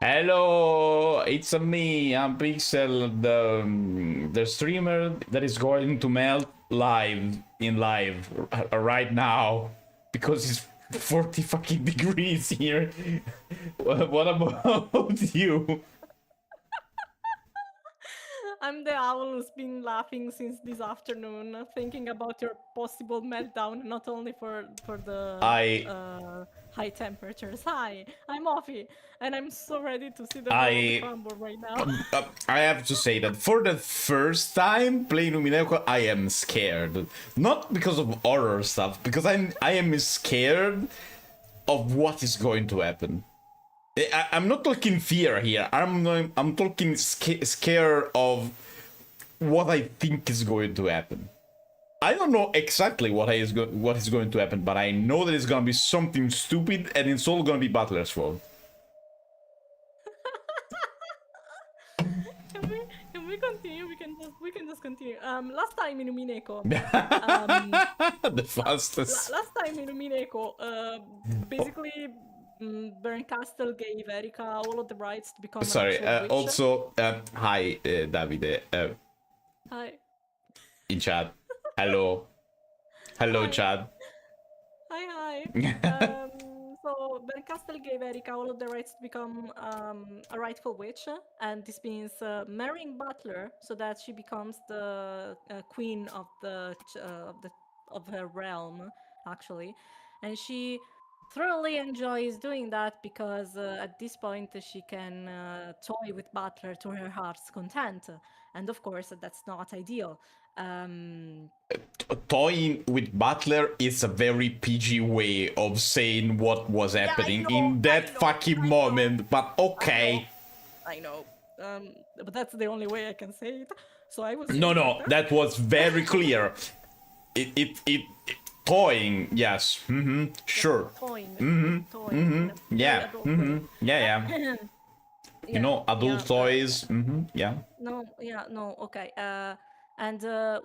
Hello, it's me. I'm Pixel, the streamer that is going to melt live right now because it's 40 fucking degrees here. What about you? I'm the owl who's been laughing since this afternoon, thinking about your possible meltdown, not only for the I high temperatures. Hi, I'm Offie, and I'm so ready to see the world I crumble right now. I have to say that for the first time playing Umineko, I am scared. Not because of horror stuff, because I am scared of what is going to happen. I'm not talking fear here. I'm talking scare of what I think is going to happen. I don't know exactly what is going to happen, but I know that it's gonna be something stupid, and it's all gonna be Butler's fault. Can we continue? We can just continue. Last time in Umineko, The fastest. last time in Umineko, basically. Berncastle gave Erika all of the rights to become an Sorry. actual witch. Also, hi, Davide. Hi. In chat. Hello. Hello, Hi. chat. Hi. So Berncastle gave Erika all of the rights to become a rightful witch, and this means marrying Butler so that she becomes the queen of of her realm, actually, and she thoroughly enjoys doing that because at this point she can toy with Butler to her heart's content, and of course that's not ideal. Toying with Butler is a very PG way of saying what was happening in that fucking moment, but okay. I know. But that's the only way I can say it. So I was No, that was very clear. It toying, yes. Sure. Toying. Toying. Yeah. Yeah. You know, adult toys. Yeah. No, okay. And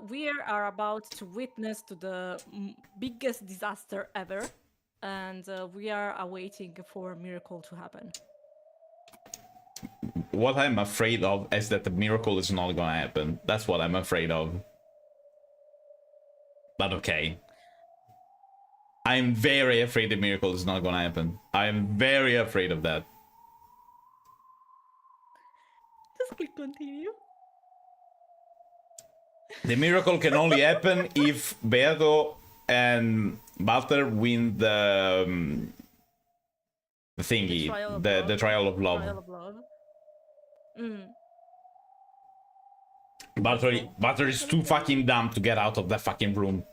we are about to witness to the biggest disaster ever, and we are awaiting for a miracle to happen. What I'm afraid of is that the miracle is not gonna happen. That's what I'm afraid of. But okay. I'm very afraid the miracle is not gonna happen. I'm very afraid of that. Just click continue. The miracle can only happen if Beato and Butler win the thingy, the trial of love. Trial of love. Butler is too fucking dumb to get out of that fucking room.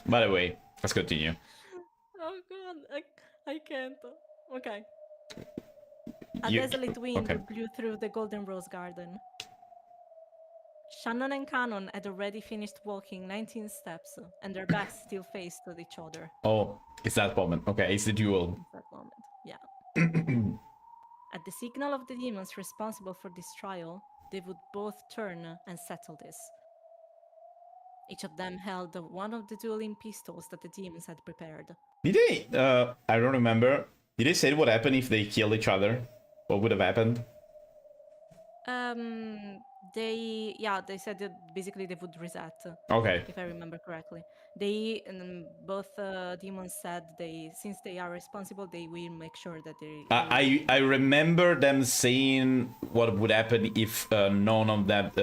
By the way, let's continue. Oh god, I can't. Okay. A desolate wind blew through the golden rose garden. Shannon and Cannon had already finished walking 19 steps, and their backs still faced each other. Oh, it's that moment. Okay, it's the duel. It's that moment, yeah. At the signal of the demons responsible for this trial, they would both turn and settle this. Each of them held one of the dueling pistols that the demons had prepared. Did they, I don't remember, did they say what happened if they kill each other? What would have happened? They said that basically they would reset. Okay. If I remember correctly. They, both demons said since they are responsible, they will make sure that they... I remember them saying what would happen if none of that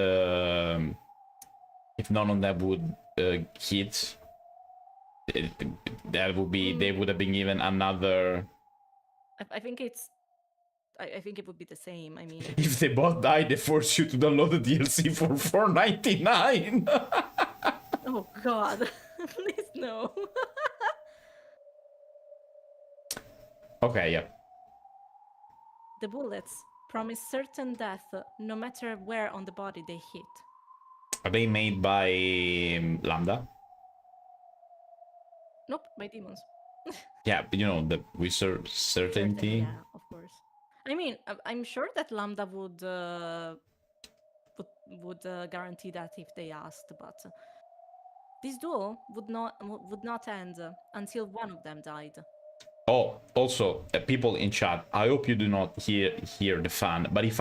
would hit. That would be, they would have been given another... I think it would be the same. I mean, if they both die, they force you to download the DLC for $4.99. Oh god, please no. Okay, yeah. The bullets promise certain death, no matter where on the body they hit. Are they made by Lambda? Nope, by demons. Yeah, but you know, the wizard certainty. Yeah, of course. I mean, I'm sure that Lambda would guarantee that if they asked, but this duel would not end until one of them died. Oh, also, people in chat, I hope you do not hear the fan, but if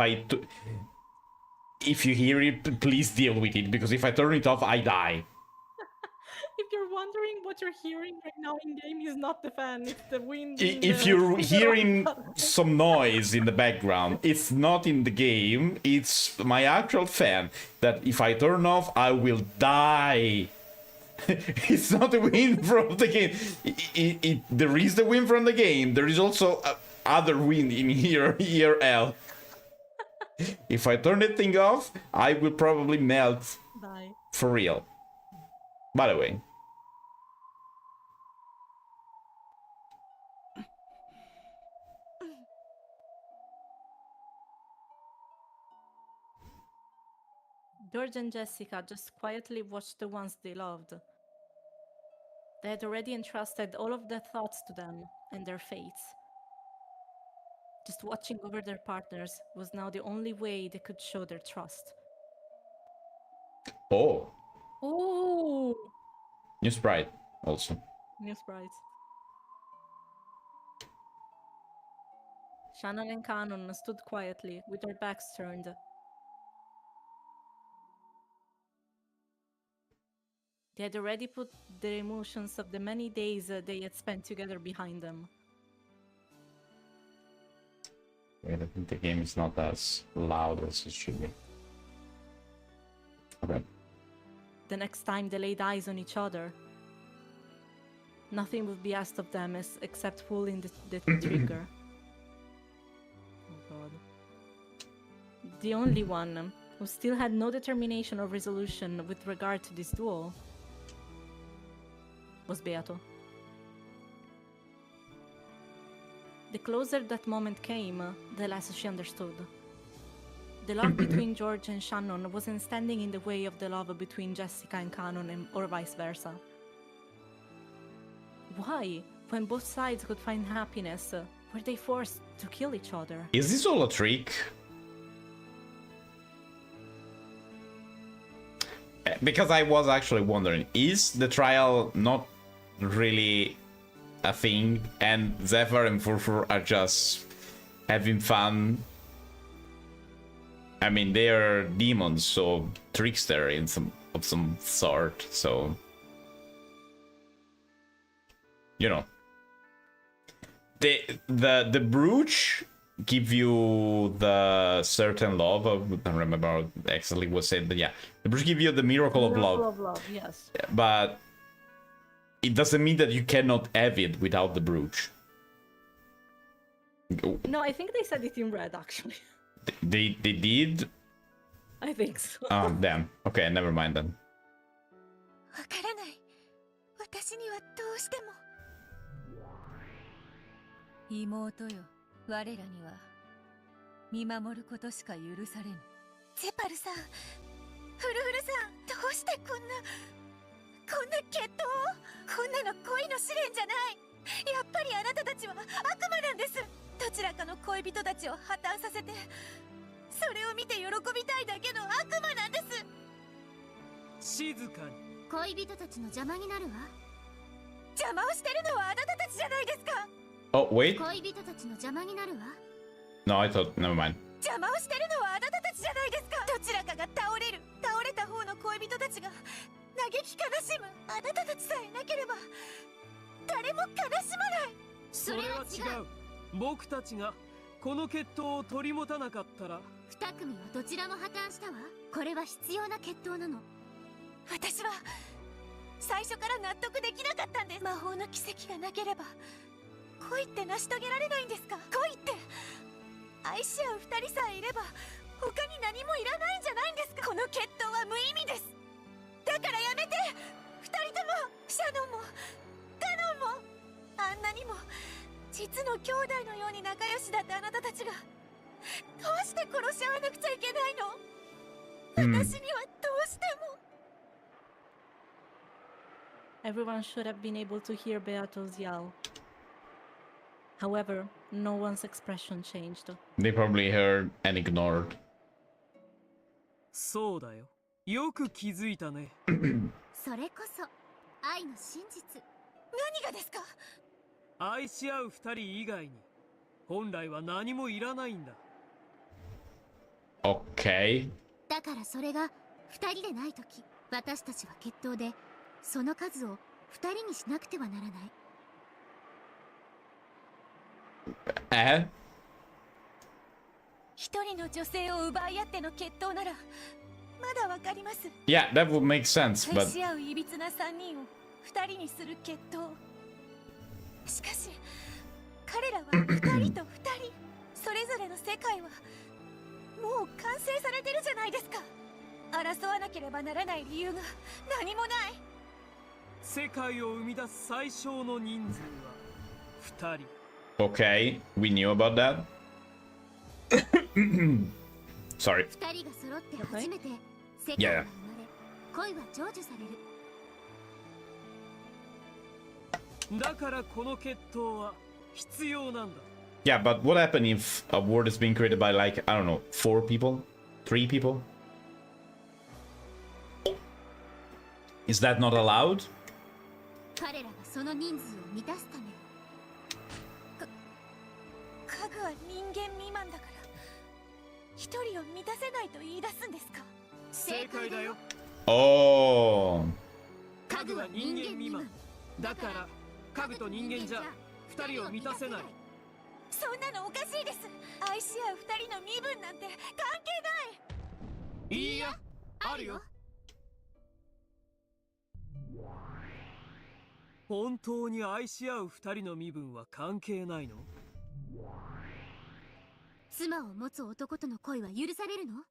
you hear it, please deal with it, because if I turn it off, I die. If you're wondering what you're hearing right now in game is not the fan, it's the wind in If the you're hearing garage. some noise in the background, it's not in the game, it's my actual fan, that if I turn off, I will die. It's not the wind from the game. There is the wind from the game. There is also other wind in here, IRL. If I turn the thing off, I will probably melt. Die. For real. By the way. George and Jessica just quietly watched the ones they loved. They had already entrusted all of their thoughts to them and their fates. Just watching over their partners was now the only way they could show their trust. Oh. Ooh! New sprite, also. New sprites. Shannon and Canon stood quietly, with their backs turned. They had already put the emotions of the many days they had spent together behind them. Wait, I think the game is not as loud as it should be. Okay. The next time they laid eyes on each other, nothing would be asked of them except pulling the trigger. Oh god. The only one who still had no determination or resolution with regard to this duel was Beato. The closer that moment came, the less she understood. The love between George and Shannon wasn't standing in the way of the love between Jessica and Canon, or vice versa. Why, when both sides could find happiness, were they forced to kill each other? Is this all a trick? Because I was actually wondering, is the trial not really a thing, and Zephyr and Furfur are just having fun? I mean, they're demons, so trickster in of some sort, so you know. The brooch give you the certain love of, I don't remember exactly what said, but yeah, the brooch give you the miracle of love. Miracle of love, yes. But it doesn't mean that you cannot have it without the brooch. No, I think they said it in red, actually. They did? I think so. Oh, damn. Okay, never mind then. わからない。私にはどうしても。妹よ、我らには見守ることしか許されぬ。ゼパルさん、フルフルさん、どうしてこんな決闘を？こんなの恋の試練じゃない。やっぱりあなたたちは悪魔なんです。どちらかの恋人たちを破綻させて、それを見て喜びたいだけの悪魔なんです。静かに。恋人たちの邪魔になるわ。邪魔をしてるのはあなたたちじゃないですか。Oh, wait. 恋人たちの邪魔になるわ。 No, I thought, never mind. 邪魔をしてるのはあなたたちじゃないですか。どちらかが倒れる。倒れた方の恋人たちが嘆き悲しむ。あなたたちさえなければ誰も悲しまない。それは違う。僕たちがこの決闘を取り持たなかったら、二組はどちらも破綻したわ。これは必要な決闘なの。私は最初から納得できなかったんです。魔法の奇跡がなければ恋って成し遂げられないんですか。恋って愛し合う二人さえいれば他に何もいらないんじゃないんですか。この決闘は無意味です。だからやめて。二人とも、シャノンもカノンも、あんなにも実の兄弟のように仲良しだったあなたたちがどうして殺し合わなくちゃいけないの。私にはどうしても。Everyone should have been able to hear Beato's yell. However, no one's expression changed. They probably heard and ignored. そうだよ。よく気づいたね。それこそ愛の真実。何がですか。愛し合う二人以外に本来は何もいらないんだ。 Okay. だからそれが2人でないとき、私たちは決闘でその数を2人にしなくてはならない。一人の女性を奪い合っての決闘ならまだわかります。 Yeah, that would make sense, 愛 but し合ういびつな3人を2人にする決闘。しかし彼らは2人と2人それぞれの世界はもう完成されてるじゃないですか。争わなければならない理由が何もない。世界を生み出す最小の人数は2人。 okay, we knew about that. Sorry. 2人が揃って初めて世界が生まれ、恋は成就される。だからこの決闘は必要なんだ。 Yeah, but what happened if a world is being created by like, I don't know, 4 people? 3 people? Is that not allowed? 彼らがその人数を満たすため、家具は人間未満だから一人を満たせないと言い出すんですか。正解だよ。 Oh. 家具は人間未満だから家具と人間じゃ2人を満たせない。そんなのおかしいです。愛し合う2人の身分なんて関係ない。いいや、あるよ。本当に愛し合う2人の身分は関係ないの？妻を持つ男との恋は許されるの？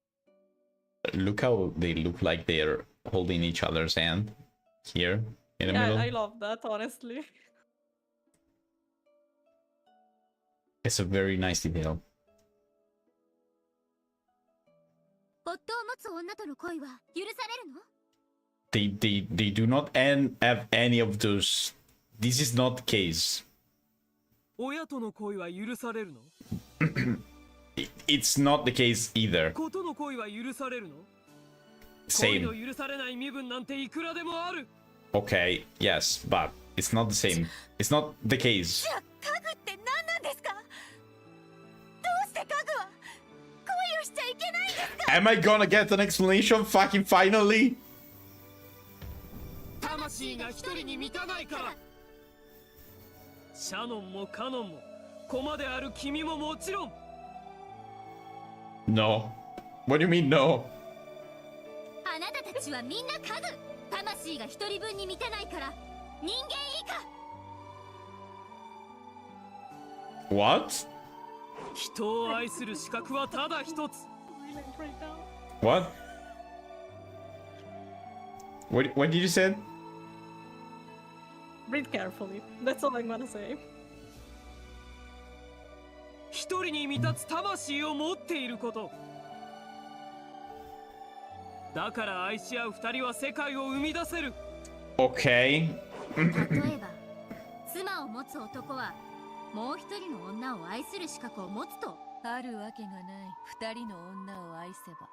Look how they look like they're holding each other's hand here in the Yeah, middle. I love that, honestly. It's a very nice detail. 夫を持つ女との恋は許されるの？ They do not have any of those. This is not the case. 親との恋は許されるの？ It's not the case either. 子との恋は許されるの？ Same. 恋の許されない身分なんていくらでもある。 Okay, yes, but it's not the same. It's not the case. じゃあ家具って何なんですか？どうして家具は恋をしちゃいけないんですか？ Am I gonna get an explanation fucking finally? 魂が一人に満たないから。シャノンもカノンも駒である君ももちろん。 No. What do you mean no? あなたたちはみんな家具。魂が一人分に満たないから人間以下。 What? 人を愛する資格はただ一つ。 Right now. What? What did you say? Read carefully. That's all I'm gonna say. 一人に満たつ魂を持っていること。だから愛し合う二人は世界を生み出せる。 Okay. 例えば妻を持つ男はもう一人の女を愛する資格を持つと。あるわけがない二人の女を愛せば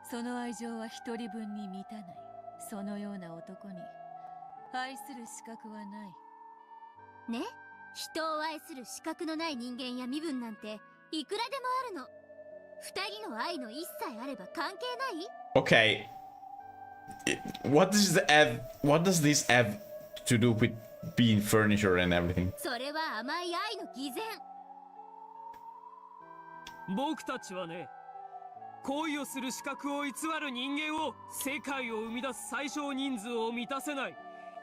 その愛情は一人分に満たない。そのような男に愛する資格はない。ね、人を愛する資格のない人間や身分なんていくらでもあるの。二人の愛の一切あれば関係ない？ Okay. What does this have to do with being furniture and everything? それは甘い愛の偽善。僕たちはね、恋をする資格を偽る人間を世界を生み出す最小人数を満たせない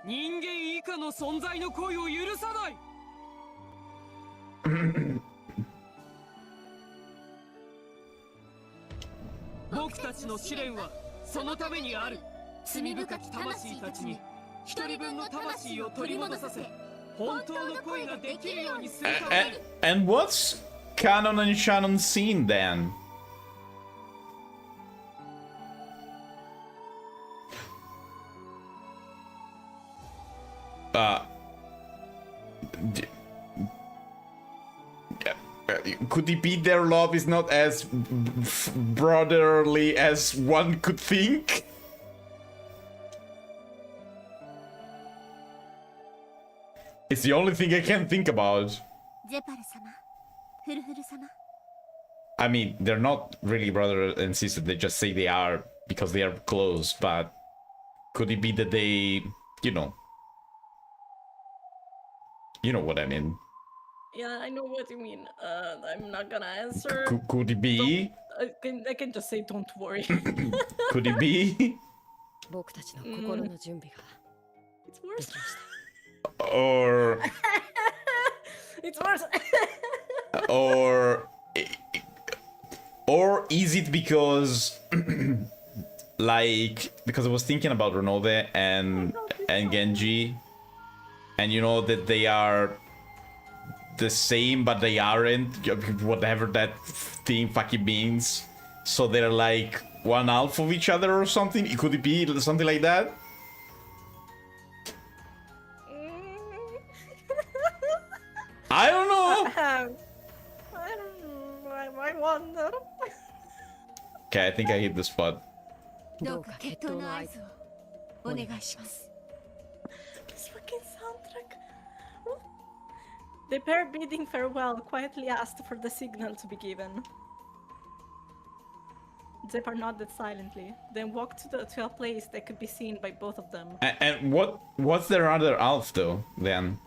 人間以下の存在の恋を許さない。僕たちの試練はそのためにある。罪深き魂たちに一人分の魂を取り戻させ本当の恋ができるようにするために。 And what's Canon and Shannon scene then? D- could it be their love is not as brotherly as one could think? It's the only thing I can think about. ゼパル様、フルフル様。 I mean, they're not really brother and sister, they just say they are because they are close, but could it be that they, you know what I mean? Yeah, I know what you mean. I'm not gonna answer. Could it be? I can just say don't worry. Could it be? 僕たちの心の準備が It's で worse. きました Or It's worse. or is it because like because I was thinking about Renove and Genji, and you know that they are the same but they aren't, whatever that thing fucking means, so they're like one half of each other or something. Could it be something like that? I don't know. I don't know. I wonder. Okay, I think I hit the spot. どうか決闘の合図をお願いします。 This fucking soundtrack. The pair bidding farewell quietly asked for the signal to be given. Zepar nodded silently, then walked to a place that could be seen by both of them. And what's their other half though then?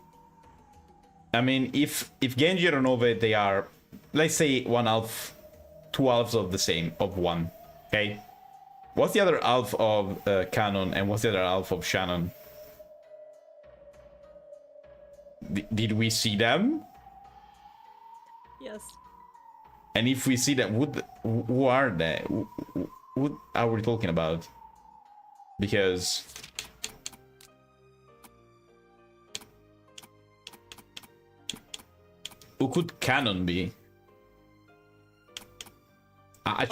I mean, if Genji and Renove, they are, let's say, one half, two halves of the same, of one, okay? What's the other half of Canon and what's the other half of Shannon? Did we see them? Yes. And if we see them, who are they? What are we talking about? Because who could Canon be? Apart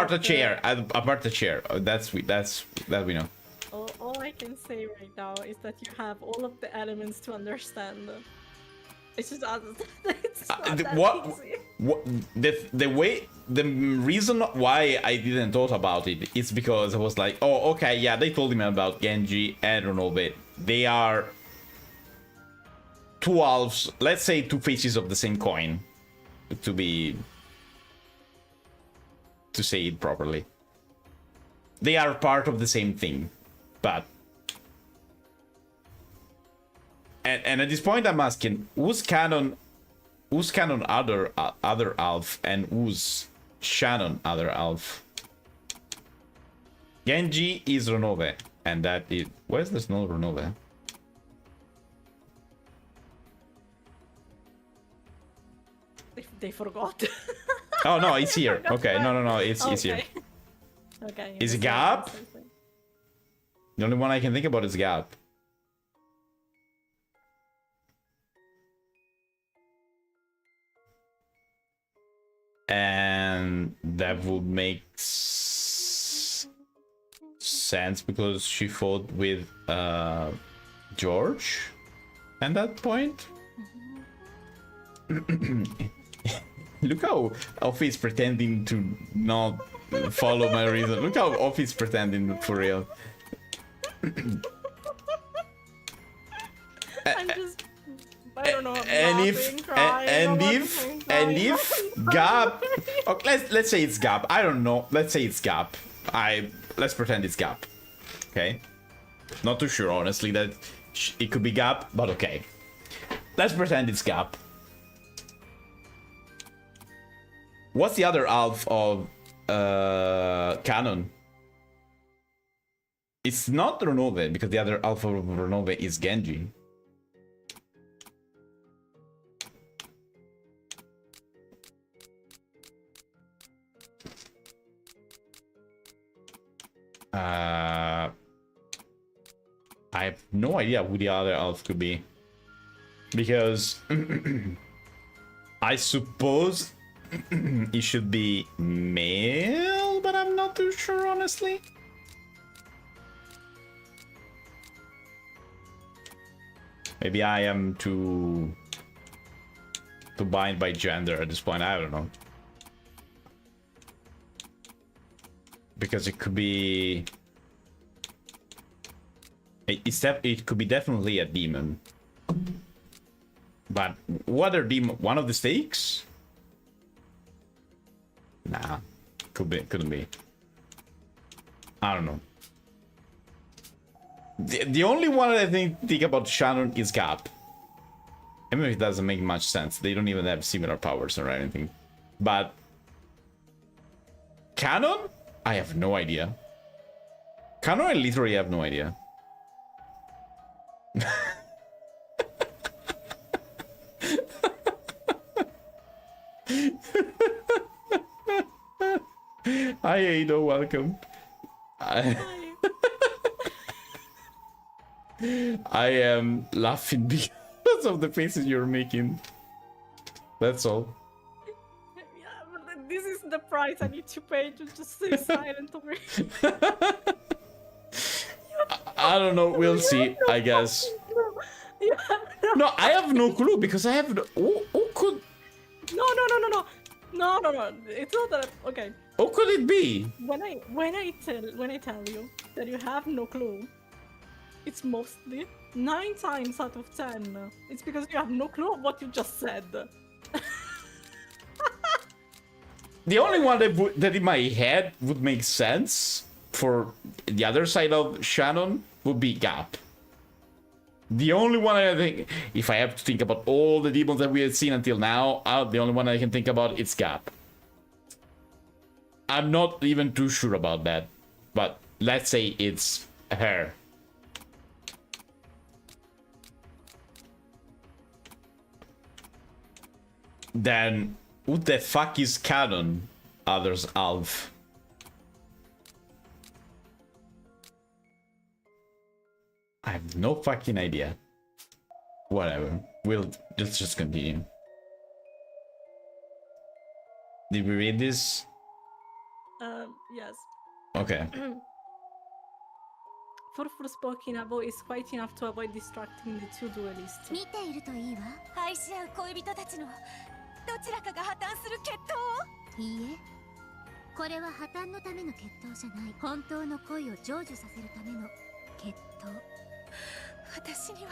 the chair. Apart the chair. That we know. All I can say right now is that you have all of the elements to understand. It's just it's not that easy. The reason why I didn't thought about it is because I was like, oh, okay, yeah, they told me about Genji and Renove. They are two halves, let's say two faces of the same coin, to say it properly. They are part of the same thing, but and at this point I'm asking, who's Canon other half and who's Shannon other half? Genji is Renove, and that is, where's the no Renove? They forgot. Oh no, it's here. Okay, no, it's here. Okay. Is it Gap? The only one I can think about is Gap. And that would make sense because she fought with George at that point. Look how Offie is pretending to not follow my reason. Look how Offie is pretending for real. I'm just, I don't know. And if Gap, okay, let's say it's Gap. I don't know. Let's say it's Gap. Let's pretend it's Gap. Okay. Not too sure, honestly, that it could be Gap, but okay. Let's pretend it's Gap. What's the other half of Canon? It's not Renove, because the other half of Renove is Genji. I have no idea who the other half could be. Because I suppose it should be male, but I'm not too sure, honestly. Maybe I am too bind by gender at this point. I don't know. Because it could be... It could be definitely a demon. But what are one of the stakes? Nah, couldn't be. I don't know. The only one I think about Shannon is Gap. I mean, it doesn't make much sense. They don't even have similar powers or anything. But Canon? I have no idea. Canon, I literally have no idea. Hi Ada, welcome. I am laughing because of the faces you're making. That's all. Yeah, but this is the price I need to pay to just stay silent over here. I don't know. We'll see. I guess. No, I have no clue because I have no. Who could? No. It's not that. Okay. Who could it be? When I tell you that you have no clue, it's mostly 9 times out of 10. It's because you have no clue of what you just said. The only one that in my head would make sense for the other side of Shannon would be Gap. The only one I think, if I have to think about all the demons that we have seen until now, the only one I can think about is Gap. I'm not even too sure about that, but let's say it's her. Then who the fuck is Canon? Others Alf. I have no fucking idea. Whatever. Let's just continue. Did we read this? Yes. Okay. For Forspoken, a boy is quite enough to avoid distracting the two duelists. 見ているといいわ。愛し合う恋人たちのどちらかが破綻する決闘を。いいえ、これは破綻のための決闘じゃない。本当の恋を成就させるための決闘。私には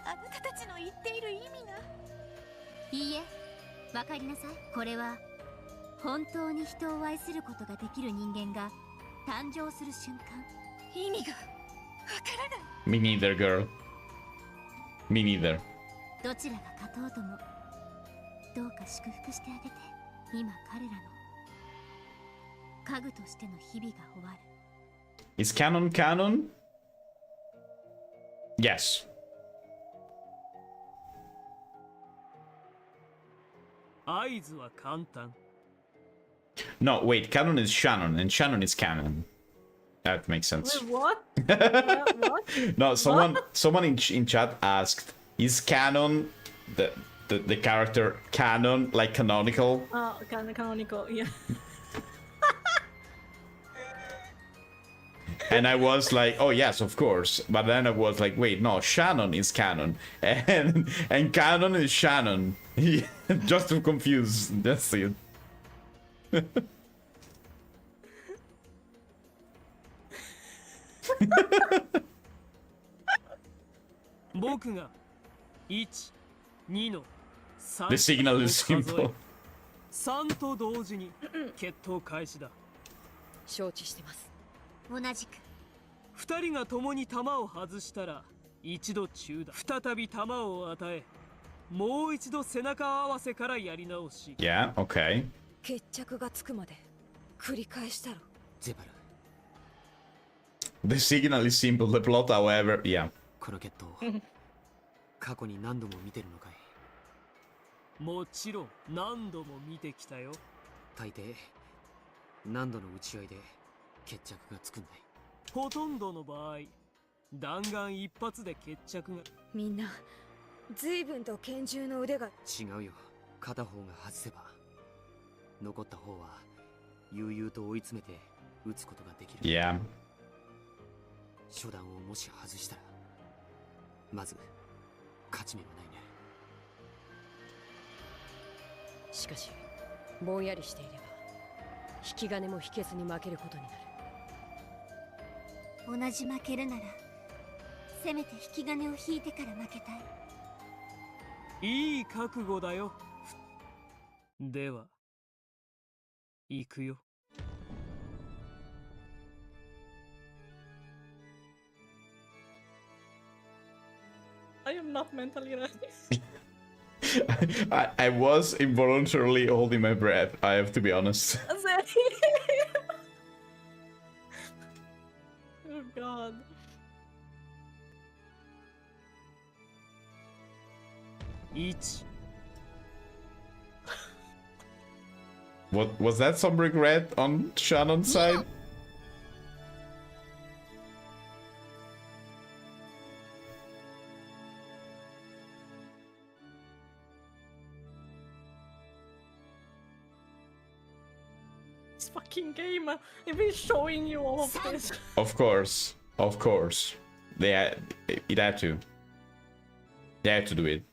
あなたたちの言っている意味が。いいえ、わかりなさい。これは本当に人を愛することができる人間が誕生する瞬間。意味がわからない。Me neither, girl. Me neither. どちらが勝とうともどうか祝福してあげて。今彼らの家具としての日々が終わる。 Is Canon canon? Yes. 合図は簡単。 No, wait. Canon is Shannon, and Shannon is canon. That makes sense. Wait, what? What? No, someone in chat asked, "Is canon the character canon like canonical?" Oh, canonical, yeah. And I was like, "Oh yes, of course." But then I was like, "Wait, no, Shannon is canon, and canon is Shannon." Just to confuse. That's it. 僕が1、2の The signal is 3 simple. 3と同時に決闘開始だ。承知してます。同じく。2人が共に弾を外したら一度中断。再び弾を与え、もう一度背中合わせからやり直し。 Yeah, okay. 決着がつくまで繰り返したろ。ゼバル、 The signal is simple. The plot, however, yeah. この決闘過去に何度も見てるのかい？もちろん何度も見てきたよ。大抵何度の打ち合いで決着がつくんだい？ほとんどの場合、弾丸一発で決着が。みんな随分と拳銃の腕が。違うよ。片方が外せば残った方は悠々と追い詰めて撃つことができる。 Yeah. 初弾をもし外したらまず勝ち目はないね。しかしぼんやりしていれば引き金も引けずに負けることになる。同じ負けるならせめて引き金を引いてから負けたい。いい覚悟だよ。では、行くよ。I am not mentally ready. I was involuntarily holding my breath, I have to be honest. Oh god. What was that, some regret on Shannon's side? This fucking game. I've been showing you all of this. Of course. It had to. They had to do it.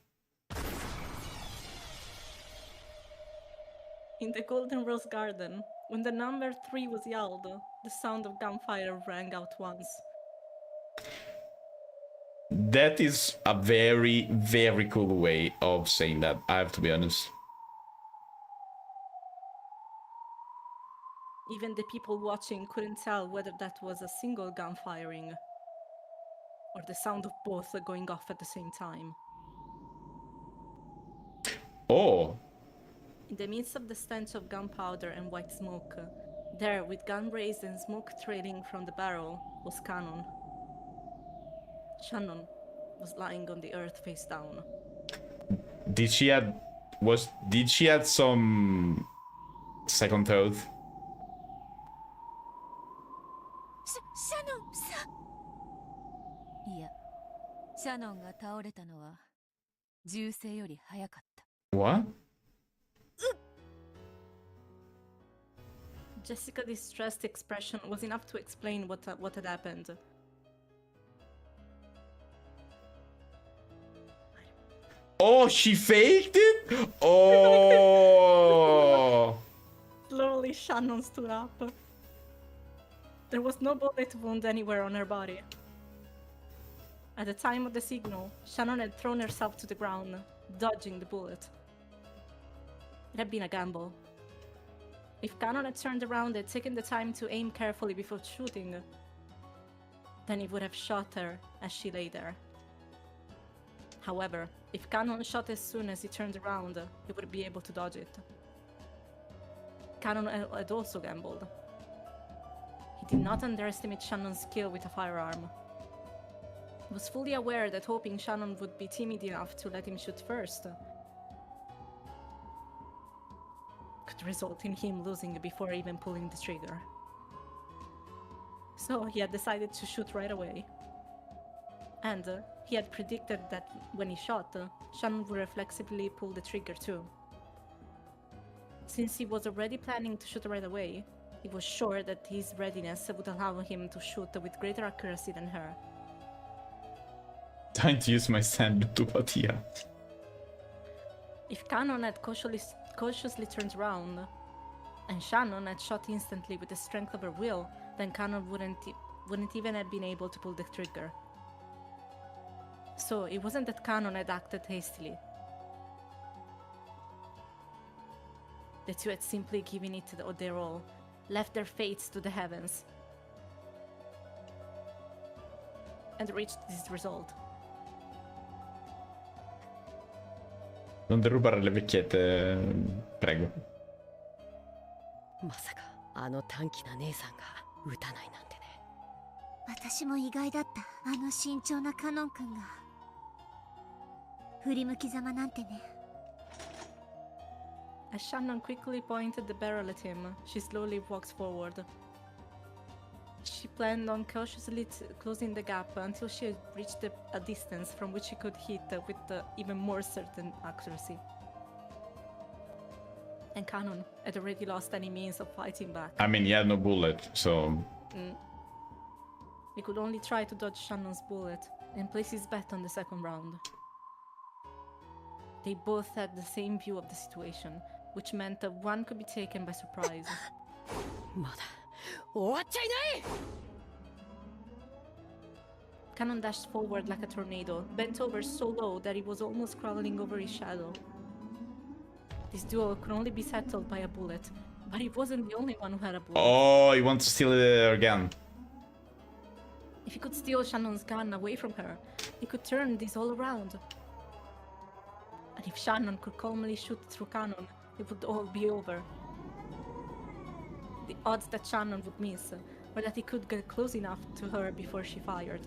In the Golden Rose Garden, when the number 3 was yelled, the sound of gunfire rang out once. That is a very, very cool way of saying that, I have to be honest. Even the people watching couldn't tell whether that was a single gun firing or the sound of both going off at the same time. Oh. In the midst of the stench of gunpowder and white smoke, there, with gun raised and smoke trailing from the barrel, was Cannon. Shannon was lying on the earth face down. Did she add some second thought? シャノンさん。いや、シャノンが倒れたのは銃声より早かった。What? Jessica's distressed expression was enough to explain what had happened. Oh, she faked it? Oh! Slowly, Shannon stood up. There was no bullet wound anywhere on her body. At the time of the signal, Shannon had thrown herself to the ground, dodging the bullet. It had been a gamble. If Cannon had turned around and taken the time to aim carefully before shooting, then he would have shot her as she lay there. However, if Cannon shot as soon as he turned around, he would be able to dodge it. Cannon had also gambled. He did not underestimate Shannon's skill with a firearm. He was fully aware that hoping Shannon would be timid enough to let him shoot first could result in him losing before even pulling the trigger. So he had decided to shoot right away. And he had predicted that when he shot, Shannon would reflexively pull the trigger too. Since he was already planning to shoot right away, he was sure that his readiness would allow him to shoot with greater accuracy than her. Time to use my standard tupatia. If Cannon had cautiously turned around, and Shannon had shot instantly with the strength of her will, then Cannon wouldn't even have been able to pull the trigger. So it wasn't that Cannon had acted hastily. The two had simply given it their all, left their fates to the heavens, and reached this result. Non derubare le vecchiette, prego. まさかあの短気な姉さんが撃たないなんてね。私も意外だった。あの慎重なカノン君が振り向きざまなんてね。As Shannon quickly pointed the barrel at him, she slowly walked forward. She planned on cautiously closing the gap until she had reached a distance from which she could hit with even more certain accuracy. And Cannon had already lost any means of fighting back. I mean, he had no bullet, so... He could only try to dodge Shannon's bullet and place his bet on the second round. They both had the same view of the situation, which meant that one could be taken by surprise. まだ終わっちゃいない。Cannon dashed forward like a tornado, bent over so low that he was almost crawling over his shadow. This duel could only be settled by a bullet, but he wasn't the only one who had a bullet. Oh, he wants to steal it again. If he could steal Shannon's gun away from her, he could turn this all around. And if Shannon could calmly shoot through Cannon, it would all be over. The odds that Shannon would miss were that he could get close enough to her before she fired.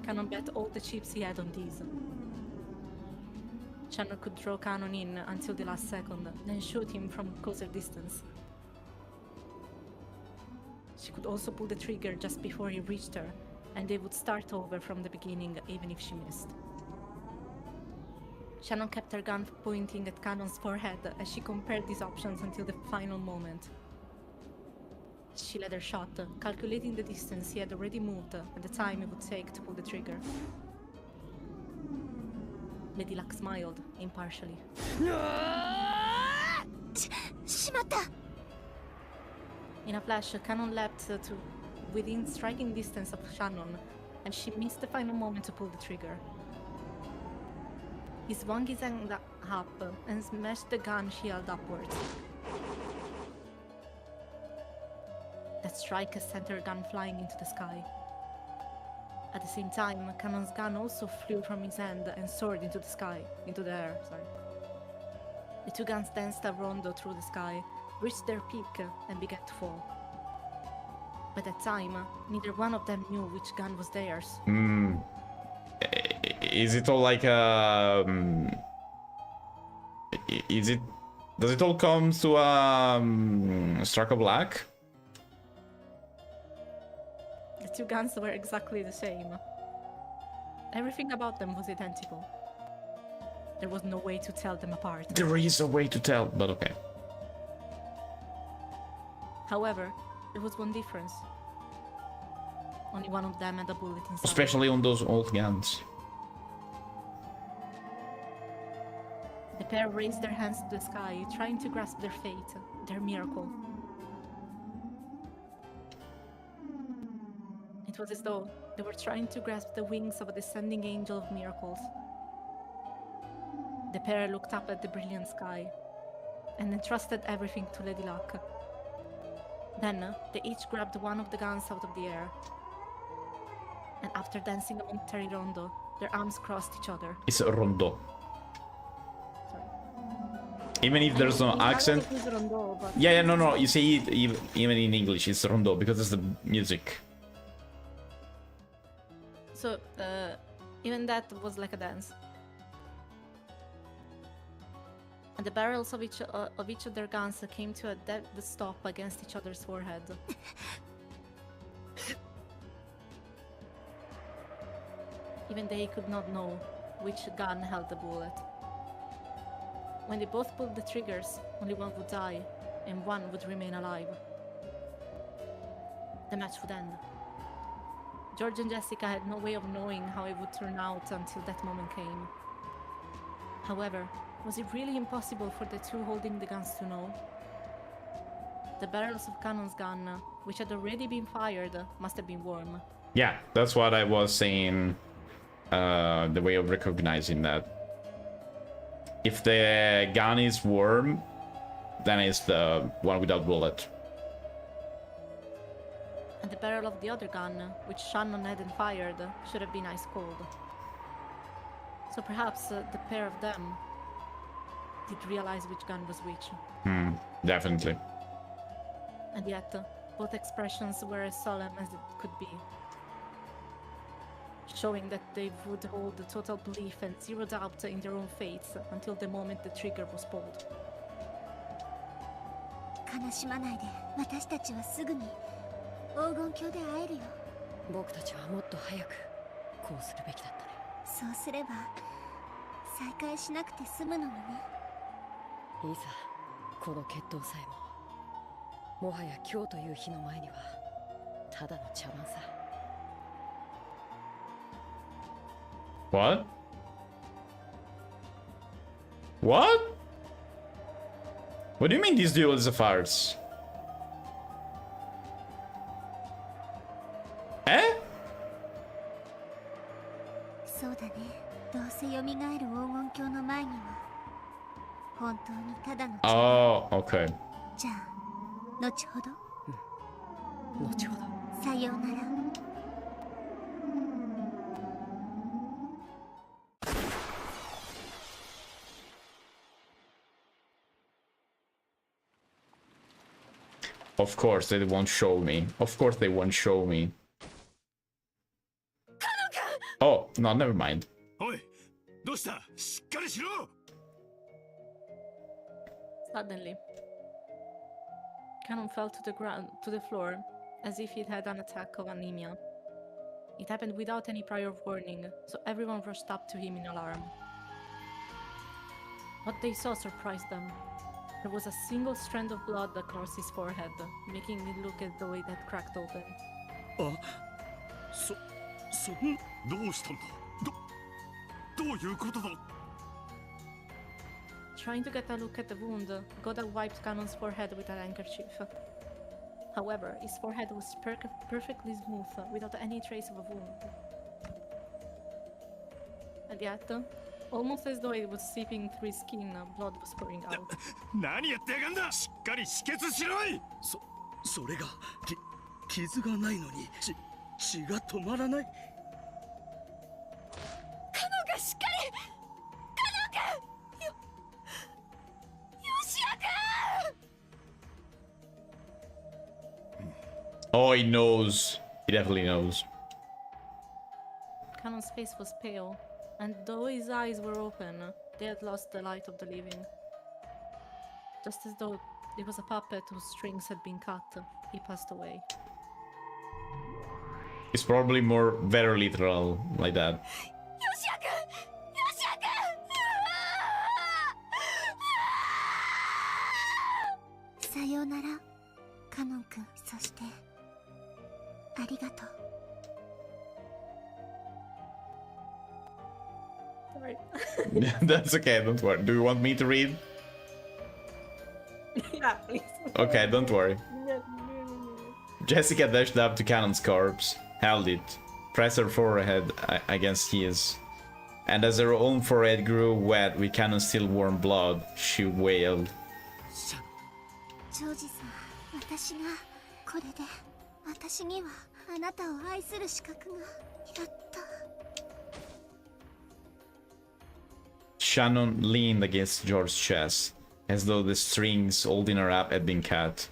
Cannon bet all the chips he had on these. Shannon could draw Cannon in until the last second, then shoot him from closer distance. She could also pull the trigger just before he reached her, and they would start over from the beginning even if she missed. Shannon kept her gun pointing at Cannon's forehead as she compared these options until the final moment. She led her shot, calculating the distance he had already moved and the time it would take to pull the trigger. Lady Luck smiled impartially. しまった In a flash, Cannon leapt to within striking distance of Shannon, and she missed the final moment to pull the trigger. He swung his hand up and smashed the gun she held upwards. That strike sent her gun flying into the sky. At the same time, Cannon's gun also flew from his hand and soared into the air. The two guns danced a rondo through the sky, reached their peak, and began to fall. By that time, neither one of them knew which gun was theirs. Is it all like does it all come to Straka Black? The two guns were exactly the same. Everything about them was identical. There was no way to tell them apart. There is a way to tell, but okay. However, there was one difference. Only one of them had a bullet inside. Especially on those old guns. The pair raised their hands to the sky, trying to grasp their fate, their miracle. It was as though they were trying to grasp the wings of a descending angel of miracles. The pair looked up at the brilliant sky, and entrusted everything to Lady Luck. Then, they each grabbed one of the guns out of the air. And after dancing a momentary rondo, their arms crossed each other. It's a rondo. Sorry. Even if there's no In accent. Arabic it's rondo, but Yeah, no. You say it even in English. It's rondo because it's the music. So, even that was like a dance. And the barrels of each of their guns came to a dead stop against each other's forehead. Even they could not know which gun held the bullet. When they both pulled the triggers, only one would die, and one would remain alive. The match would end. George and Jessica had no way of knowing how it would turn out until that moment came. However, was it really impossible for the two holding the guns to know? The barrels of Cannon's gun, which had already been fired, must have been warm. Yeah, that's what I was saying. The way of recognizing that. If the gun is warm, then it's the one without bullet. And the barrel of the other gun, which Shannon hadn't fired, should have been ice cold. So perhaps the pair of them did realize which gun was which. Definitely. And yet, both expressions were as solemn as it could be, showing that they would hold total belief and zero doubt in their own fates until the moment the trigger was pulled. 悲しまないで、私たちはすぐに黄金鏡で会えるよ。僕たちはもっと早くこうするべきだったね。そうすれば再会しなくて済むのにね。いいさ、この決闘さえももはや今日という日の前にはただの茶番さ。What? What? What do you mean this duel is a farce? Eh? そうだね。どうせ蘇る黄金鏡の前には本当にただの Oh, okay. じゃあ後ほど。後ほど。さようなら。Of course they won't show me. Of course they won't show me. Oh, no, never mind. おい、どうした？しっかりしろ。 Suddenly, Cannon fell to the ground, to the floor, as if he'd had an attack of anemia. It happened without any prior warning, so everyone rushed up to him in alarm. What they saw surprised them. There was a single strand of blood across his forehead, making it look as though it had cracked open. どうしたんだ？どういうことだ？ Trying to get a look at the wound, Goda wiped Cannon's forehead with a handkerchief. However, his forehead was perfectly smooth, without any trace of a wound. And yet, almost as though it was seeping through his skin, blood was pouring out. 何やってやがんだ！しっかり止血しろい！それが傷がないのに血が止まらない。カノンがしっかり。カノンが。よしやく。 Oh, he knows. He definitely knows. Cannon's face was pale, and though his eyes were open, they had lost the light of the living. Just as though it was a puppet whose strings had been cut, he passed away. It's probably more very literal like that. よしやく。よしやく。さようなら、カノン君。そしてありがとう。 Sorry. That's okay, don't worry. Do you want me to read? Yeah, please. Okay, don't worry. Jessica dashed up to Cannon's corpse, held it, pressed her forehead against his, and as her own forehead grew wet with Cannon's still warm blood, she wailed. ジョージさん、私がこれで私にはあなたを愛する資格がやった。 Shannon leaned against George's chest, as though the strings holding her up had been cut.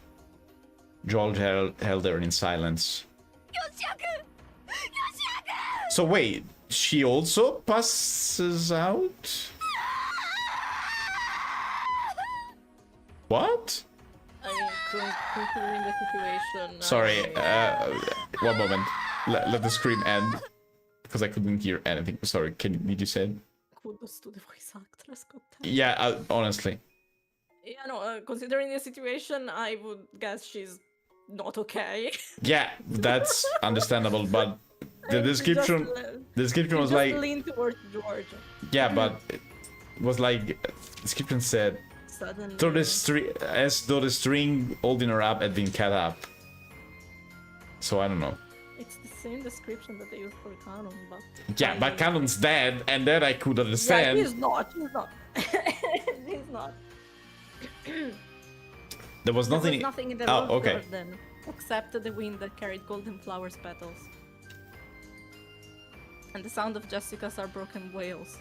George held her in silence. よしやく。よしやく。 So wait, she also passes out? What? I mean, considering the situation. Sorry, one moment. Let the scream end. Because I couldn't hear anything. Sorry, did you say it? Kudos to the voice actress. Yeah, honestly. Yeah, no, considering the situation, I would guess she's not okay. Yeah, that's understandable, but the description was like, lean towards George. yeah, but it was like, description said, Suddenly. through the as though the string holding her up had been cut up. So I don't know. It's the same description that they used for Cannon, but... Yeah, but Cannon's dead, and that I could understand. Yeah, he's not. He's not. He's not. There was nothing. There was nothing in the Oh, okay. garden except the wind that carried golden flowers petals. And the sound of Jessica's heartbroken wails.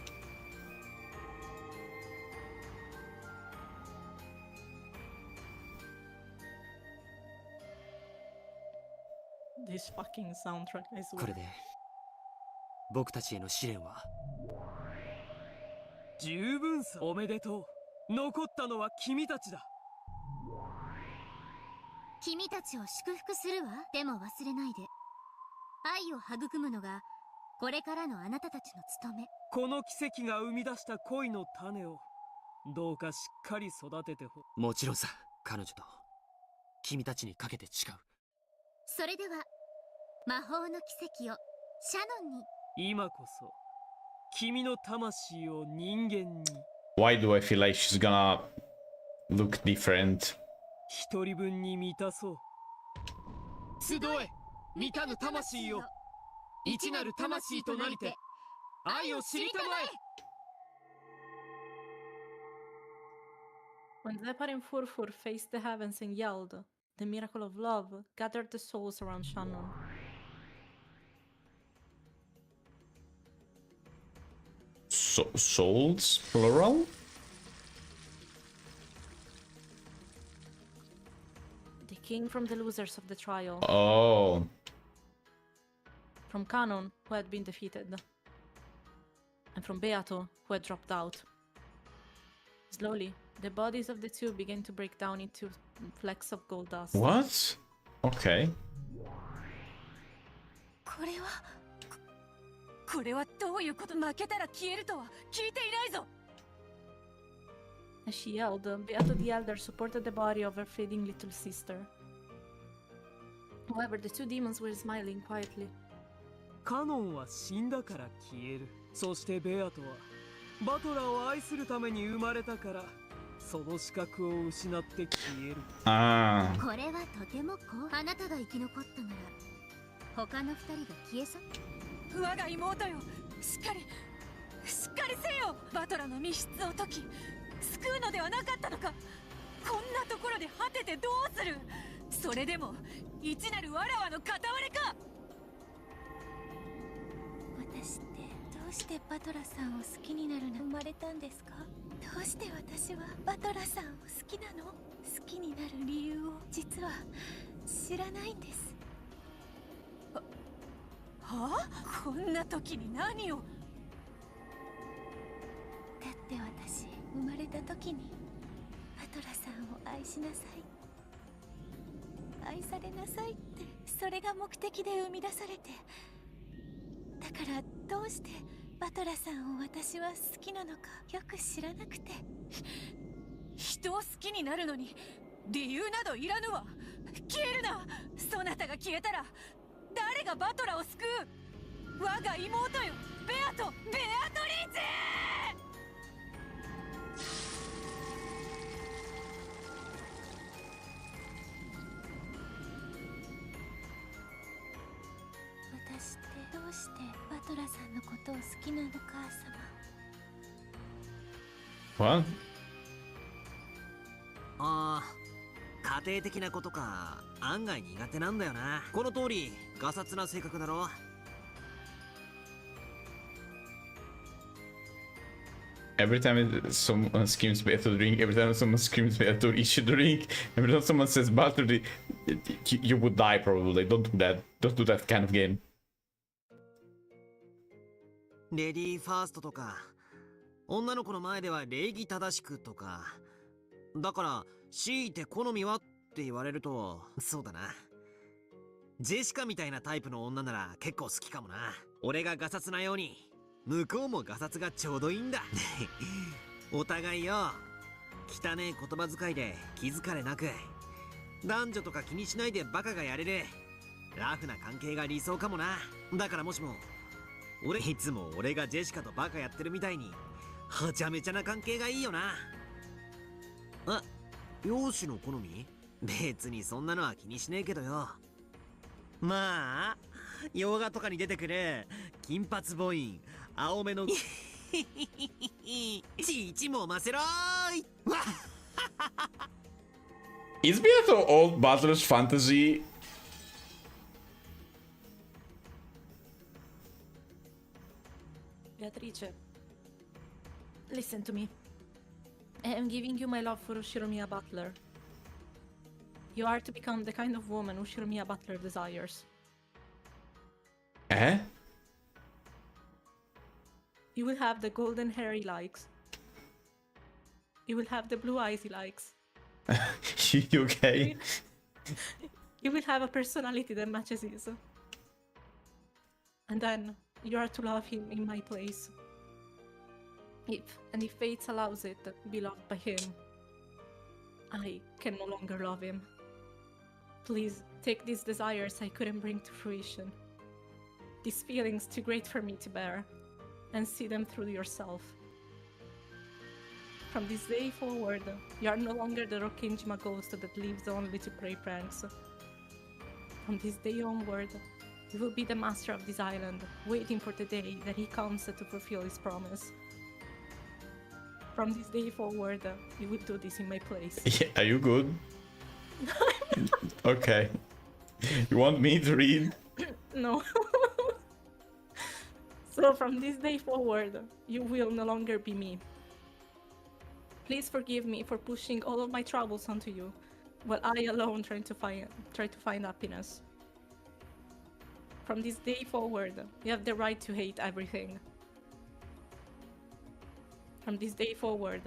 This fucking soundtrack, I こ swear. れで僕たちへの試練は十分さ。おめでとう。残ったのは君たちだ。君たちを祝福するわ。でも忘れないで。愛を育むのがこれからのあなたたちの務め。この奇跡が生み出した恋の種をどうかしっかり育ててほ。もちろんさ、彼女と君たちにかけて誓う。それでは魔法の奇跡をシャノンに。今こそ君の魂を人間に。 Why do I feel like she's gonna look different? 一人分に満たそう。集え、満たぬ魂よ。一なる魂となりて愛を知りたまえ。 When Zephyr and Furfur faced the heavens and yelled, the miracle of love gathered the souls around Shannon. Souls, plural? They came from the losers of the trial, Oh. from Canon, who had been defeated, and from Beato, who had dropped out. Slowly, the bodies of the two began to break down into flecks of gold dust. What? Okay. これはどういうこと？負けたら消えるとは聞いていないぞ。 As she yelled, Beato the Elder supported the body of her fading little sister. However, the two demons were smiling quietly. カノンは死んだから消える。そしてベアトはバトラーを愛するために生まれたから、その資格を失って消える。Ah. これはとてもあなたが生き残ったなら他の二人が消え去っ我が妹よ、しっかりせよ。バトラの密室を解き救うのではなかったのか。こんなところで果ててどうする。それでも一なるわらわの片割れか。私ってどうしてバトラさんを好きになるの生まれたんですか。どうして私はバトラさんを好きなの。好きになる理由を実は知らないんです。はあ？こんな時に何を。だって私生まれた時にバトラさんを愛しなさい、愛されなさいって、それが目的で生み出されて、だからどうしてバトラさんを私は好きなのかよく知らなくて。人を好きになるのに理由などいらぬわ。消えるな。そなたが消えたら誰がバトラを救う。我が妹よ、ベアトリーチェ。私ってどうしてバトラさんのことを好きなの、母様。 What? ああ、家庭的なことか。案外苦手なんだよな。この通りガサツな性格だろ。 Every time someone screams Beto drink, every time someone screams Beto you should drink, every time someone says Beto you would die probably. Don't do that. Don't do that kind of game. レディーファーストとか、女の子の前では礼儀正しくとか。だから強いて好みはって言われると、そうだな。ジェシカみたいなタイプの女なら結構好きかもな。俺がガサツなように向こうもガサツがちょうどいいんだ。お互いよ、汚ねえ言葉遣いで気づかれなく、男女とか気にしないでバカがやれるラフな関係が理想かもな。だからもしもいつも俺がジェシカとバカやってるみたいにはちゃめちゃな関係がいいよな。あ、容姿の好み？別にそんなのは気にしねえけどよ。まあ洋画とかに出てくる金髪ボイン、青目のちいちもませろーい。 Is Beato old Butler's fantasy? Beatrice, listen to me. I am giving you my love for Shiromiya Butler. You are to become the kind of woman Shiromiya Butler desires. Eh? You will have the golden hair he likes. You will have the blue eyes he likes. You okay? You will have a personality that matches his. And then you are to love him in my place. If fate allows it, be loved by him. I can no longer love him. Please, take these desires I couldn't bring to fruition. These feelings too great for me to bear, and see them through yourself. From this day forward, you are no longer the Rokkenjima ghost that lives only to play pranks. From this day onward, You will be the master of this island, waiting for the day that he comes to fulfill his promise. From this day forward, you will do this in my place. Yeah, are you good? Okay. You want me to read? No. So from this day forward, you will no longer be me. Please forgive me for pushing all of my troubles onto you, while I alone try to find happiness. From this day forward, you have the right to hate everything. From this day forward,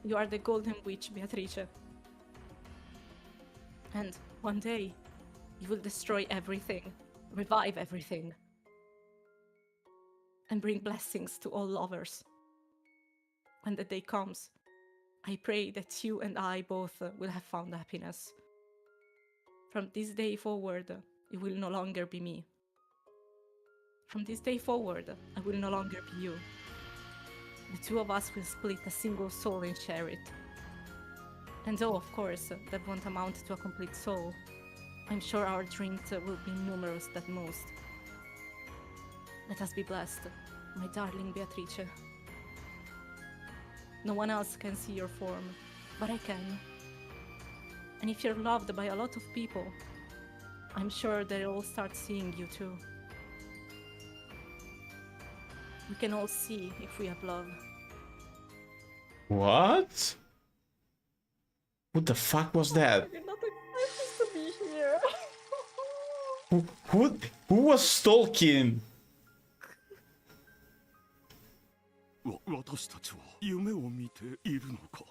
you are the Golden Witch, Beatrice. And one day, you will destroy everything, revive everything, and bring blessings to all lovers. When the day comes, I pray that you and I both will have found happiness. From this day forward, you will no longer be me. From this day forward, I will no longer be you. The two of us will split a single soul and share it. And though, of course, that won't amount to a complete soul, I'm sure our dreams will be numerous at most. Let us be blessed, my darling Beatrice. No one else can see your form, but I can. And if you're loved by a lot of people, I'm sure they'll all start seeing you too. We can all see if we have love. What? What the fuck was that? I did not expect this to be here. Who was stalking? 私たちは夢を見ているのか。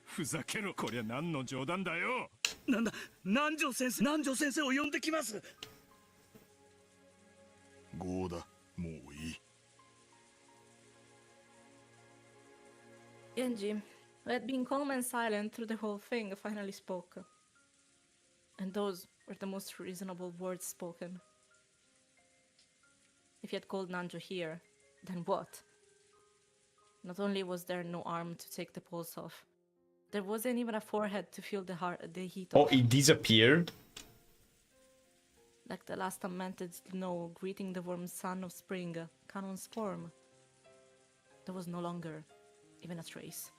ふざけろ、こりゃ何の冗談だよ。なんだ、南條先生を呼んできます。ゴーだ、もういい。Genji, who had been calm and silent through the whole thing, finally spoke. And those were the most reasonable words spoken. If he had called Nanjo here, then what? Not only was there no arm to take the pulse off, there wasn't even a forehead to feel the heat Oh, of. it disappeared? Like the last unmelted snow greeting the warm sun of spring, Canon's form. There was no longer even a trace.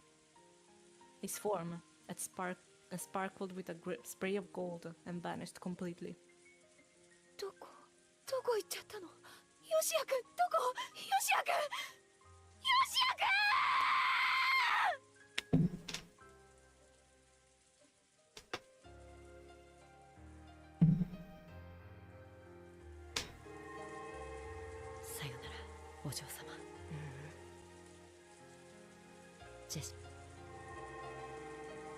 His form had sparkled with a spray of gold and vanished completely. どこ行っちゃったの？ヨシア君、どこ？ヨシア君！ヨシア君！さよなら、お嬢様。ジェシ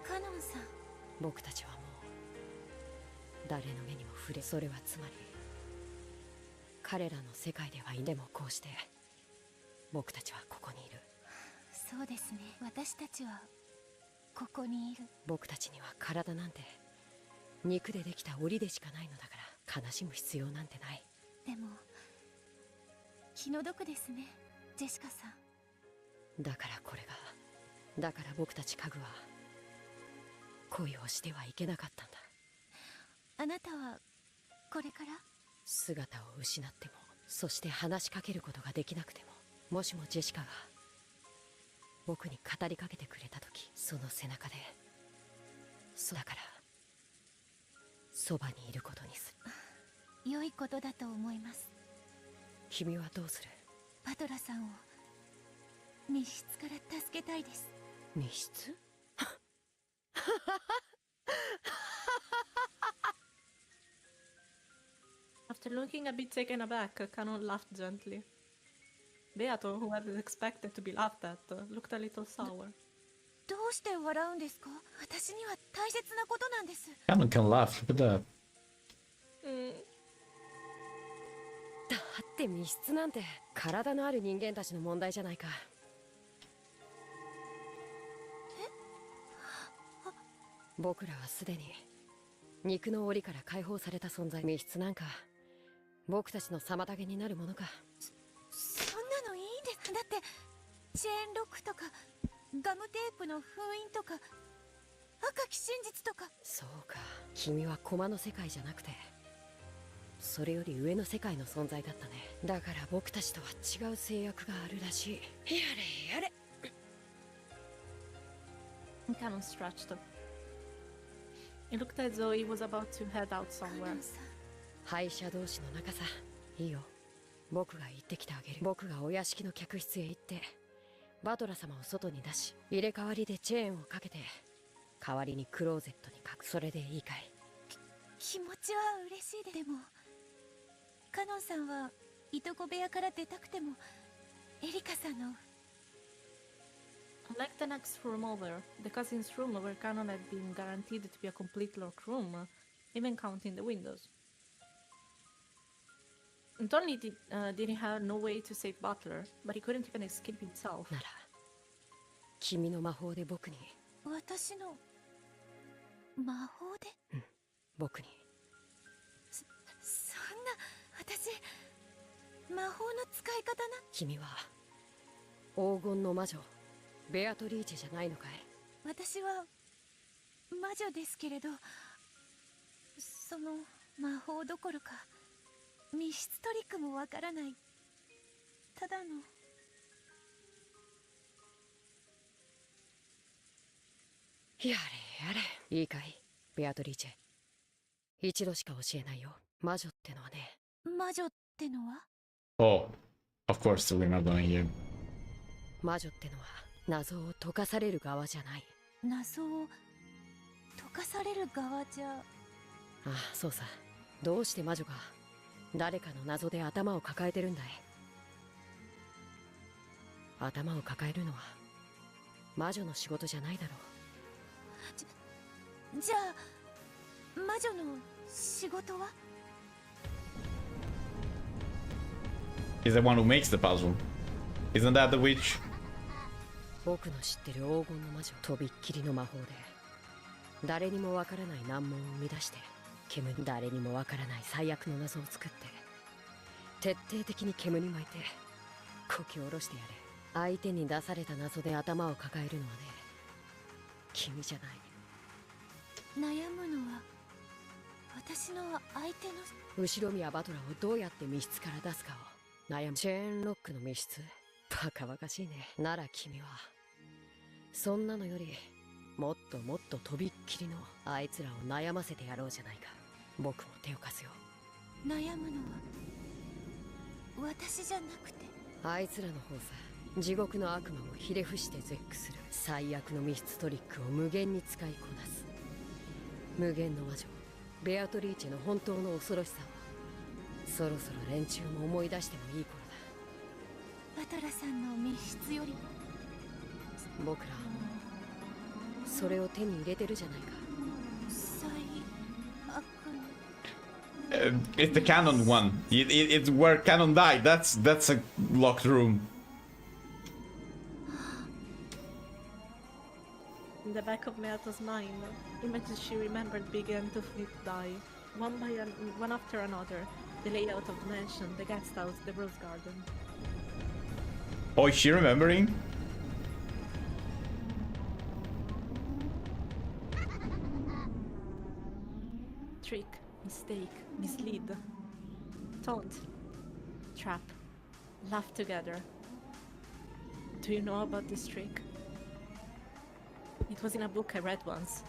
カノンさん。僕たちはもう誰の目にも触れ、それはつまり彼らの世界ではいでもこうして僕たちはここにいる。そうですね。私たちはここにいる。僕たちには体なんて肉でできた檻でしかないのだから悲しむ必要なんてない。でも気の毒ですね、ジェシカさん。だから僕たち家具は恋をしてはいけなかったんだ。あなたはこれから姿を失っても、そして話しかけることができなくても、もしもジェシカが僕に語りかけてくれた時、その背中で、だからそばにいることにする。良いことだと思います。君はどうする？バトラさんを密室から助けたいです。密室After looking a bit taken aback, Canon laughed gently. Beato, who had expected to be laughed at, looked a little sour. どうして笑うんですか？私には大切なことなんです。Canon can laugh, look at that. だって密室なんて体のある人間たちの問題じゃないか。僕らはすでに肉の檻から解放された存在。密室なんか僕たちの妨げになるものか。そんなのいいんです。だってチェーンロックとかガムテープの封印とか赤き真実とか。そうか、君は駒の世界じゃなくてそれより上の世界の存在だったね。だから僕たちとは違う制約があるらしい。やれやれ。Canon stretched. It looked as though he was about to head out somewhere. 敗者同士の仲さ。いいよ。僕が行ってきてあげる。僕がお屋敷の客室へ行ってバトラ様を外に出し、入れ替わりでチェーンをかけて代わりにクローゼットに隠す。それでいいかい？気持ちは嬉しいで。でもカノンさんはいとこ部屋から出たくてもエリカさんの Like the next room over, the cousin's room where Canon had been guaranteed to be a complete locked room, even counting the windows. Not only did he have no way to save Butler, but he couldn't even escape himself. なら君の魔法で僕に。私の魔法で？僕に。そんな、私魔法の使い方な。君は黄金の魔女ベアトリーチェじゃないのかい？私は魔女ですけれど、その魔法どころか密室トリックもわからないただの。やれやれ。いいかいベアトリーチェ。一度しか教えないよ。魔女ってのはね。魔女ってのは？ Oh, of course we're not going here. 魔女ってのは謎を解かされる側じゃない。謎を解かされる側じゃ。ああ、そうさ。どうして魔女が誰かの謎で頭を抱えてるんだい？頭を抱えるのは魔女の仕事じゃないだろう。じゃあ魔女の仕事は？ He's the one who makes the puzzle. Isn't that the witch? 僕の知ってる黄金の魔女、とびっきりの魔法で誰にもわからない難問を生み出して、誰にもわからない最悪の謎を作って、徹底的に煙に巻いてこき下ろしてやれ。相手に出された謎で頭を抱えるのはね、君じゃない。悩むのは私の相手の。後ろ宮バトラーをどうやって密室から出すかを悩む。チェーンロックの密室、バカバカしいね。なら君はそんなのよりもっともっととびっきりのあいつらを悩ませてやろうじゃないか。僕も手を貸すよ。悩むのは私じゃなくてあいつらの方さ。地獄の悪魔をひれ伏して絶句する最悪の密室トリックを無限に使いこなす無限の魔女ベアトリーチェの本当の恐ろしさを、そろそろ連中も思い出してもいい頃だ。バトラさんの密室よりも僕らそれを手に入れてるじゃないか。最悪の。It's the canon one. It's where Canon died. That's a locked room. In the back of Meato's mind, images she remembered began to die, one after another. The layout of the mansion, the guest house, the rose garden. Oh, is she remembering? Trick, mistake, mislead, taunt, trap, laugh together. Do you know about this trick? It was in a book I read once.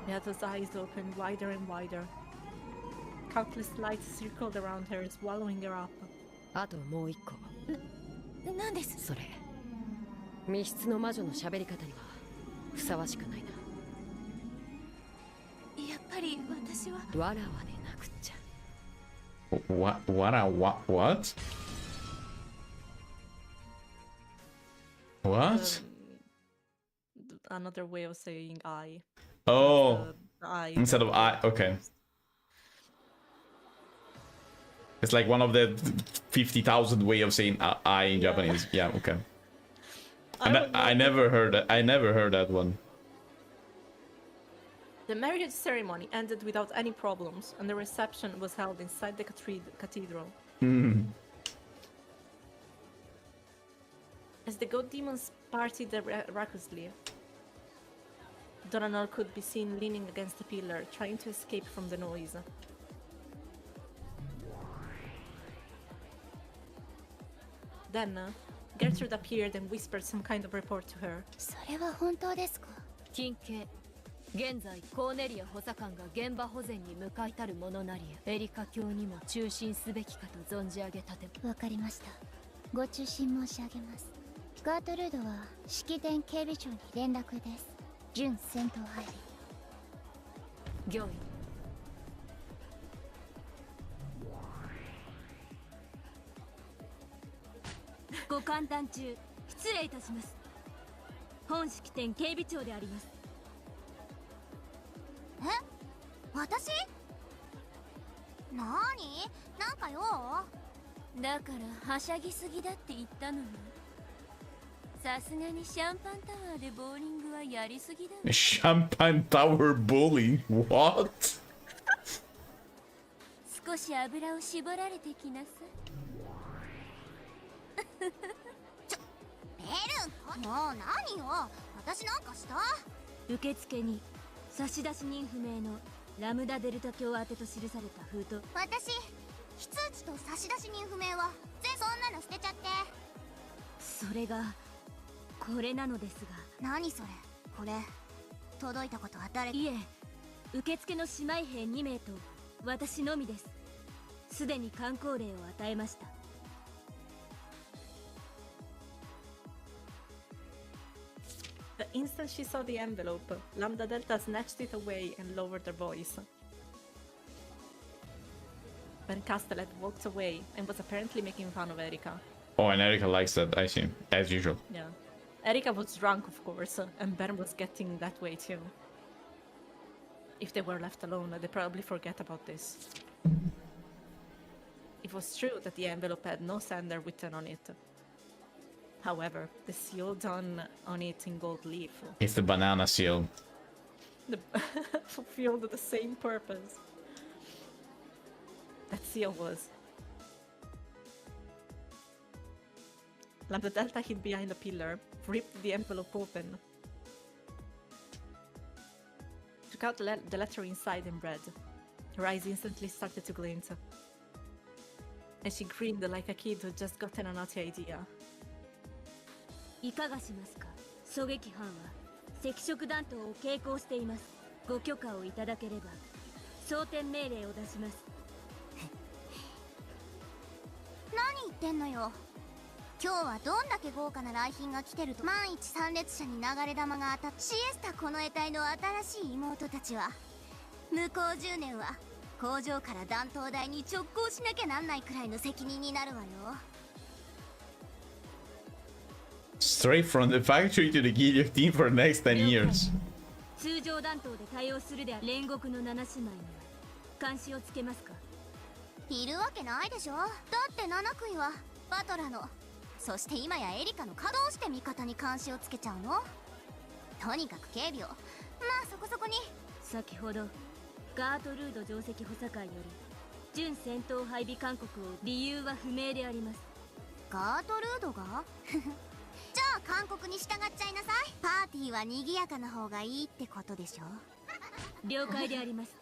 Meato's eyes opened wider and wider. Countless lights circled around her, swallowing her up. あともう一個。何です？それ密室の魔女の喋り方にはふさわしくないな。やっぱり私はわらわでなくっちゃ。What? What? Another way of saying I. Oh, I instead of I. Okay. It's like one of the 50,000 way of saying I in Japanese. Yeah, okay. I never heard that. I never heard that one. The marriage ceremony ended without any problems, and the reception was held inside the cathedral. As the god demons partied recklessly, Doranor could be seen leaning against a pillar, trying to escape from the noise. Then, Gertrude appeared and whispered some kind of report to her. それは本当ですか？近景現在コーネリア補佐官が現場保全に向かいたるものなりエリカ卿にも中心すべきかと存じ上げたて。わかりました。ご中心申し上げます。ガートルードは式典警備長に連絡です。準戦闘配備。御意。ご歓談中失礼いたします。本式典警備長であります。え？私？なーに？なんかよ。だからはしゃぎすぎだって言ったのに。さすがにシャンパンタワーでボーリングはやりすぎだね。Champagne Tower bowling? What? 少し油を絞られてきなさい。ベルン、もう何よ。私なんかした？受付に差出人不明のラムダデルタ卿宛てと記された封筒。私、非通知と差出人不明はそんなの捨てちゃって。それがこれなのですが。何それ？これ届いたことは誰？いえ、受付の姉妹兵2名と私のみです。すでに箝口令を与えました。The instant she saw the envelope, Lambda Delta snatched it away and lowered her voice. Ben Castellet walked away and was apparently making fun of Erika. Oh, and Erika likes that, I see. As usual. Yeah. Erika was drunk, of course, and Ben was getting that way too. If they were left alone, they'd probably forget about this. It was true that the envelope had no sender written on it. However, the seal done on it in gold leaf It's the banana seal. fulfilled the same purpose. That seal was. Lambda Delta hid behind a pillar, ripped the envelope open, took out the letter inside and read. Her eyes instantly started to glint, and she grinned like a kid who'd just gotten a naughty idea. いかがしますか？狙撃犯は赤色弾頭を携行しています。ご許可をいただければ装填命令を出します。何言ってんのよ。今日はどんだけ豪華な来賓が来てると。万一参列者に流れ弾が当たっシエスタこの得体の新しい妹たちは向こう10年は工場から弾頭台に直行しなきゃなんないくらいの責任になるわよ。Straight from the factory to the guillotine for the next 10 years. 通常弾頭で対応するである煉獄の7姉妹に監視をつけますか？いるわけないでしょ。だって7組はバトラの、そして今やエリカの稼働して味方に監視をつけちゃうの。とにかく警備を、まあそこそこに。先ほどガートルード上席補佐官より準戦闘配備勧告を。理由は不明であります。ガートルードがじゃあ勧告に従っちゃいなさい。パーティーは賑やかな方がいいってことでしょ。了解であります。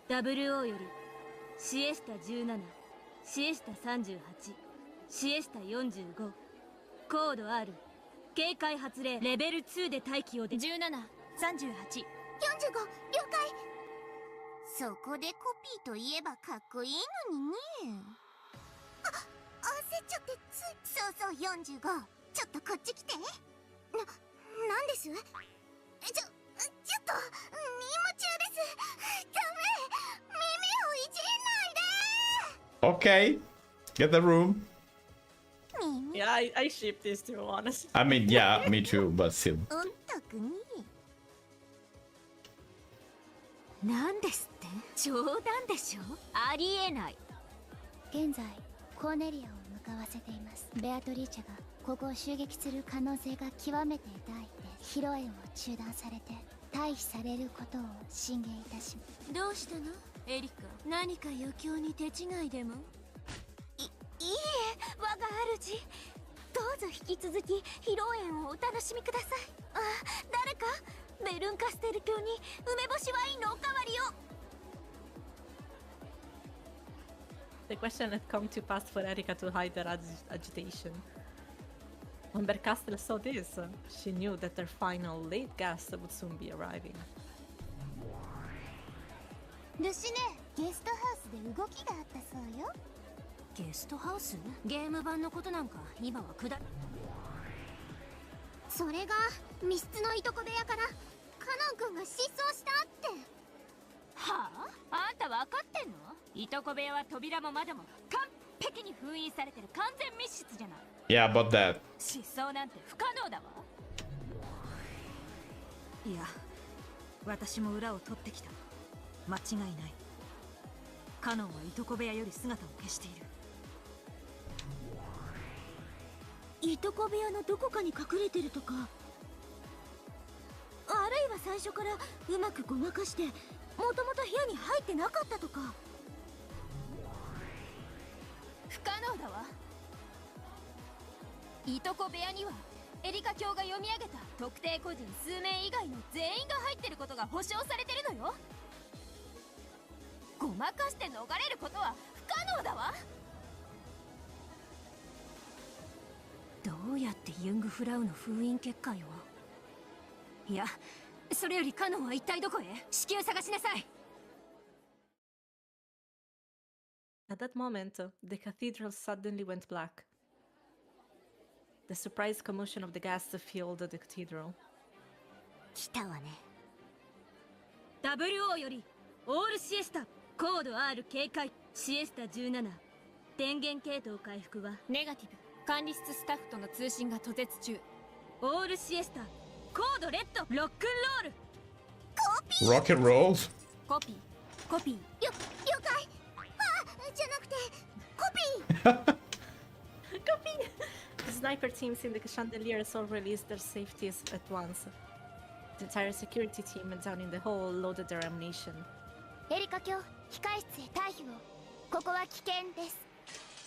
WO よりシエスタ17、シエスタ38、シエスタ45、コード R、警戒発令レベル2で待機を。17、38、45、了解。そこでコピーといえばかっこいいのにね。焦っちゃってそうそう45。ちょっとこっち来て。なんですちょっと、任務中です。ダメ、耳をいじんないで。 Okay. Get the room. Yeah, I ship these two, honestly. I mean, yeah, me too, but still. 特になんですって？冗談でしょ？ありえない。現在コーネリアを向かわせています。ベアトリーチェがここを襲撃する可能性が極めて大で、披露宴を中断されて退避されることを進言いたします。どうしたのエリカ？何か余興に手違いでも？いいえ、我が主。どうぞ引き続き披露宴をお楽しみください。あ、誰かベルンカステル卿に梅干しワインのおかわりを。 The question had come too fast for Erika to hide her agitation. When Berkastel saw this, she knew that their final late guest would soon be arriving. ルシネ、ゲストハウスで動きがあったそうよ。ゲストハウス？ゲーム版のことなんか今はくだ。それが密室のいとこ部屋からカノン君が失踪したって。はあ？あんた分かってんの？いとこ部屋は扉も窓も完璧に封印されてる完全密室じゃない。Yeah, about that. 失踪なんて不可能だわ。いや、私も裏を取ってきた。間違いない。カノンはいとこ部屋より姿を消している。いとこ部屋のどこかに隠れてるとか、あるいは最初からうまくごまかしてもともと部屋に入ってなかったとか。不可能だわ。いとこ部屋にはエリカ卿が読み上げた特定個人数名以外の全員が入ってることが保証されてるのよ。ごまかして逃れることは不可能だわ。どうやってユングフラウの封印結界を。いや、それよりカノンは一体どこへ。至急探しなさい。 At that moment, the cathedral suddenly went black. The surprised commotion of the guests filled the cathedral. 来たわね。WO よりオールシエスタコード R 警戒シエスタ17電源系統回復はネガティブ。管理室スタッフとの通信が途絶中。オールシエスタコードレッドロックンロール。コピー Rock and roll. コピーコピー。了解。あ、じゃなくてコピー。 Copy! The sniper teams in the chandeliers all released their safeties at once. The entire security team down in the hall loaded their ammunition. エリカ卿、控室へ退避を。ここは危険です。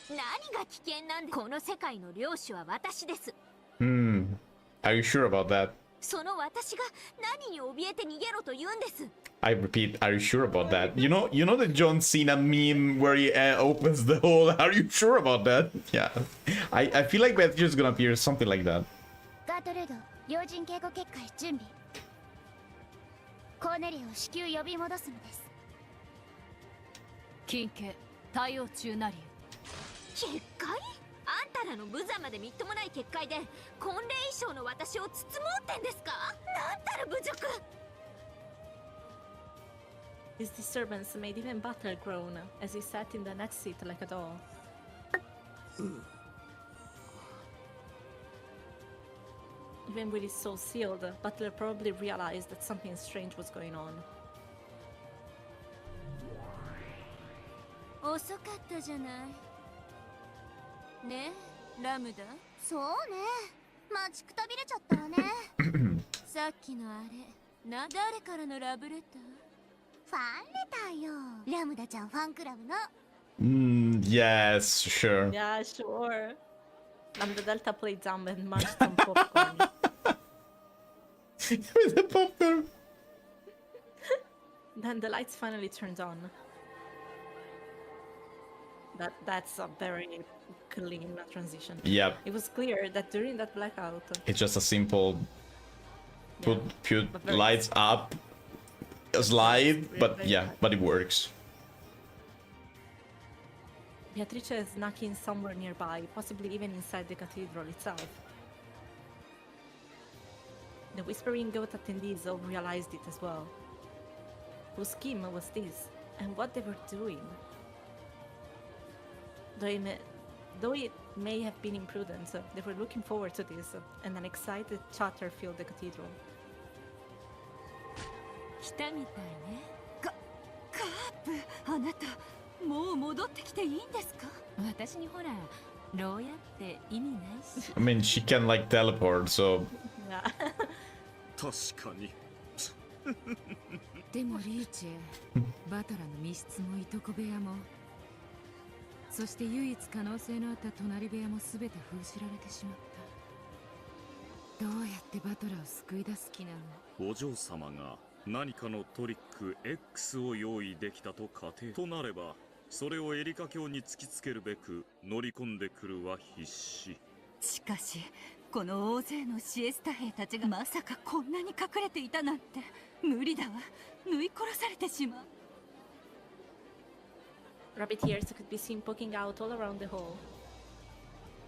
何が危険なんで。この世界の領主は私です。 Are you sure about that? その私が何に怯えて逃げろと言うんです。 I repeat, are you sure about that? You know the John Cena meme where he opens the hole. Are you sure about that? Yeah, I feel like Matthew's gonna appear something like that. ガートルード、要人警護結界準備。コーネリアを至急呼び戻すのです。緊急対応中なり。結界？あんたらの無様でみっともない結界で婚礼衣装の私を包もうってんですか？なんたる侮辱！ This disturbance made even Butler groan as he sat in the next seat like a doll. Even with his soul sealed, Butler probably realized that something strange was going on. 遅かったじゃない。ねえ、ラムダ。そうね。待ちくたびれちゃったわね。さっきのあれ、誰からのラブレター？ファンレターよ。ラムダちゃんファンクラブの。Yes, sure. Yeah, sure. And the Delta played dumb and munched some popcorn. With the popcorn. Then the lights finally turned on. That's a very clean transition. Yep. It was clear that during that blackout, It's just a simple put lights up, slide, but yeah, but it works. Beatrice is knocking somewhere nearby, possibly even inside the cathedral itself. The Whispering Goat attendees all realized it as well. Whose scheme was this, and what they were doing? Though it may have been imprudent, they were looking forward to this, and an excited chatter filled the cathedral. 来たみたいね。カープ、あなたもう戻ってきていいんですか？私にほら牢屋って意味ないし。I mean, she can like teleport, so. Yeah. 確かに。でもリーチェ、バトラの密室もいとこ部屋も、そして唯一可能性のあった隣部屋も全て封じられてしまった。どうやってバトラーを救い出す気なの？お嬢様が何かのトリック X を用意できたと仮定となれば、それをエリカ卿に突きつけるべく乗り込んでくるは必至。しかしこの大勢のシエスタ兵たちがまさかこんなに隠れていたなんて無理だわ。縫い殺されてしまう。 Rabbit ears could be seen poking out all around the hall.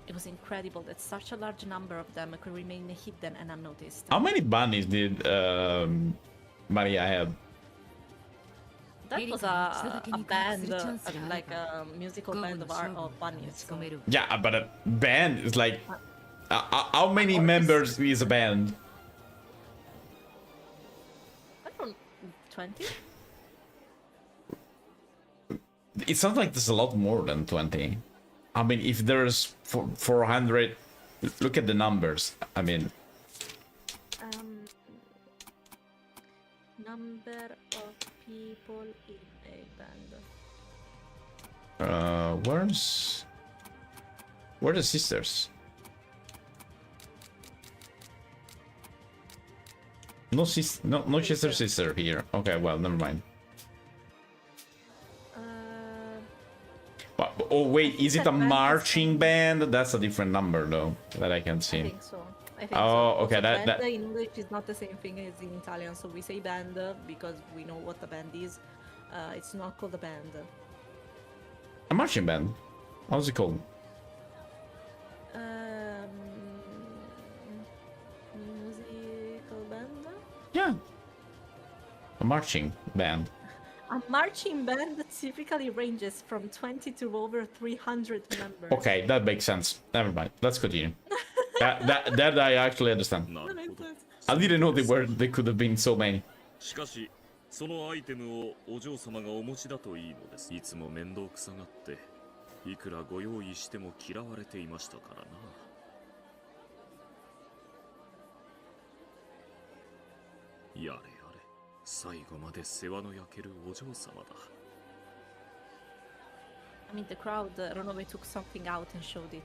It was incredible that such a large number of them could remain hidden and unnoticed. How many bunnies did Maria have? That was a band, like a musical band of bunnies. Yeah, but a band is like... how many members is a band? I don't know, 20? It sounds like there's a lot more than 20. I mean, if there's 400... Look at the numbers. I mean... Number of people in a band. Where are the sisters? No sister here. Okay, well, never mind. Oh wait, is it a marching band? That's a different number though, that I can see. I think so. Okay, Also, that band in English is not the same thing as in Italian, so we say band because we know what the band is. It's not called a band. A marching band. How's it called? Musical band? Yeah. A marching band. A marching band typically ranges from 20 to over 300 members. Okay, that makes sense. Never mind. Let's continue. that I actually understand. That makes sense. I didn't know they could have been so many. しかしそのアイテムをお嬢様がお持ちだといいのです。いつも面倒くさがっていくらご用意しても嫌われていましたからな。やれやれ、最後まで世話の焼けるお嬢様だ。I mean, the crowd, Ronove took something out and showed it.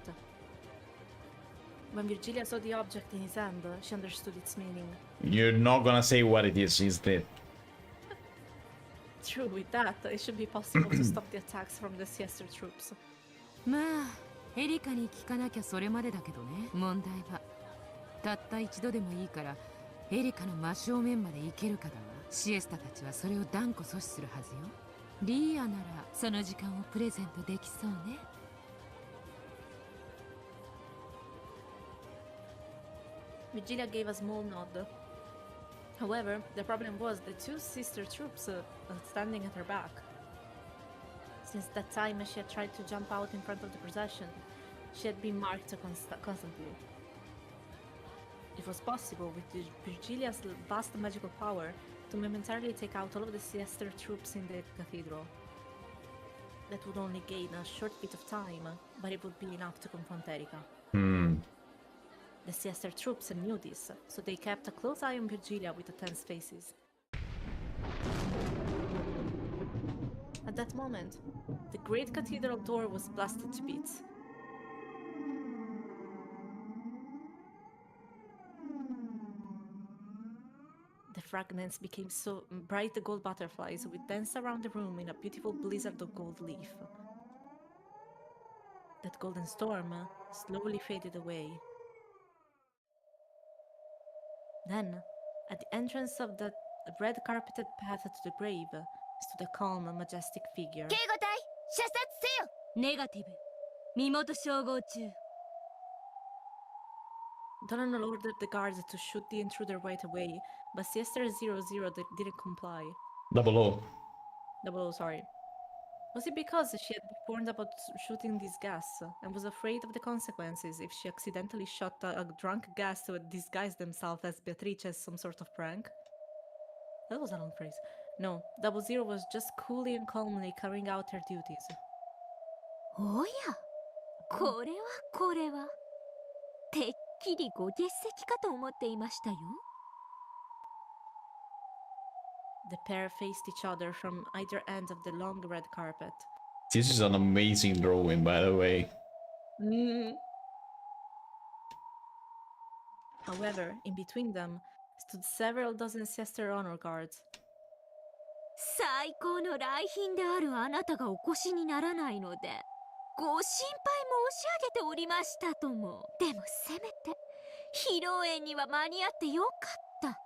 When Virgilia saw the object in his hand, she understood its meaning. You're not gonna say what it is it? True, with that, it should be possible to stop the attacks from the sister troops. まあエリカに聞かなきゃそれまでだけどね。問題はたった一度でもいいからエリカの真正面まで行けるかだわ。シエスタたちはそれを断固阻止するはずよ。リーアならその時間をプレゼントできそうね。Virgilia gave a small nod. However, the problem was the two sister troops standing at her back. Since that time, she had tried to jump out in front of the procession. She had been marked constantly. It was possible, with Virgilia's vast magical power, to momentarily take out all of the sister troops in the cathedral. That would only gain a short bit of time, but it would be enough to confront Erika. The sister troops knew this, so they kept a close eye on Virgilia with tense faces. At that moment, the great cathedral door was blasted to bits. The fragments became so bright gold butterflies would dance around the room in a beautiful blizzard of gold leaf. That golden storm slowly faded away. Then, at the entrance of the red carpeted path to the grave, stood a calm, majestic figure. 警護隊射殺せよ。ネガティブ。身元照合中。Donald ordered the guards to shoot the intruder right away, but Sister 00 didn't comply. Double Oh, sorry. Was it because she had been warned about shooting this gas and was afraid of the consequences if she accidentally shot a drunk gas to disguise themselves as Beatrice as some sort of prank? That was a long phrase. No, 00 was just coolly and calmly carrying out her duties. おや、これはてっきりご欠席かと思っていましたよ。The pair faced each other from either end of the long red carpet. This is an amazing drawing, by the way. However, in between them stood several dozen sister honor guards. 最高の来賓であるあなたがお越しにならないのでご心配申し上げておりましたとも。でもせめて披露宴には間に合ってよかった。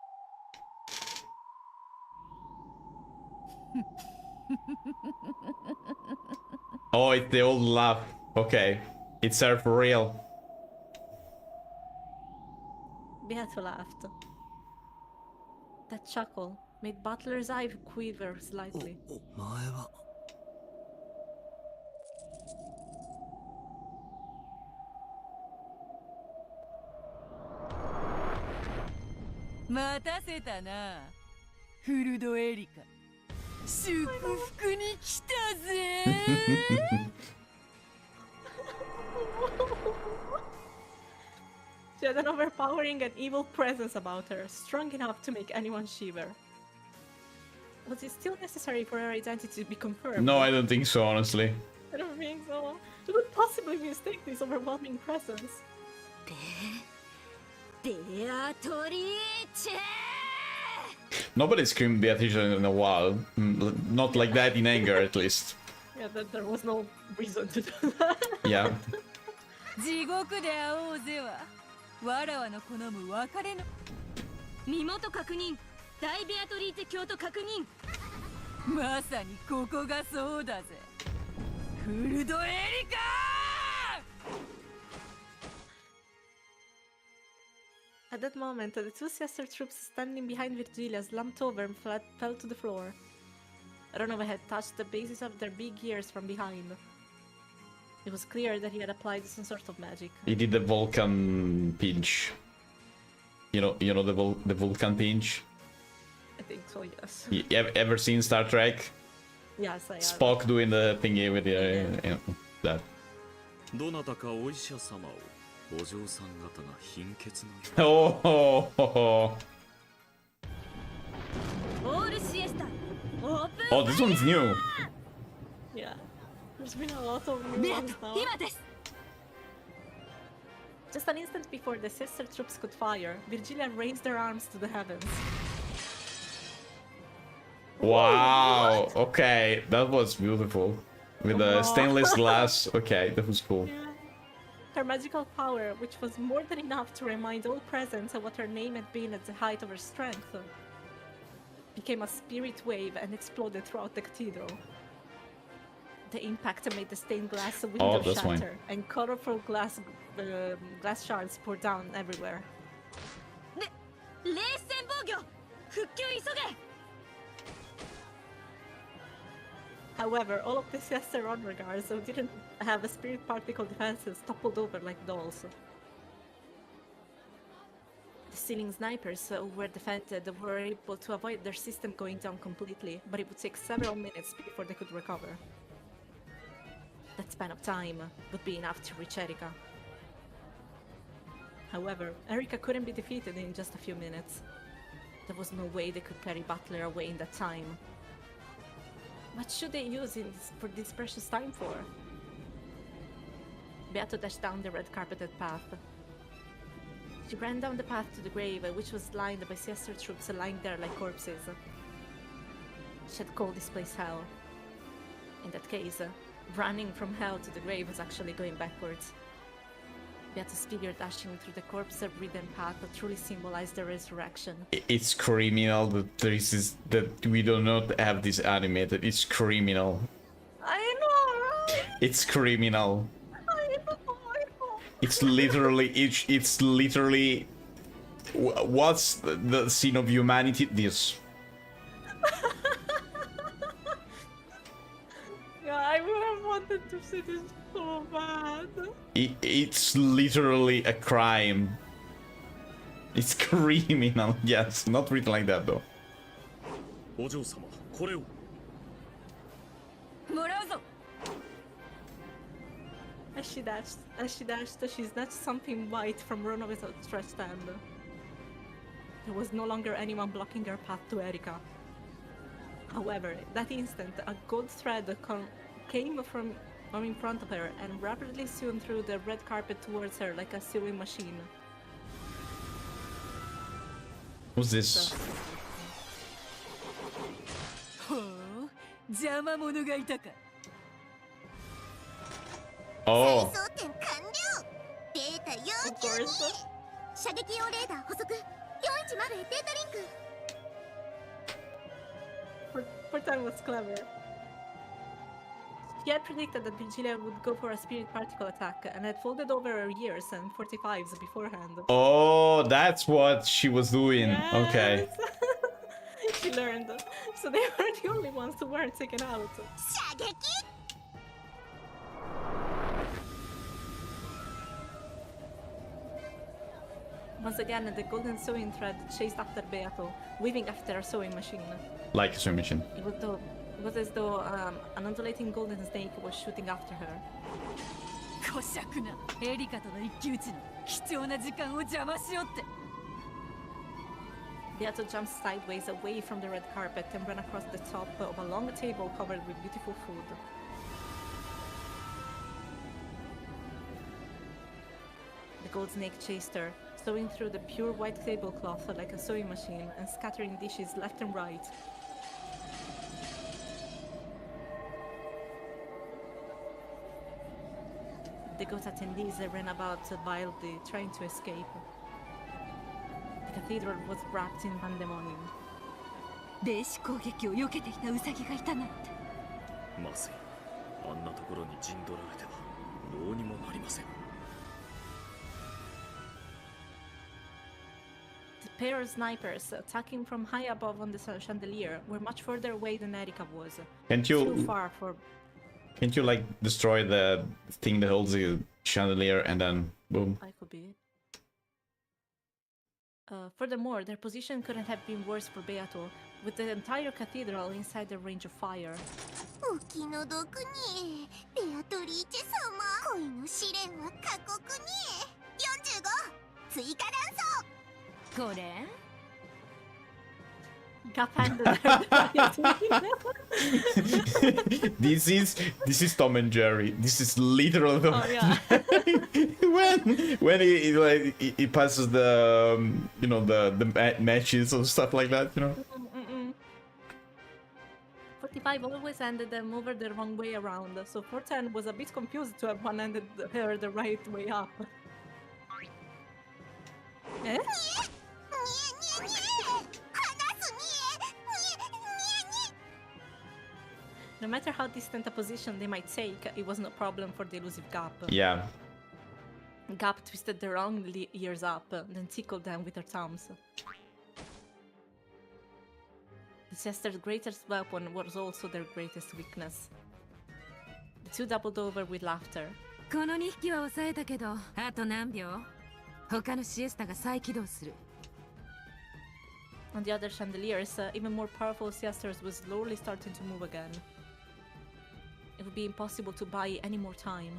Oh, it's the old laugh. Okay. It's her for real. Beato laughed. That chuckle made Butler's eye quiver slightly. お前は待たせたな、フルドエリカ。祝福に来たぜ。She had an overpowering and evil presence about her, strong enough to make anyone shiver. Was it still necessary for her identity to be confirmed? No, I don't think so, honestly. I don't think so. Who could possibly mistake this overwhelming presence? ベアトリーチェ。 Nobody screamed Beatrice in a while. Not like that in anger, at least. Yeah, there was no reason to do that. Yeah. 地獄で会おうぜはわらわの好む別れの。身元確認。大ベアトリーチェ教徒確認。まさにここがそうだぜ。フルドエリカ。 At that moment, the two sister troops standing behind Virgilia slumped over and fell to the floor. Ronova had touched the bases of their big ears from behind. It was clear that he had applied some sort of magic. He did the Vulcan pinch. You know the Vulcan pinch. I think so, yes. You ever seen Star Trek? Yes, I have. Spock doing the thingy with the that. どなたかお医者様をお嬢さん方が貧血の Oh, oh, this one's new. Yeah. There's been a lot of new ones now. Just an instant before the sister troops could fire, Virgilia raised her arms to the heavens. Wow. Okay, that was beautiful. With the stainless glass. Okay, that was cool. Yeah. Her magical power, which was more than enough to remind all present of what her name had been at the height of her strength, became a spirit wave and exploded throughout the cathedral. The impact made the stained glass window shatter, and colorful glass shards pour down everywhere. 冷戦防御復旧急げ。 However, all of the sister honor guards who didn't have a spirit particle defenses toppled over like dolls. The ceiling snipers who were defended were able to avoid their system going down completely, but it would take several minutes before they could recover. That span of time would be enough to reach Erika. However, Erika couldn't be defeated in just a few minutes. There was no way they could carry Butler away in that time. What should they use for this precious time for? Beato dashed down the red carpeted path. She ran down the path to the grave, which was lined by sister troops lying there like corpses. She had called this place hell. In that case, running from hell to the grave was actually going backwards. Beato's figure dashing through the corpse-ridden path truly symbolized the resurrection. It's criminal that we do not have this animated. It's criminal. I know, right? It's criminal. I know. It's literally. What's the sin of humanity? This. Yeah, I would have wanted to see this so bad. It's literally a crime. It's criminal. Yes, not written like that though. お嬢様これを。もらうぞ。 As she dashed, she snatched something white from Ronova's outstretched hand. There was no longer anyone blocking her path to Erika. However, that instant, a gold thread came from in front of her and rapidly swung through the red carpet towards her like a sewing machine. Who's this? ほう邪魔者がいたか Oh. 装填完了。データ要 Of 求に course. 射撃用レーダー補足。410へデータリンク。 Fortan was clever. She had predicted that Virgilia would go for a spirit particle attack and had folded over her years and 45s beforehand. Oh, that's what she was doing. Okay. Yes. She learned. So they were the only ones who weren't taken out. 射撃 Once again, the golden sewing thread chased after Beato, weaving after a sewing machine. Like a sewing machine. It was as though an undulating golden snake was shooting after her. こしゃくなエリカとの一騎打ちの貴重な時間を邪魔しよって Beato jumped sideways away from the red carpet and ran across the top of a long table covered with beautiful food. The gold snake chased her, sewing through the pure white tablecloth like a sewing machine and scattering dishes left and right. The goat attendees ran about wildly, trying to escape. The cathedral was wrapped in pandemonium. 霊視攻撃を避けていたウサギがいたなんてまずい。あんなところに陣取られてはどうにもなりません。 The pair of snipers attacking from high above on the chandelier were much further away than Erika was. Can't Too you far for. can't you like destroy the thing that holds the chandelier and then boom? I could be. Furthermore, their position couldn't have been worse for Beato, with the entire cathedral inside the range of fire. お気の毒にベアトリーチェ様恋の試練は過酷に45追加弾これ Got handed her. This is Tom and Jerry. This is literally Tom Oh, yeah. when he passes the you know the matches or stuff like that, you know. 45 always handed them over the wrong way around, so 410 was a bit confused to have one-handed her the right way up. Eh? にえにえにえ離すにえ No matter how distant a position they might take, it was no problem for the elusive Gap. Yeah. Gap twisted their own ears up, then tickled them with her thumbs. The Chester's greatest weapon was also their greatest weakness. The two doubled over with laughter. この2匹は抑えたけどあと何秒他のシエスタが再起動する On the other chandeliers, even more powerful Chester's was slowly starting to move again. It would be impossible to buy any more time.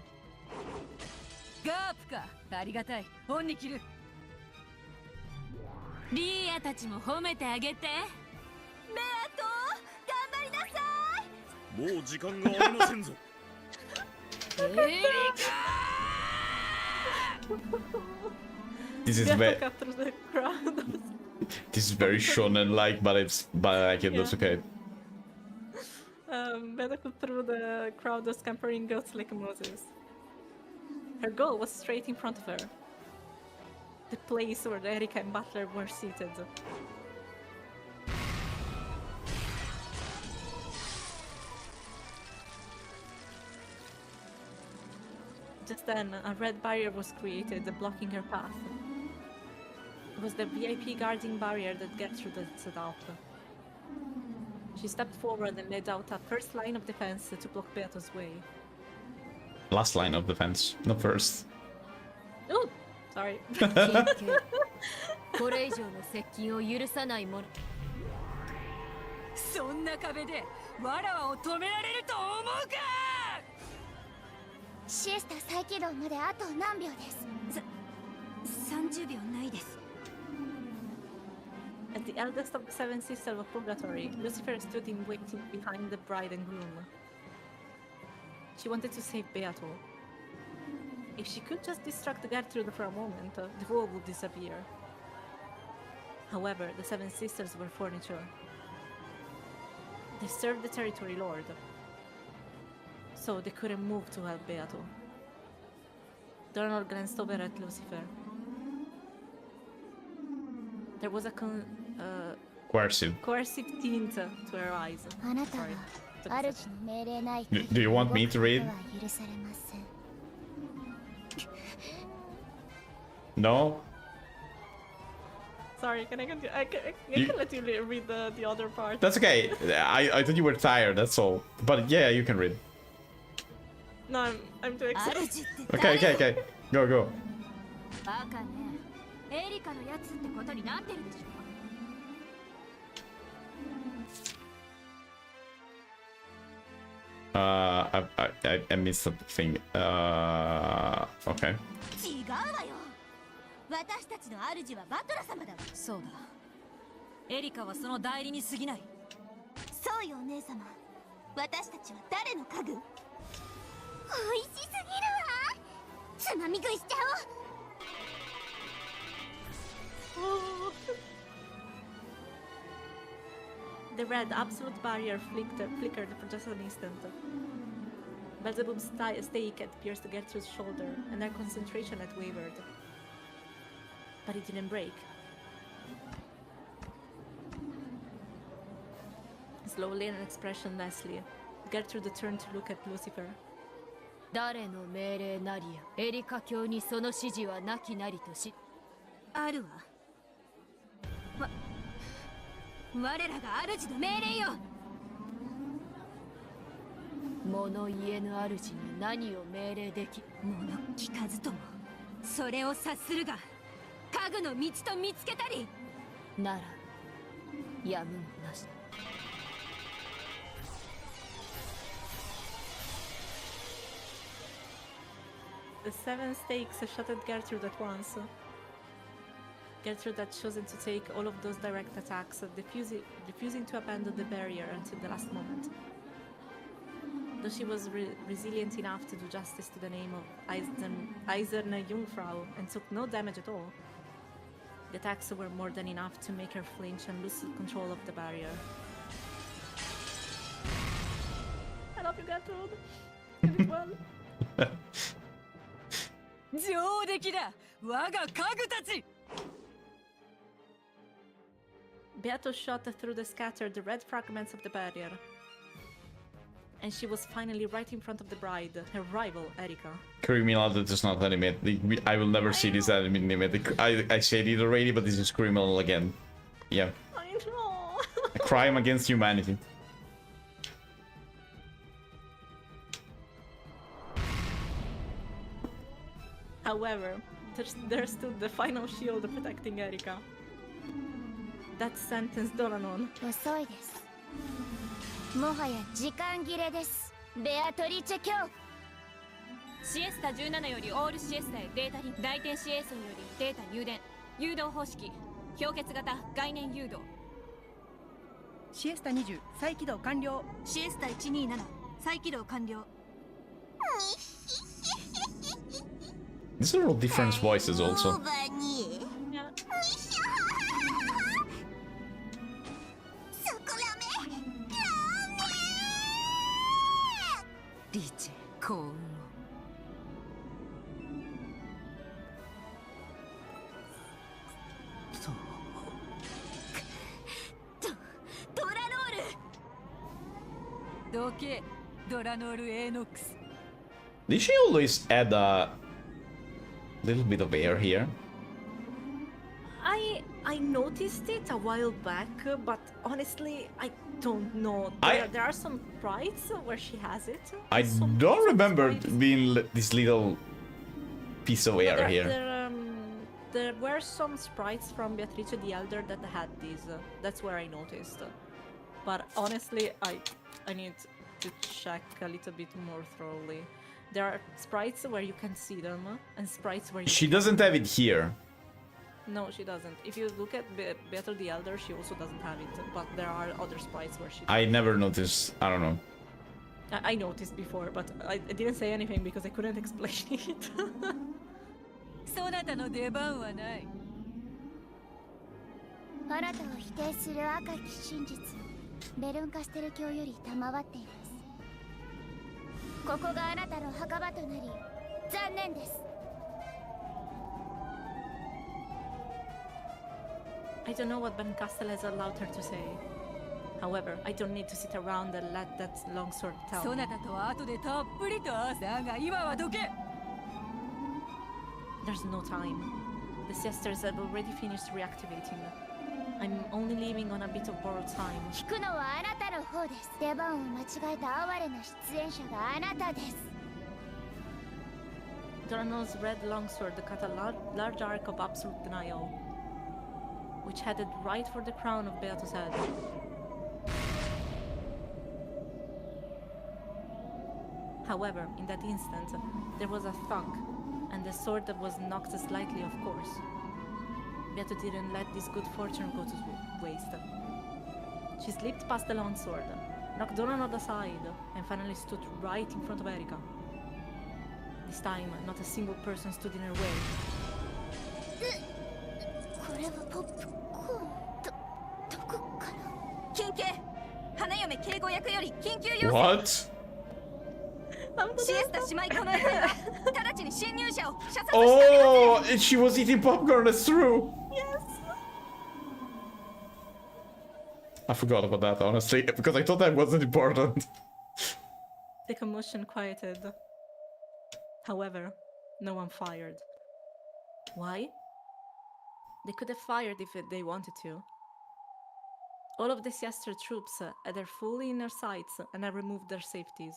ガープかありがたいオンに切るリーアたちも褒めてあげてベアト頑張りなさいもう時間がありませんぞ。エリ This is Beato very cut through the crowd. this is very shonen like, but I like it. That's okay. Beato cut through the crowd of scampering goats like Moses. Her goal was straight in front of her. The place where Erika and Butler were seated. Just then, a red barrier was created, blocking her path. It was the VIP guarding barrier that Gertrude had set up. She stepped forward and laid out a first line of defense to block Beato's way. Last line of defense, not first. Oh, sorry. これ以上の接近を許さないものそんな壁でわらわを止められると思うかシエスタ再起動まであと何秒です30秒ないです As the eldest of the seven sisters of Purgatory, Lucifer stood in waiting behind the bride and groom. She wanted to save Beato. If she could just distract Gertrude for a moment, the world would disappear. However, the Seven Sisters were furniture. They served the territory lord, so they couldn't move to help Beato. Donald glanced over at Lucifer. There was a Coercive. coercive tint to her eyes. あなたは Sorry. 主の命令ない Do you want me to read? は許されません No? Sorry, can I continue? I You- can let you read the other part. That's okay. I thought you were tired, that's all. But yeah, you can read. No, I'm too excited. 主って Okay, okay, okay. Go, go. バカねエリカのやつってことになってるでしょ I missed something. Okay. 違うわよ私たちの主はバトラ様だわそうだエリカはその代理に過ぎないそうよお姉様私たちは誰の家具美味しすぎるわつまみ食いしちゃおう The red absolute barrier flickered for just an instant. Beelzebub's stake had pierced Gertrude's shoulder, and her concentration had wavered. But it didn't break. Slowly and expressionlessly, Gertrude turned to look at Lucifer. 誰の命令なりやエリカ教にその指示はなきなりとしあるわ我らが主の命令よ物言えぬ主に何を命令でき物聞かずともそれを察するが家具の道と見つけたりならやむもなし The seven stakes shot at Gertrude at once. Gertrude had chosen to take all of those direct attacks, refusing to abandon the barrier until the last moment. Though she was resilient enough to do justice to the name of Eiserne Jungfrau and took no damage at all, the attacks were more than enough to make her flinch and lose control of the barrier. I love you, Gertrude. You did well. 上出来だ我が家具たち Beato shot through the scattered red fragments of the barrier. And she was finally right in front of the bride, her rival, Erika. Criminal that is not animated. I will never see this animated. I said it already, but this is criminal again. Yeah. I know. A crime against humanity. However, there stood the final shield protecting Erika. That sentenced Dolanon. 遅いですもはや時間切れですベアトリチェ卿シエスタ17よりオールシエスタへデータリンク大天使衛星よりデータ入電誘導方式氷結型概念誘導シエスタ20再起動完了シエスタ127再起動完了 These are all different voices also. オーバーに Yeah. そこラメラーメリーチェ幸運をドラロールどけドラノールエーノックス Did she always add a little bit of air here? I noticed it a while back, but honestly, I don't know. I- There are some sprites where she has it. I Some don't decent remember sprites. being this little piece of air here. There were some sprites from Beatrice the Elder that had these. That's where I noticed. But honestly, I need to check a little bit more thoroughly. There are sprites where you can see them, and sprites where you She can't. doesn't have it here. No, she doesn't. If you look at Beatrice the Elder, she also doesn't have it. But there are other sprites where she. I never noticed. I don't know. I noticed before, but I didn't say anything because I couldn't explain it. そなたの出番はないあなたを否定する赤き真実、ベルンカステル教より賜っています。ここがあなたの墓場となり、残念です。I don't know what Ben Castle has allowed her to say. However, I don't need to sit around and let that longsword tell そ me. なたとは後でたっぷりと。だが今はどけ。 There's no time. The sisters have already finished reactivating. I'm only leaving on a bit of borrowed time. 引くのはあなたの方です。出番を間違えた哀れな出演者があなたです。 Dorano's red longsword cut a large arc of absolute denial, which headed right for the crown of Beato's head. However, in that instant, there was a thunk, and the sword was knocked slightly off course. Beato didn't let this good fortune go to waste. She slipped past the longsword, knocked Dorano aside, and finally stood right in front of Erika. This time, not a single person stood in her way. これはポップコーン。どこから。緊急。花嫁警護役より緊急要請。 What? シエスタ姉妹この部屋。直ちに侵入者を射殺して。 Oh, and she was eating popcorn, that's true. Yes! I forgot about that, honestly, because I thought that wasn't important. The commotion quieted. However, no one fired. Why? They could have fired if they wanted to. All of the Siester troops had their full inner sights and had removed their safeties.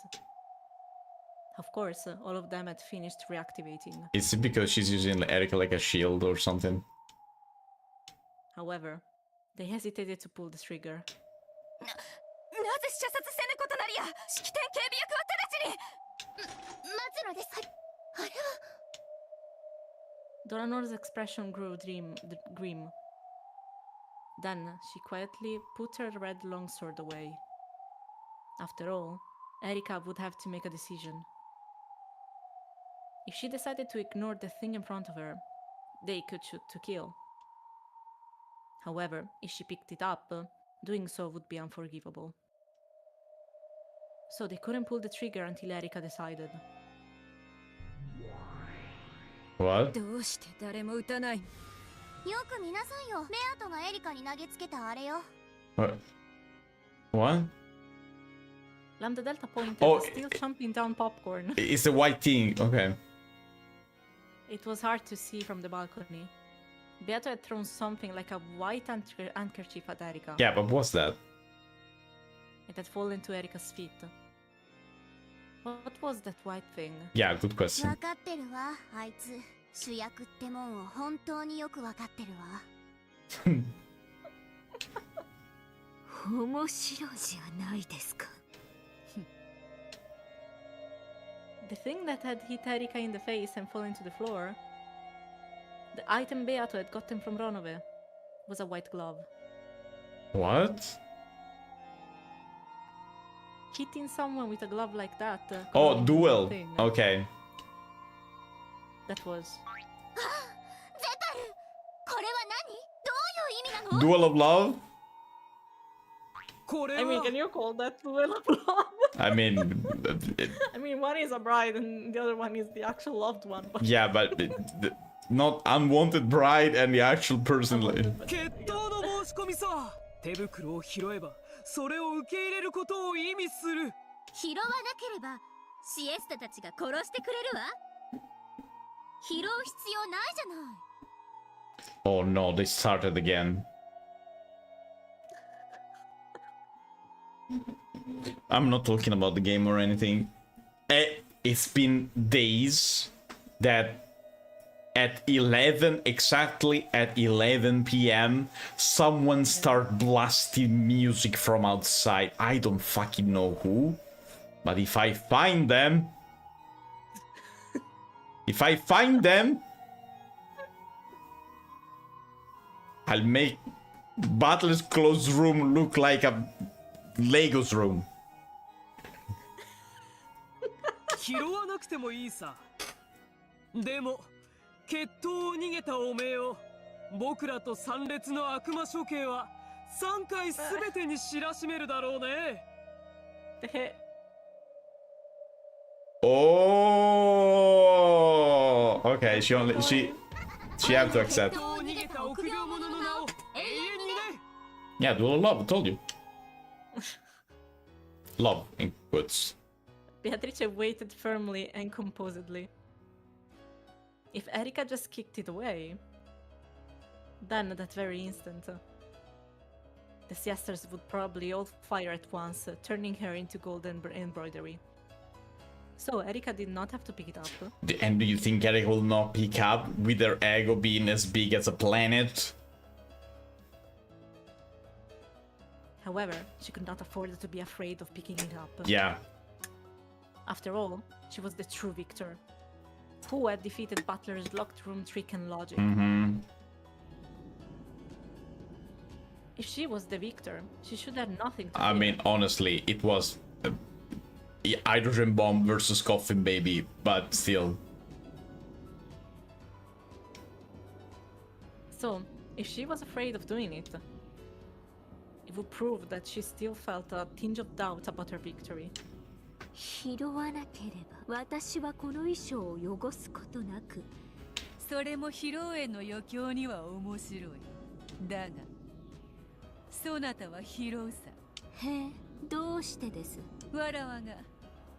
Of course, all of them had finished reactivating. Is it because she's using Erika like a shield or something? However, they hesitated to pull the trigger. なぜ射殺せぬことなりや。式典警備役は直ちに。待つのです。あれは。 Dorano's expression grew grim. Then she quietly put her red longsword away. After all, Erika would have to make a decision. If she decided to ignore the thing in front of her, they could shoot to kill. However, if she picked it up, doing so would be unforgivable. So they couldn't pull the trigger until Erika decided. What? どうして誰も撃たない。よく見なさいよ。ベアトがエリカに投げつけたあれよ。 What? Lambda Delta pointed, Oh, still chomping down popcorn. It's the white thing, okay. It was hard to see from the balcony. Beato had thrown something like a white handkerchief at Erika. Yeah, but what's that? It had fallen to Erika's feet. What was that white thing? Yeah, good question. わかってるわ、あいつ。主役ってもんを本当によくわかってるわ。面白じゃないですか。The thing that had hit Erika in the face and fallen to the floor, the item Beato had gotten from Ronove, was a white glove. What? Hitting someone with a glove like that. Oh, duel. Thing. Okay. That was. ゼタル、これは何？どういう意味なの？ Duel of love? これ I mean, は can you call that duel of love? I mean, I mean, one is a bride and the other one is the actual loved one. But yeah, but not unwanted bride and the actual person. 決闘の申し込みさ。手袋を拾えばそれを受け入れることを意味する。拾わなければシエスタたちが殺してくれるわ。拾う必要ないじゃない。Oh no, they started again. I'm not talking about the game or anything. It's been days that at 11, exactly at 11 p.m, someone start blasting music from outside. I don't fucking know who, but if I find them, I'll make Butler's closed room look like a Lego's room. 拾わなくてもいいさ。でも決闘を逃げたおめえを僕らと参列の悪魔処刑は3回すべてに知らしめるだろうね。Oh, okay. She have to accept. 逃げた臆病者の名を永遠にね。 Yeah, duel of love. I told you. Love in quotes. Beatrice waited firmly and composedly. If Erika just kicked it away, then at that very instant, the siesters would probably all fire at once, turning her into golden embroidery. So Erika did not have to pick it up. And do you think Erika will not pick up with her ego being as big as a planet? However, she could not afford to be afraid of picking it up. Yeah. After all, she was the true victor, who had defeated Butler's locked room trick and logic. Mm-hmm. If she was the victor, she should have nothing to I fear. mean, honestly, it was a hydrogen bomb versus coffin baby, but still. So, if she was afraid of doing it, it would prove that she still felt a tinge of doubt about her victory. 拾わなければ私はこの衣装を汚すことなく。それも披露宴の余興には面白い。だがそなたは拾うさ。へえ、どうしてです？わらわが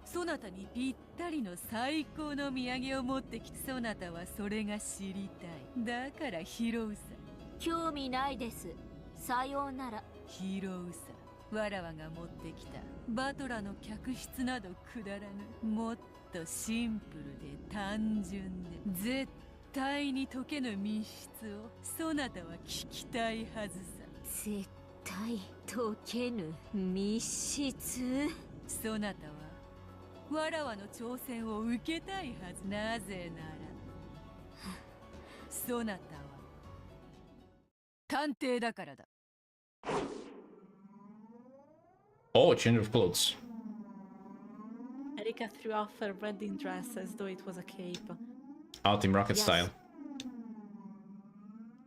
そなたにぴったりの最高の土産を持ってきて、そなたはそれが知りたい。だから拾うさ。興味ないです。さようなら。拾うさ。わらわが持ってきたバトラの客室などくだらぬ。もっとシンプルで単純で絶対に解けぬ密室をそなたは聞きたいはずさ。絶対解けぬ密室。そなたはわらわの挑戦を受けたいはず。なぜならそなたは探偵だからだ。Oh, change of clothes. Erika threw off her wedding dress as though it was a cape. Out in Rocket Yes. style.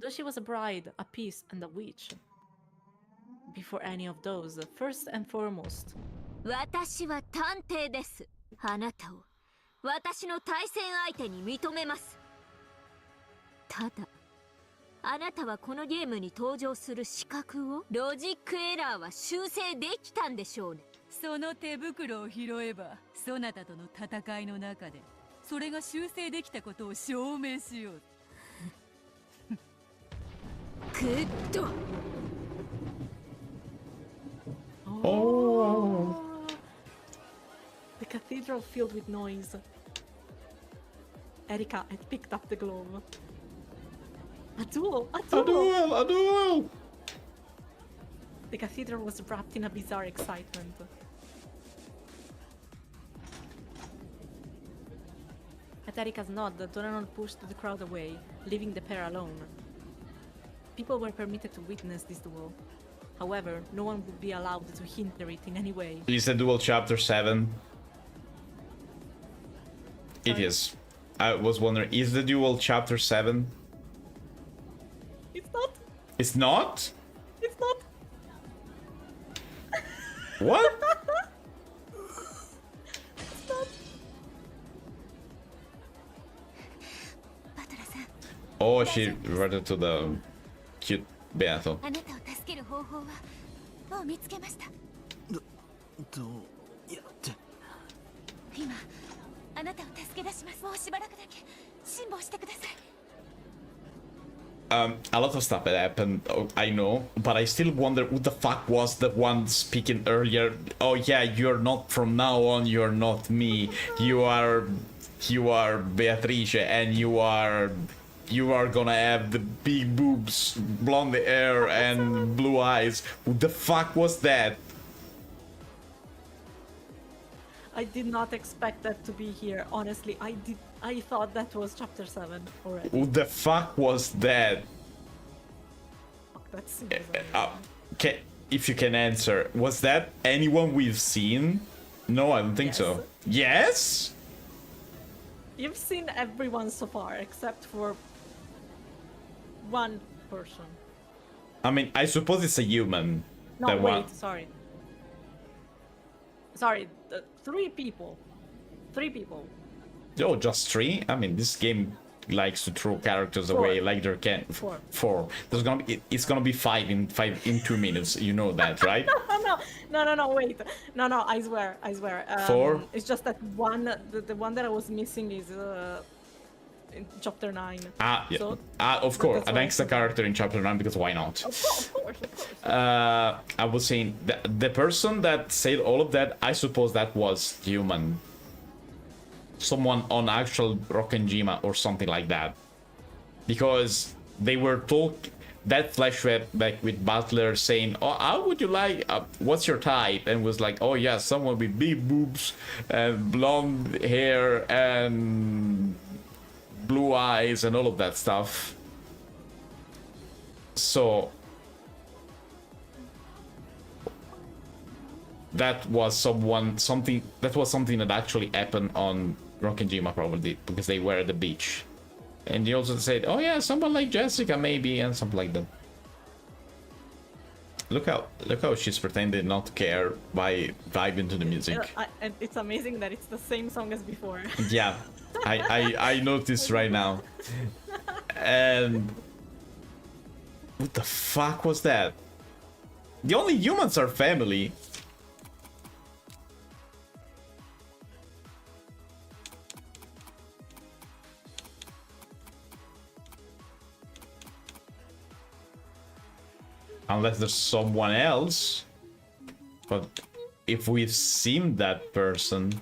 Though she was a bride, a piece, and a witch. Before any of those, first and foremost, 私は探偵です。あなたを私の対戦相手に認めます。ただあなたはこのゲームに登場する資格をロジックエラーは修正できたんでしょうね。その手袋を拾えばそなたとの戦いの中でそれが修正できたことを証明しよう。グッド。Oh. the cathedral filled with noise. Erika had picked up the glove. A duel! A duel! A duel! A duel! The cathedral was wrapped in a bizarre excitement. At Erika's nod, Doranon pushed the crowd away, leaving the pair alone. People were permitted to witness this duel. However, no one would be allowed to hinder it in any way. Is the duel chapter 7? It Sorry? is. I was wondering, is the duel chapter 7? It's not! It's not? It's not! What? It's not! バトラさん、 Oh, she reverted to the cute battle. あなたを助ける方法はもう見つけました。どうやって。今あなたを助け出します。もうしばらくだけ辛抱してください。A lot of stuff had happened, I know, but I still wonder who the fuck was the one speaking earlier. Oh yeah, you're not from now on, you're not me. You are Beatrice, and you are gonna have the big boobs, blonde hair, and blue eyes. Who the fuck was that? I did not expect that to be here, honestly. I thought that was chapter 7 already. Who the fuck was that? Fuck, that seems If you can answer, was that anyone we've seen? No, I don't think so. Yes? You've seen everyone so far, except for one person? I mean, I suppose it's a human. No, that wait, one. sorry. Sorry, 3 people. 3 people. Oh, just 3? I mean, this game likes to throw characters 4. away like there can 4. 4. There's gonna be it's gonna be 5 in 2 minutes. You know that, right? No, wait. No, I swear. 4? It's just that one, the one that I was missing is in chapter 9. Yeah. So, Of course, that's an why I extra forgot. character in chapter 9 because why not? Of course. I was saying the person that said all of that, I suppose that was human. Someone on actual Rockenjima or something like that. Because they were that flashback back with Butler saying, oh, how would you like, what's your type? And was like, oh yeah, someone with big boobs and blonde hair and blue eyes and all of that stuff. So that was something that actually happened on Rockenjima probably because they were at the beach. And he also said, oh yeah, someone like Jessica maybe, and something like that. Look how she's pretending not to care by vibing to the music. And it's amazing that it's the same song as before. Yeah, I noticed right now. And what the fuck was that? The only humans are family. Unless there's someone else. But if we've seen that person...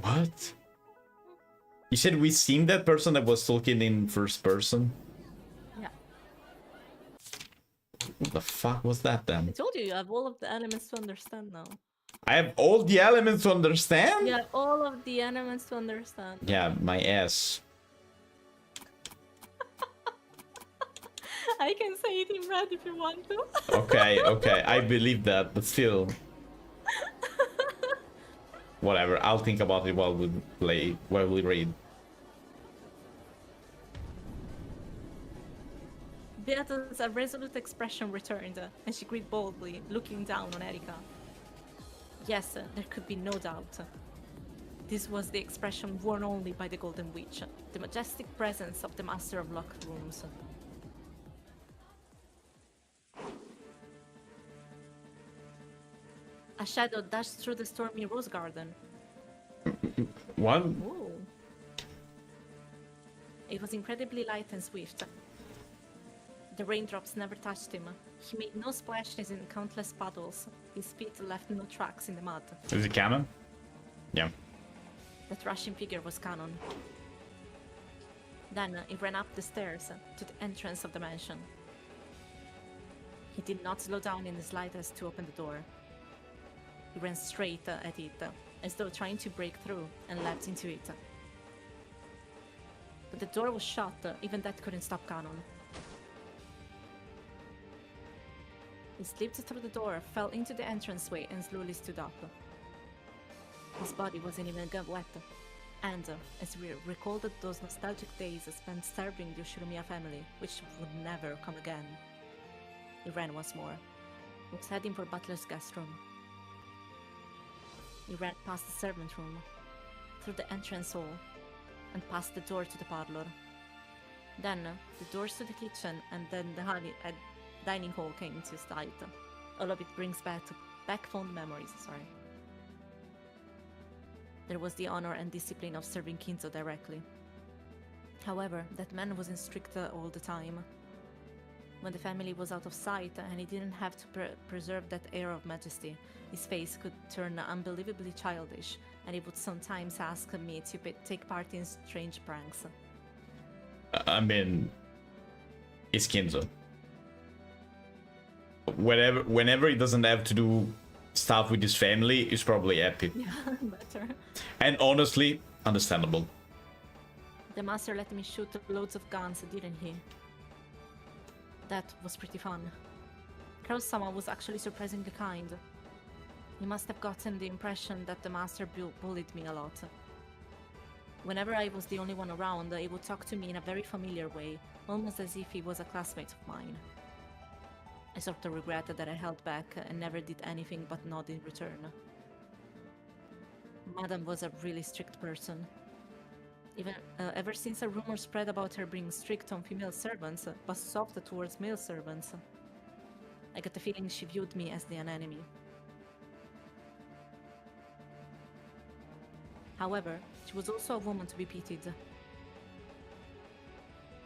What? You said we seen that person that was talking in first person? Yeah. What the fuck was that then? I told you have all of the elements to understand now. I have all the elements to understand? You have all of the elements to understand. Yeah, my ass. I can say it in red if you want to. Okay, I believe that, but still. Whatever, I'll think about it while we read. Beata's resolute expression returned, and she grinned boldly, looking down on Erika. Yes, there could be no doubt. This was the expression worn only by the Golden Witch, the majestic presence of the Master of Locked Rooms. A shadow dashed through the stormy rose garden. What? Ooh. It was incredibly light and swift. The raindrops never touched him. He made no splashes in countless puddles. His feet left no tracks in the mud. Is it canon? Yeah. That rushing figure was Canon. Then he ran up the stairs to the entrance of the mansion. He did not slow down in the slightest to open the door. He ran straight at it, as though trying to break through, and leapt into it. But the door was shut, even that couldn't stop Canon. He slipped through the door, fell into the entranceway, and slowly stood up. His body wasn't even wet, and as we recalled those nostalgic days spent serving the Ushiromiya family, which would never come again, he ran once more. He was heading for Butler's guest room. He ran past the servant room, through the entrance hall, and past the door to the parlor. Then the doors to the kitchen and then the dining hall came into sight. All of it brings back fond memories, sorry. There was the honor and discipline of serving Kinzo directly. However, that man wasn't strict all the time. When the family was out of sight and he didn't have to preserve that air of majesty, his face could turn unbelievably childish, and he would sometimes ask me to take part in strange pranks. I mean, it's Kinzo. Whenever he doesn't have to do stuff with his family, he's probably happy. Yeah, better. And honestly, understandable. The master let me shoot loads of guns, didn't he? That was pretty fun. Kraus-sama was actually surprisingly kind. He must have gotten the impression that the master bullied me a lot. Whenever I was the only one around, he would talk to me in a very familiar way, almost as if he was a classmate of mine. I sort of regretted that I held back and never did anything but nod in return. Madame was a really strict person. Even ever since a rumor spread about her being strict on female servants, but soft towards male servants, I got the feeling she viewed me as an enemy. However, she was also a woman to be pitied.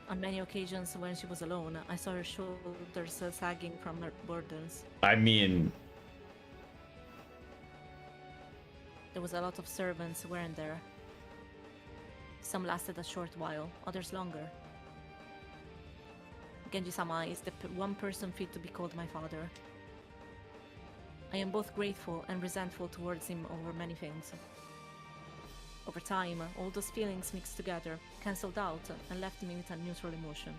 On many occasions when she was alone, I saw her shoulders sagging from her burdens. I mean, there was a lot of servants, weren't there? Some lasted a short while, others longer. Genji-sama is the one person fit to be called my father. I am both grateful and resentful towards him over many things. Over time, all those feelings mixed together, cancelled out, and left me with a neutral emotion.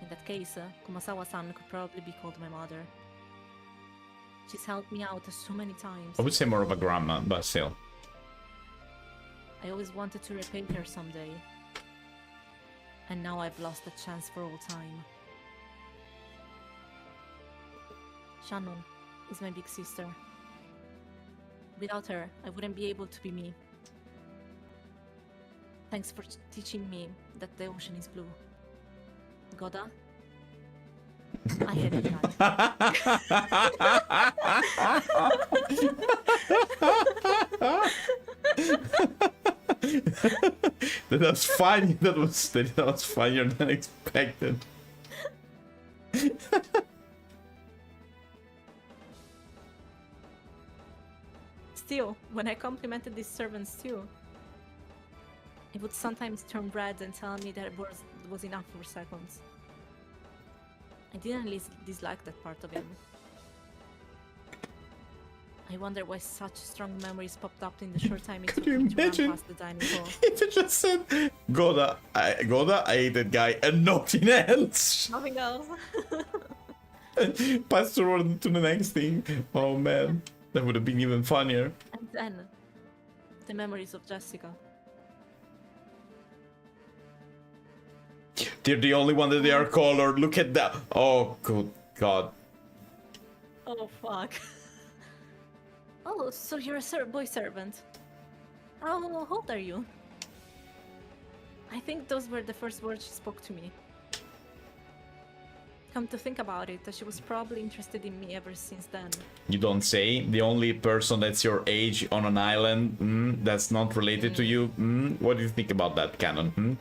In that case, Kumasawa-san could probably be called my mother. She's helped me out so many times. I would say more of a grandma, but still. I always wanted to repay her someday. And now I've lost that chance for all time. Shannon is my big sister. Without her, I wouldn't be able to be me. Thanks for teaching me that the ocean is blue. Goda? I had it That was funny. That was funnier than expected. Still, when I complimented these servants too, it would sometimes turn red and tell me that it was enough for seconds. I didn't dislike that part of him. I wonder why such strong memories popped up in the short time it took me to run past the dining hall. If it just said, Goda, I ate that guy and nothing else. Nothing else. Pass on to the next thing. Oh man, that would have been even funnier. And then, the memories of Jessica. They're the only one that they are colored. Look at that. Oh, good God. Oh, fuck. Oh, so you're a boy servant. How old are you? I think those were the first words she spoke to me. Come to think about it, she was probably interested in me ever since then. You don't say. The only person that's your age on an island that's not related to you. What do you think about that, Canon?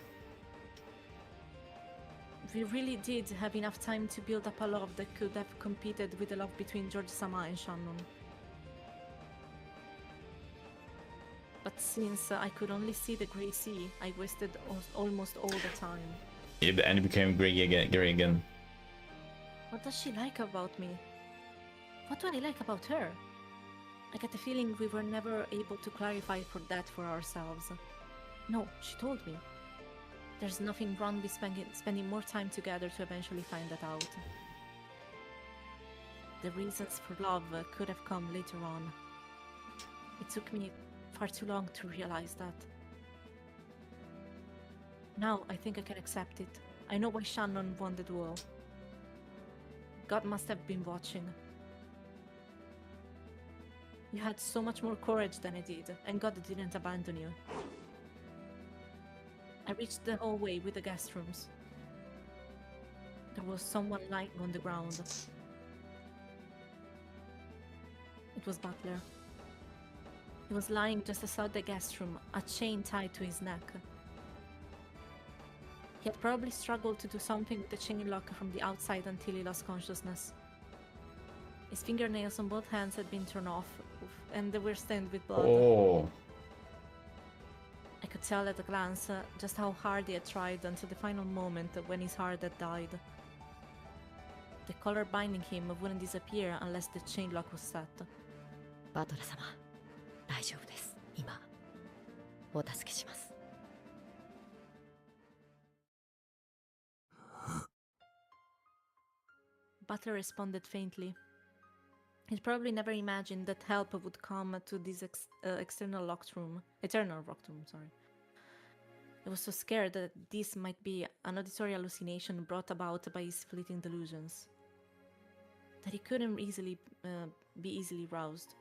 We really did have enough time to build up a love that could have competed with the love between George-sama and Shannon. But since I could only see the grey sea, I wasted almost all the time. Yeah, and it became gray again. What does she like about me? What do I like about her? I get the feeling we were never able to clarify that for ourselves. No, she told me. There's nothing wrong with spending more time together to eventually find that out. The reasons for love could have come later on. It took me far too long to realize that. Now I think I can accept it. I know why Shannon won the duel. God must have been watching. You had so much more courage than I did, and God didn't abandon you. I reached the hallway with the guest rooms. There was someone lying on the ground. It was Butler. He was lying just outside the guest room, a chain tied to his neck. He had probably struggled to do something with the chain lock from the outside until he lost consciousness. His fingernails on both hands had been torn off, and they were stained with blood. Oh. I could tell at a glance just how hard he had tried until the final moment when his heart had died. The collar binding him wouldn't disappear unless the chain lock was set. バトラ様、大丈夫です。今、お助けします。Butler responded faintly. He'd probably never imagined that help would come to this eternal locked room, sorry. He was so scared that this might be an auditory hallucination brought about by his fleeting delusions, that he couldn't be easily roused.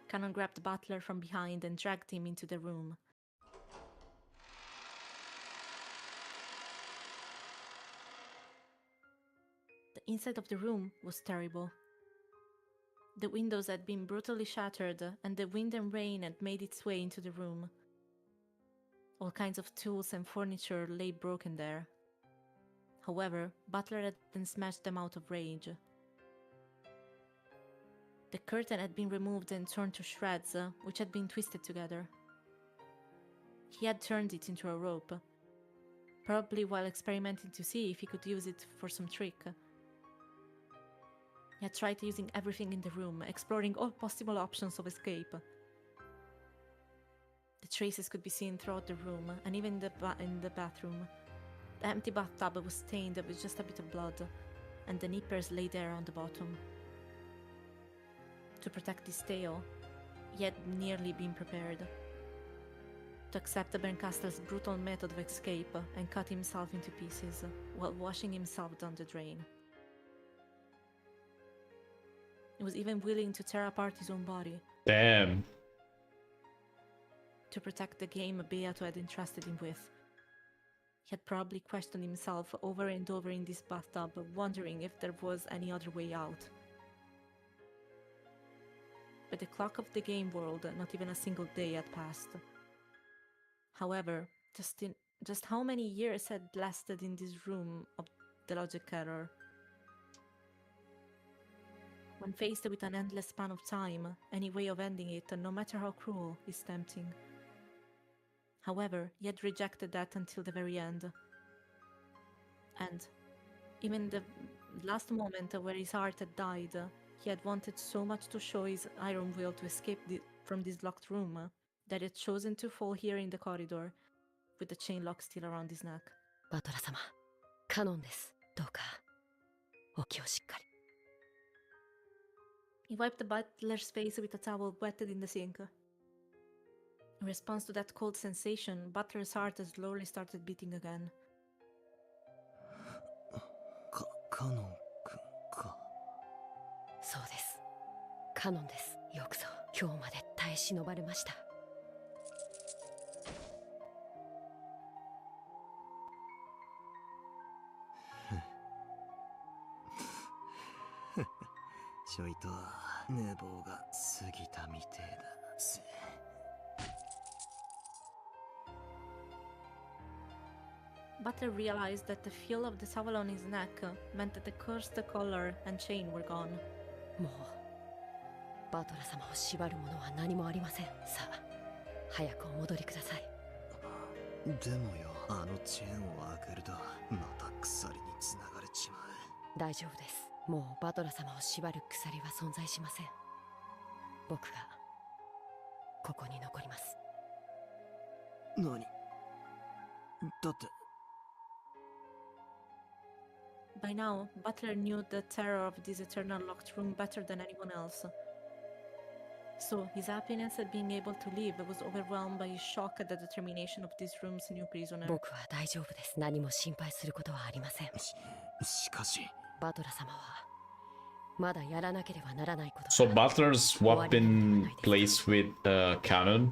Cannon grabbed Butler from behind and dragged him into the room. The inside of the room was terrible. The windows had been brutally shattered, and the wind and rain had made its way into the room. All kinds of tools and furniture lay broken there. However, Butler had then smashed them out of rage. The curtain had been removed and torn to shreds, which had been twisted together. He had turned it into a rope, probably while experimenting to see if he could use it for some trick. He had tried using everything in the room, exploring all possible options of escape. The traces could be seen throughout the room, and even in the bathroom. The empty bathtub was stained with just a bit of blood, and the nippers lay there on the bottom. To protect his tail, he had nearly been prepared. To accept Berncastle's brutal method of escape and cut himself into pieces, while washing himself down the drain. He was even willing to tear apart his own body. Damn. To protect the game Beato had entrusted him with. He had probably questioned himself over and over in this bathtub, wondering if there was any other way out. By the clock of the game world, not even a single day had passed. However, just how many years had lasted in this room of the logic error? When faced with an endless span of time, any way of ending it, no matter how cruel, is tempting. However, he had rejected that until the very end. And, even the last moment where his heart had died, he had wanted so much to show his iron will to escape from this locked room, that he had chosen to fall here in the corridor, with the chain lock still around his neck. バトラ様、カノンです。どうか、お気をしっかり。 He wiped the butler's face with a towel wetted in the sink. In response to that cold sensation, Butler's heart slowly started beating again. カノン君か。そうです。カノンです。よくぞ今日まで耐え忍ばれました。ちょいと寝坊が過ぎたみてえだぜ。Butler realized that the feel of the towel on his neck meant that the cursed collar and chain were gone. もうバトラ様を縛るものは何もありません。さあ、早くお戻りください。でもよ、あのチェーンを開けるとまた鎖につながれちまう。大丈夫です。もうバトラ様を縛る鎖は存在しません。僕がここに残ります。何？だって。By now, Butler knew the terror of this eternal locked room better than anyone else. So, his happiness at being able to leave was overwhelmed by his shock at the determination of this room's new prisoner. 僕は大丈夫です。何も心配することはありません。しかし、バトラ様はまだやらなければならないこと。So Butler swapped in place with Cannon. Cannon.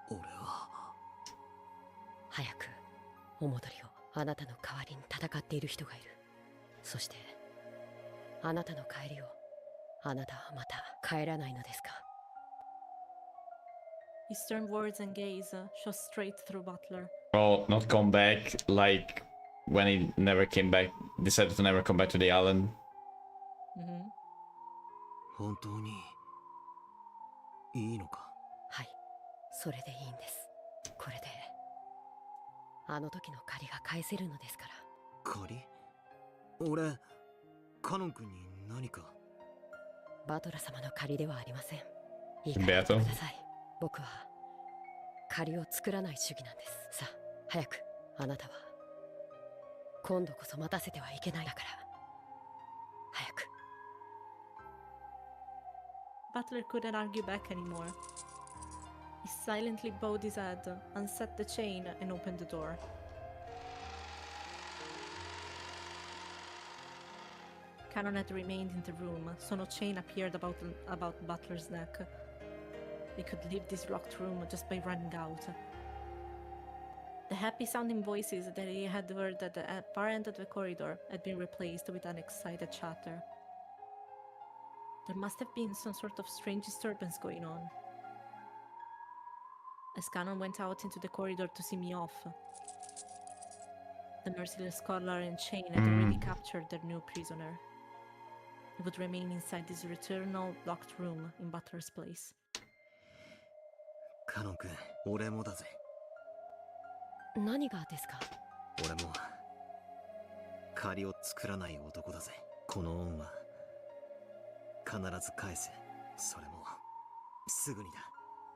俺は早くお戻りを。あなたの代わりに戦っている人がいる。そしてあなたの帰りを。あなたはまた帰らないのですか？ His stern words and gaze shot straight through Butler. Oh, not come back like when he never came back, decided to never come back to the island. 本当にいいのか？はい、それでいいんです。これであの時の借りが返せるのですから。借り？俺、カノン君に何か？バトラ様の借りではありません。いいから言ってください。僕は借りを作らない主義なんです。さあ、早く。あなたは今度こそ待たせてはいけないだから。早く。Butler couldn't argue back anymore. He silently bowed his head, unset the chain, and opened the door. Cannon had remained in the room, so no chain appeared about Butler's neck. They could leave this locked room just by running out. The happy-sounding voices that he had heard at the far end of the corridor had been replaced with an excited chatter. There must have been some sort of strange disturbance going on. As Cannon went out into the corridor to see me off, the merciless collar and chain had already captured their new prisoner. He would remain inside this eternal locked room in Butler's place. カノン君、俺もだぜ。何がですか？俺も借りを作らない男だぜ。この恩は必ず返す。それもすぐにだ。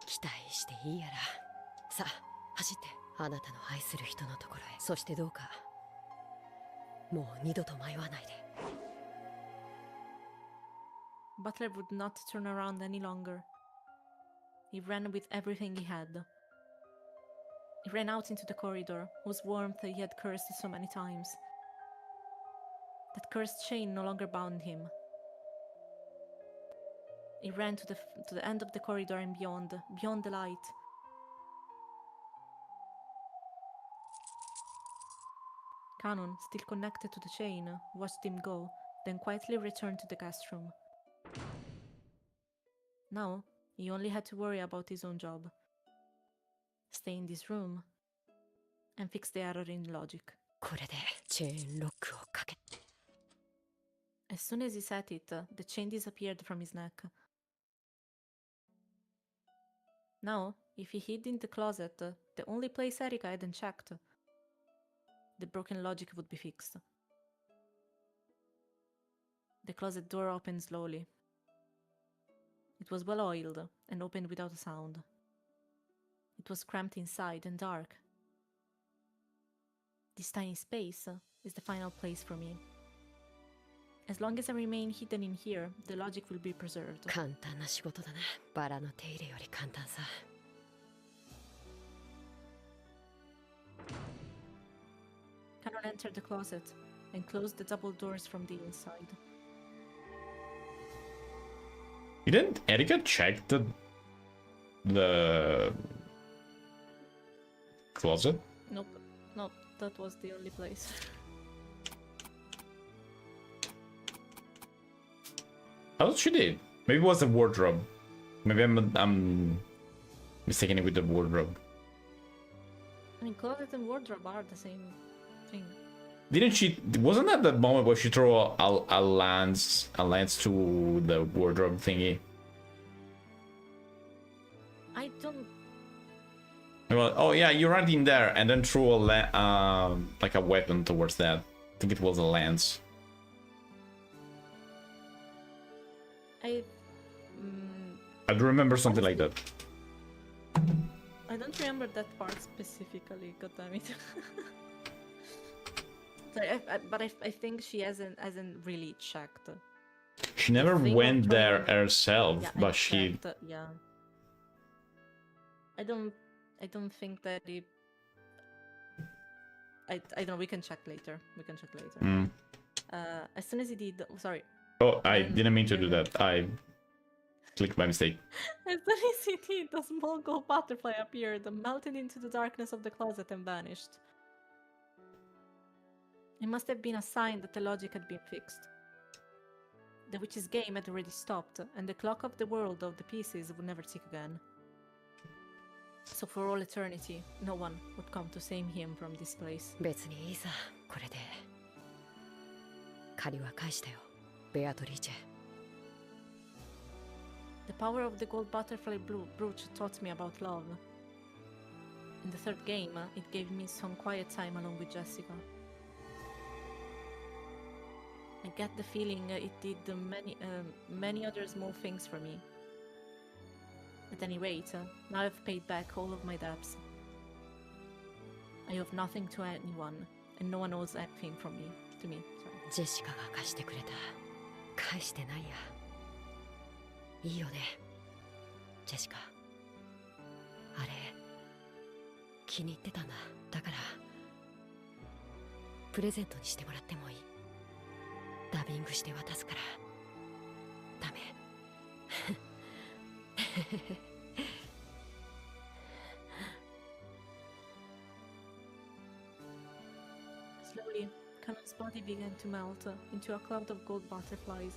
期待していいやら。さあ走って、あなたの愛する人のところへ。そしてどうかもう二度と迷わないで。Butler would not turn around any longer. He ran with everything he had. He ran out into the corridor, whose warmth he had cursed so many times. That cursed chain no longer bound him. He ran to the end of the corridor and beyond the light. Cannon, still connected to the chain, watched him go, then quietly returned to the guest room. Now, he only had to worry about his own job. Stay in this room and fix the error in logic. これでチェーンロックをかけ。As soon as he set it, the chain disappeared from his neck. Now, if he hid in the closet, the only place Erika hadn't checked, the broken logic would be fixed. The closet door opened slowly. It was well oiled and opened without a sound. It was cramped inside and dark. This tiny space is the final place for me. As long as I remain hidden in here, the logic will be preserved. 簡単な仕事だな。バラの手入れより簡単さ。Cannon entered the closet and closed the double doors from the inside. Didn't Erika check the closet? Nope, that was the only place. I thought she did. Maybe it was the wardrobe. Maybe I'm mistaken it with the wardrobe. I mean, closet and wardrobe are the same thing. Didn't she? Wasn't that the moment where she threw a lance to the wardrobe thingy? I don't. Well, oh yeah, you ran in there and then threw like a weapon towards that. I think it was a lance. I do remember something like that. I don't remember that part specifically. God damn it. Sorry, but I think she hasn't really checked. She never went there herself, Yeah, but she. checked, yeah. I don't think that it. I don't know. We can check later. As soon as he did, sorry. Oh, I didn't mean to do that. I clicked by mistake. As soon as he did, a small gold butterfly appeared, melted into the darkness of the closet and vanished. It must have been a sign that the logic had been fixed. The witch's game had already stopped, and the clock of the world of the pieces would never tick again. So for all eternity, no one would come to save him from this place. 別にいいさ、これで。借りは返したよ、ベアトリーチェ。The power of the gold butterfly brooch taught me about love. In the third game, it gave me some quiet time along with Jessica. I get the feeling it did many other small things for me. At any rate, now I've paid back all of my debts. I owe nothing to anyone, and no one owes anything from me to me. Sorry. ジェシカが貸してくれた。返してないや。いいよね、ジェシカ。あれ気に入ってたんだ。だからプレゼントにしてもらってもいい？ダビングして渡すから。ダメ？Slowly, Cannon's body began to melt into a cloud of gold butterflies.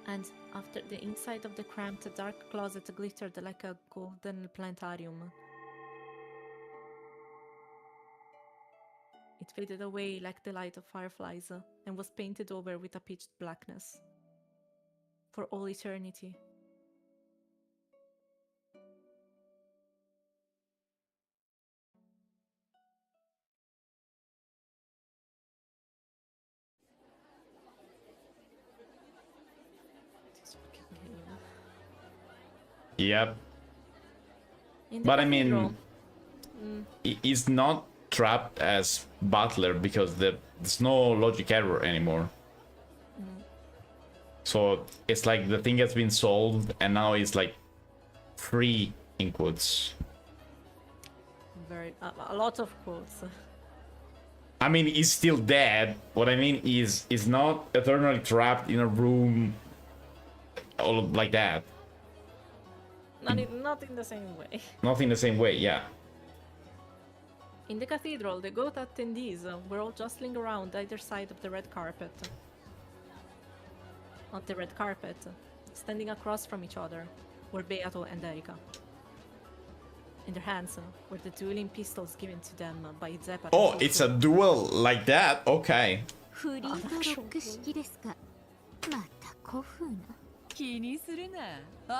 And after the inside of the cramped, dark closet glittered like a golden planetarium. It faded away like the light of fireflies and was painted over with a pitched blackness. For all eternity. This fucking game. Yep. In the But I cathedral- mean, he's not trapped as Butler because there's no logic error anymore. So it's like the thing has been solved and now it's like free in quotes. Very a lot of quotes. I mean, he's still dead. What I mean is not eternally trapped in a room all like that. Not in the same way. Not in the same way, yeah. In the cathedral, the goat attendees were all jostling around either side of the red carpet. On the red carpet, standing across from each other, were Beato and Erika. In their hands were the dueling pistols given to them by Zeppa. Oh, it's a duel like that? Okay. フリートロック式ですか。また古風な。気にするな。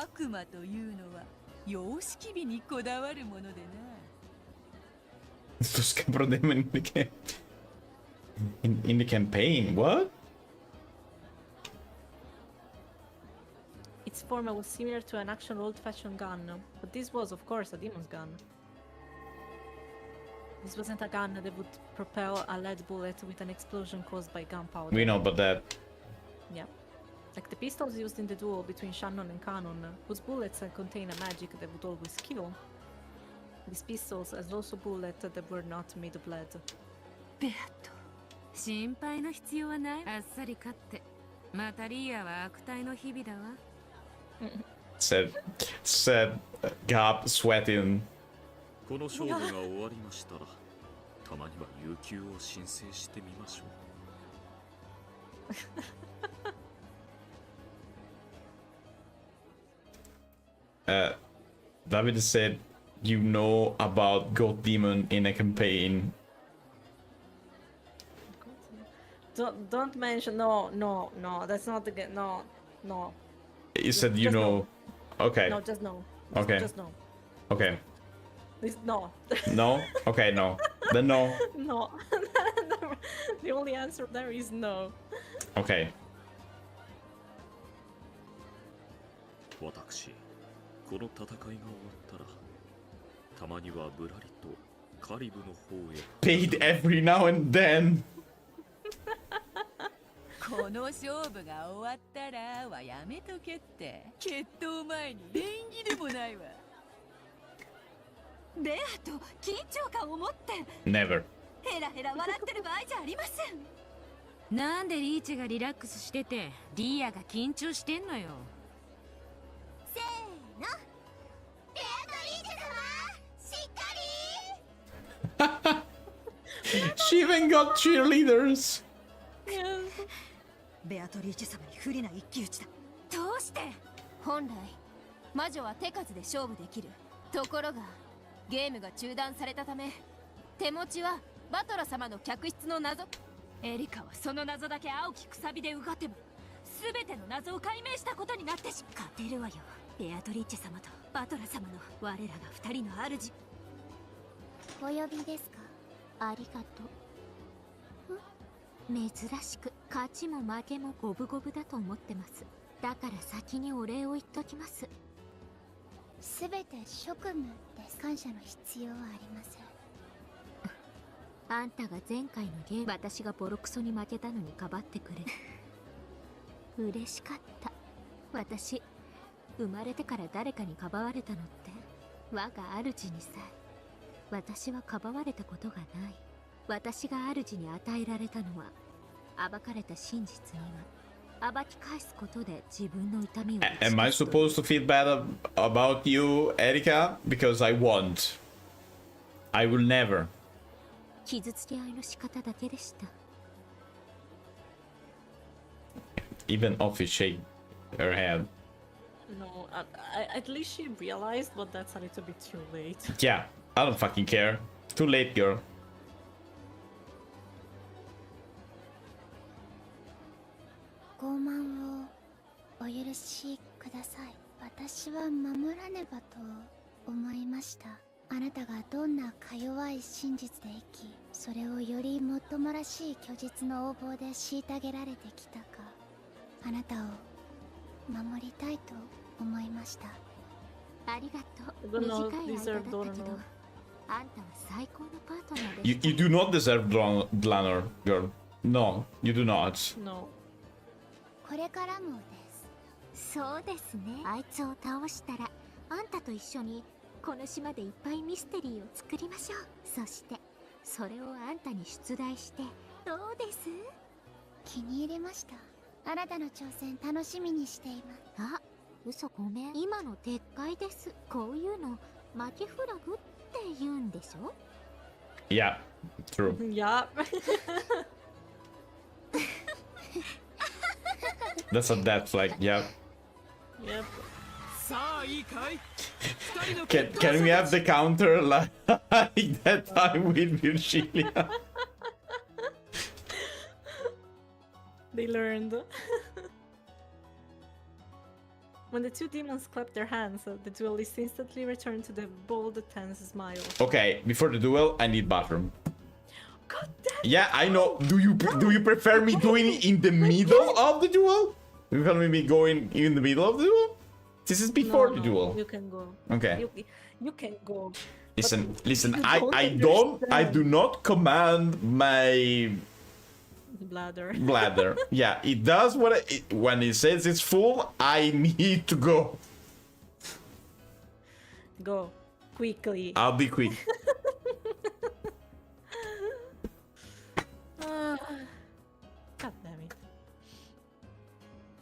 悪魔というのは様式美にこだわるものでな。Estos cabrones in the campaign, what? Its form was similar to an actual old-fashioned gun, but this was, of course, a demon's gun. This wasn't a gun that would propel a lead bullet with an explosion caused by gunpowder. We know about that. Yeah. Like the pistols used in the duel between Shannon and Cannon, whose bullets contain a magic that would always kill. These pistols has also bullets that were not made of lead. ベアト、心配の必要はない。あっさり勝って。またリーアは悪態の日々だわ。Said Gab sweating. この勝負が終わりましたら、たまには有給を申請してみましょう。David said, you know about Goat Demon in a campaign. Don't mention. No, that's not the game. No. You said you Just know. Okay. No, just no. Okay. Just no. Okay. No. No? Okay, no. Then no. No. The only answer there is no. Okay. 私、この戦いが終わったら、たまにはぶらりとカリブの方へ。Paid every now and then. この勝負が終わったらはやめとけって。決闘前に礼儀でもないわ。ベアと緊張感を持って Never. ヘラヘラ笑ってる場合じゃありません。なんでリーチがリラックスしててリーアが緊張してんのよ。せーの。ベアとリーチ様、しっかり。 She even got cheerleaders. ベアトリーチェ様に不利な一騎打ちだ。どうして？本来魔女は手数で勝負できる。ところがゲームが中断されたため、手持ちはバトラ様の客室の謎。エリカはその謎だけ青きくさびでうがてば、すべての謎を解明したことになってし勝てるわよ。ベアトリーチェ様とバトラ様の我らが二人の主。お呼びですか？ありがとう。珍しく勝ちも負けも五分五分だと思ってます。だから先にお礼を言っときます。すべて職務です。感謝の必要はありません。あんたが前回のゲーム、私がボロクソに負けたのにかばってくれ嬉しかった。私生まれてから誰かにかばわれたのって我が主にさえ。私はかばわれたことがない。私が主に与えられたのは暴かれた真実には暴き返すことで自分の痛みを。Am I supposed to feel bad about you, Erika? Because I won't. I will never. 傷つけ合いの仕方だけでした。Even Offie shake her head. No, at least she realized, but that's a little bit too late. Yeah, I don't fucking care. Too late, girl. 傲慢をお許しください。私は守らねばと思いました。あなたがどんなか弱い真実で生き、それをよりもっともらしい虚実の横暴で虐げられてきたか、あなたを守りたいと思いました。ありがとう。短い間だったけど、あんたは最高のパートナーでした。You do not deserve Dlanor, girl. No, you do not. No. これからもです。そうですね。あいつを倒したら、あんたと一緒にこの島でいっぱいミステリーを作りましょう。そしてそれをあんたに出題してどうです？気に入れました。あなたの挑戦楽しみにしています。あ、嘘ごめん。今の撤回です。こういうの負けフラグって言うんでしょ？ Yeah, true. Yeah. That's a death flag, yeah. Yep. さあいいかい。 Can we have the counter like that time with Virgilia? They learned. When the two demons clapped their hands, the duelists instantly returned to the bold, tense smile. Okay, before the duel, I need bathroom. God damn. Yeah, I know. Do you prefer me doing it in the middle of the duel? Do you prefer me going in the middle of the duel? This is before the duel. You can go. Okay. You can go. Listen. You I do not command my bladder. Yeah, it does when it says it's full. I need to go. Go quickly. I'll be quick. God damn it.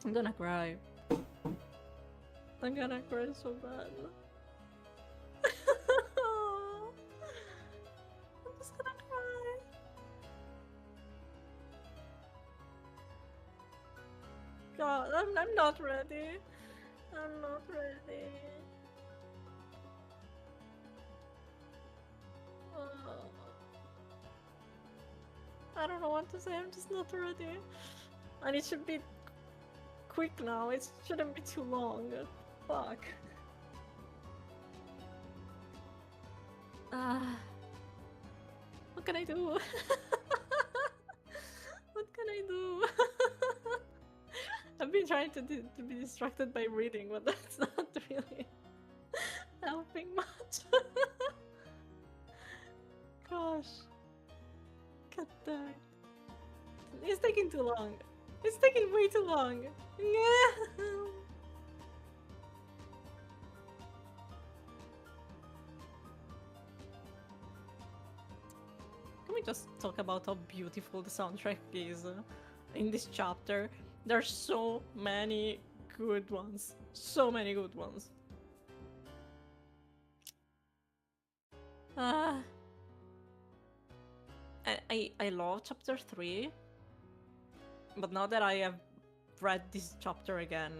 I'm gonna cry. I'm gonna cry so bad. I'm just gonna cry. God, I'm not ready. I'm not ready. I don't know what to say. I'm just not ready. And it should be quick now. It shouldn't be too long. Fuck. What can I do? What can I do? I've been trying to be distracted by reading, but that's not really helping much. Gosh. God damn it. It's taking too long. It's taking way too long. Can we just talk about how beautiful the soundtrack is in this chapter? There's so many good ones. So many good ones. I love chapter 3, but now that I have read this chapter again,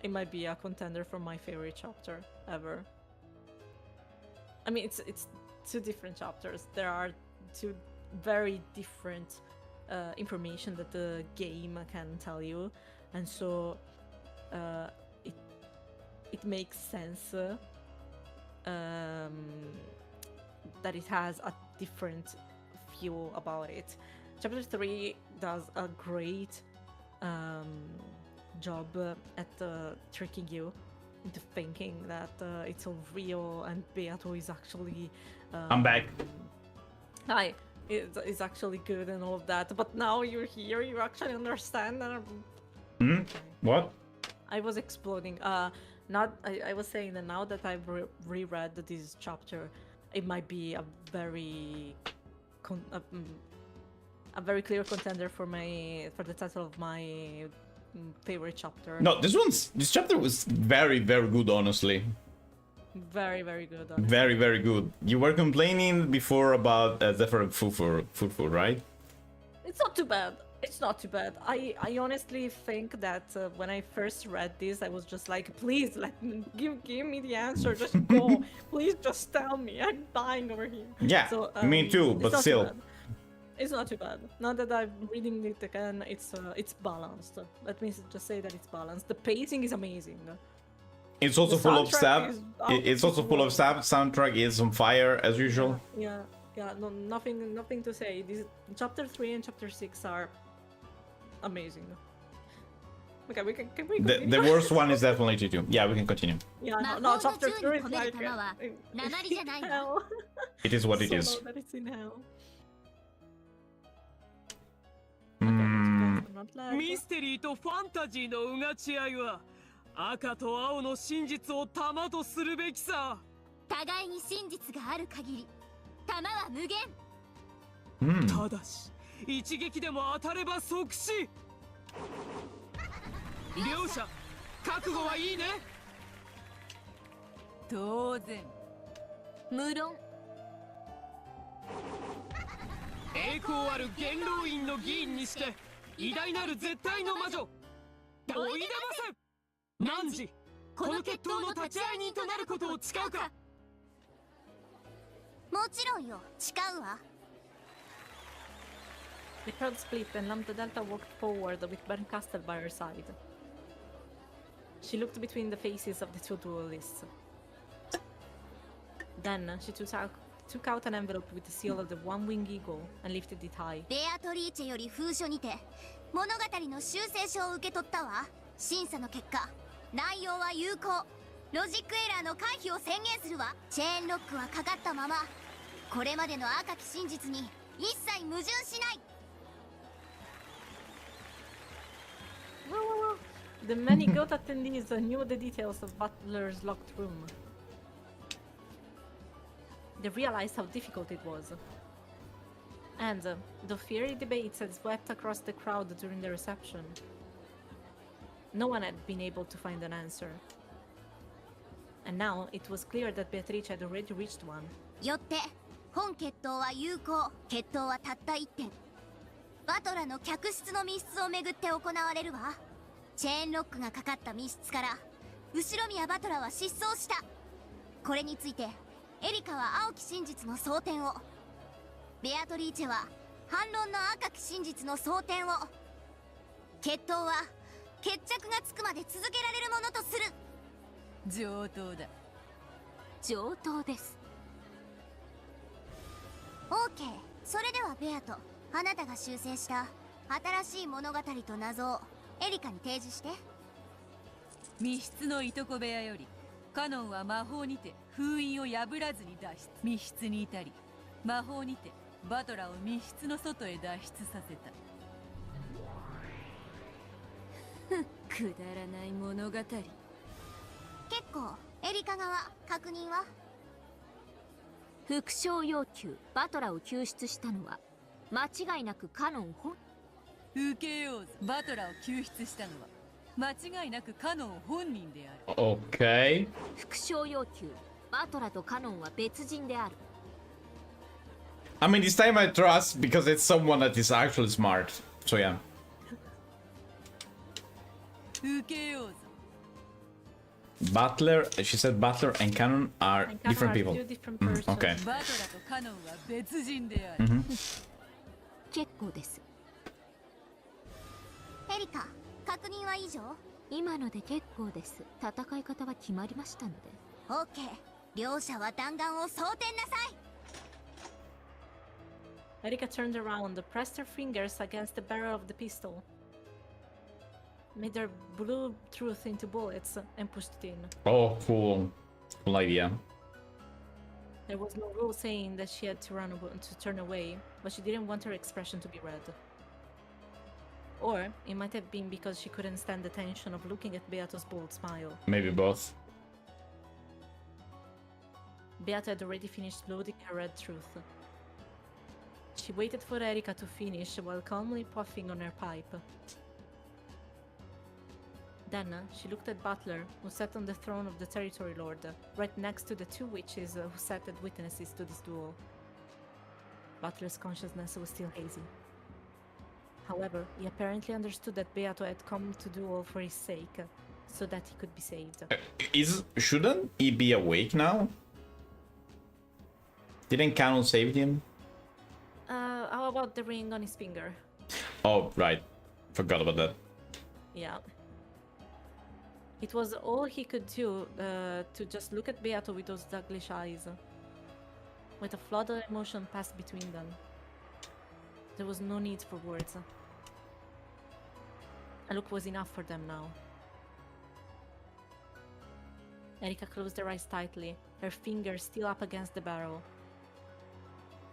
it might be a contender for my favorite chapter ever. I mean, it's two different chapters. There are two very different information that the game can tell you, and so it makes sense that it has a different feel about it. Chapter 3 does a great job at tricking you into thinking that it's all real and Beato is actually. I'm back. Hi, is actually good and all of that. But now you're here, you actually understand. And What? I was exploding. I was saying that now that I've reread this chapter, it might be a very clear contender for the title of my favorite chapter. No, this chapter was very, very good, honestly. Very, very good. Honestly. Very, very good. You were complaining before about Zephyr Fufu, right? It's not too bad. It's not too bad. I honestly think that when I first read this, I was just like, please, give me the answer. Just go. Please, just tell me. I'm dying over here. Yeah, so, me too, but still. It's not too bad. Now that I'm reading it again, it's balanced. Let me just say that it's balanced. The pacing is amazing. It's also full of stab. It's also full of stab. Soundtrack is on fire as usual. Yeah. No, nothing to say. These chapter 3 and chapter 6 are amazing. Okay, can we continue? The worst one is definitely T2. Yeah, we can continue. Yeah, no, chapter 3 is like hell. It is what it is. So that it's in hell. ミステリーとファンタジーのうがち合いは赤と青の真実を玉とするべきさ。互いに真実がある限り玉は無限。ただし一撃でも当たれば即死。両者覚悟はいいね。当然。無論。栄光ある元老院の議員にして偉大なる絶対の魔女おいでませ。汝この決闘の立ち会い人となることを誓うか。もちろんよ、誓うわ。The crowd split and Lambda Delta walked forward with Berncastel by her side. She looked between the faces of the two duelists. Then she took out an envelope with the seal of the one-winged eagle and lifted it high. ベアトリーチェより封書にて物語の修正書を受け取ったわ。審査の結果、内容は有効。ロジックエラーの回避を宣言するわ。チェーンロックはかかったまま。これまでの赤き真実に一切矛盾しない。The many GOAT attendees knew the details of Butler's locked room. They realized how difficult it was. And the fiery debates had swept across the crowd during the reception. No one had been able to find an answer. And now it was clear that Beatrice had already reached one. よって本決闘は有効。決闘はたった1点。バトラの客室の密室をめぐって行われるわ。チェーンロックがかかった密室から後宮バトラは失踪した。これについてエリカは青き真実の争点を、ベアトリーチェは反論の赤き真実の争点を。決闘は決着がつくまで続けられるものとする。上等だ。上等です。オーケー。それではベアト、あなたが修正した新しい物語と謎をエリカに提示して。密室のいとこ部屋よりカノンは魔法にて封印を破らずに脱出。密室に至り魔法にてバトラを密室の外へ脱出させた。くだらない物語。結構。エリカ側確認は？副賞要求バトラを救出したのは間違いなくカノン本。受けようぞ。バトラを救出したのは間違いなくカノン本人である。Okay. 副賞要求バトラとカノンは別人である。I mean, this time I trust because it's someone that is actually smart. So yeah. 受けようぞ。Butler, she said Butler and Canon are different people. Two different persons. Okay. バトラとカノンは別人である。結構です。エリカ、確認は以上？今ので結構です。戦い方は決まりましたので。オーケー。両者は弾丸を装填なさい。Erika turned around, pressed her fingers against the barrel of the pistol. made her blew truth into bullets and pushed it in. Oh, cool. Cool idea. There was no rule saying that she had to turn away, but she didn't want her expression to be read. Or it might have been because she couldn't stand the tension of looking at Beato's bold smile. Maybe both. Beato had already finished loading her red truth. She waited for Erika to finish while calmly puffing on her pipe. Then she looked at Butler, who sat on the throne of the Territory Lord, right next to the two witches who sat as witnesses to this duel. Butler's consciousness was still hazy. However, he apparently understood that Beato had come to duel for his sake, so that he could be saved. Shouldn't he be awake now? Didn't Canon save him? How about the ring on his finger? Oh, right. Forgot about that. Yeah. It was all he could do to just look at Beato with those devilish eyes. With a flood of emotion passed between them. There was no need for words. A look was enough for them now. Erika closed her eyes tightly, her fingers still up against the barrel.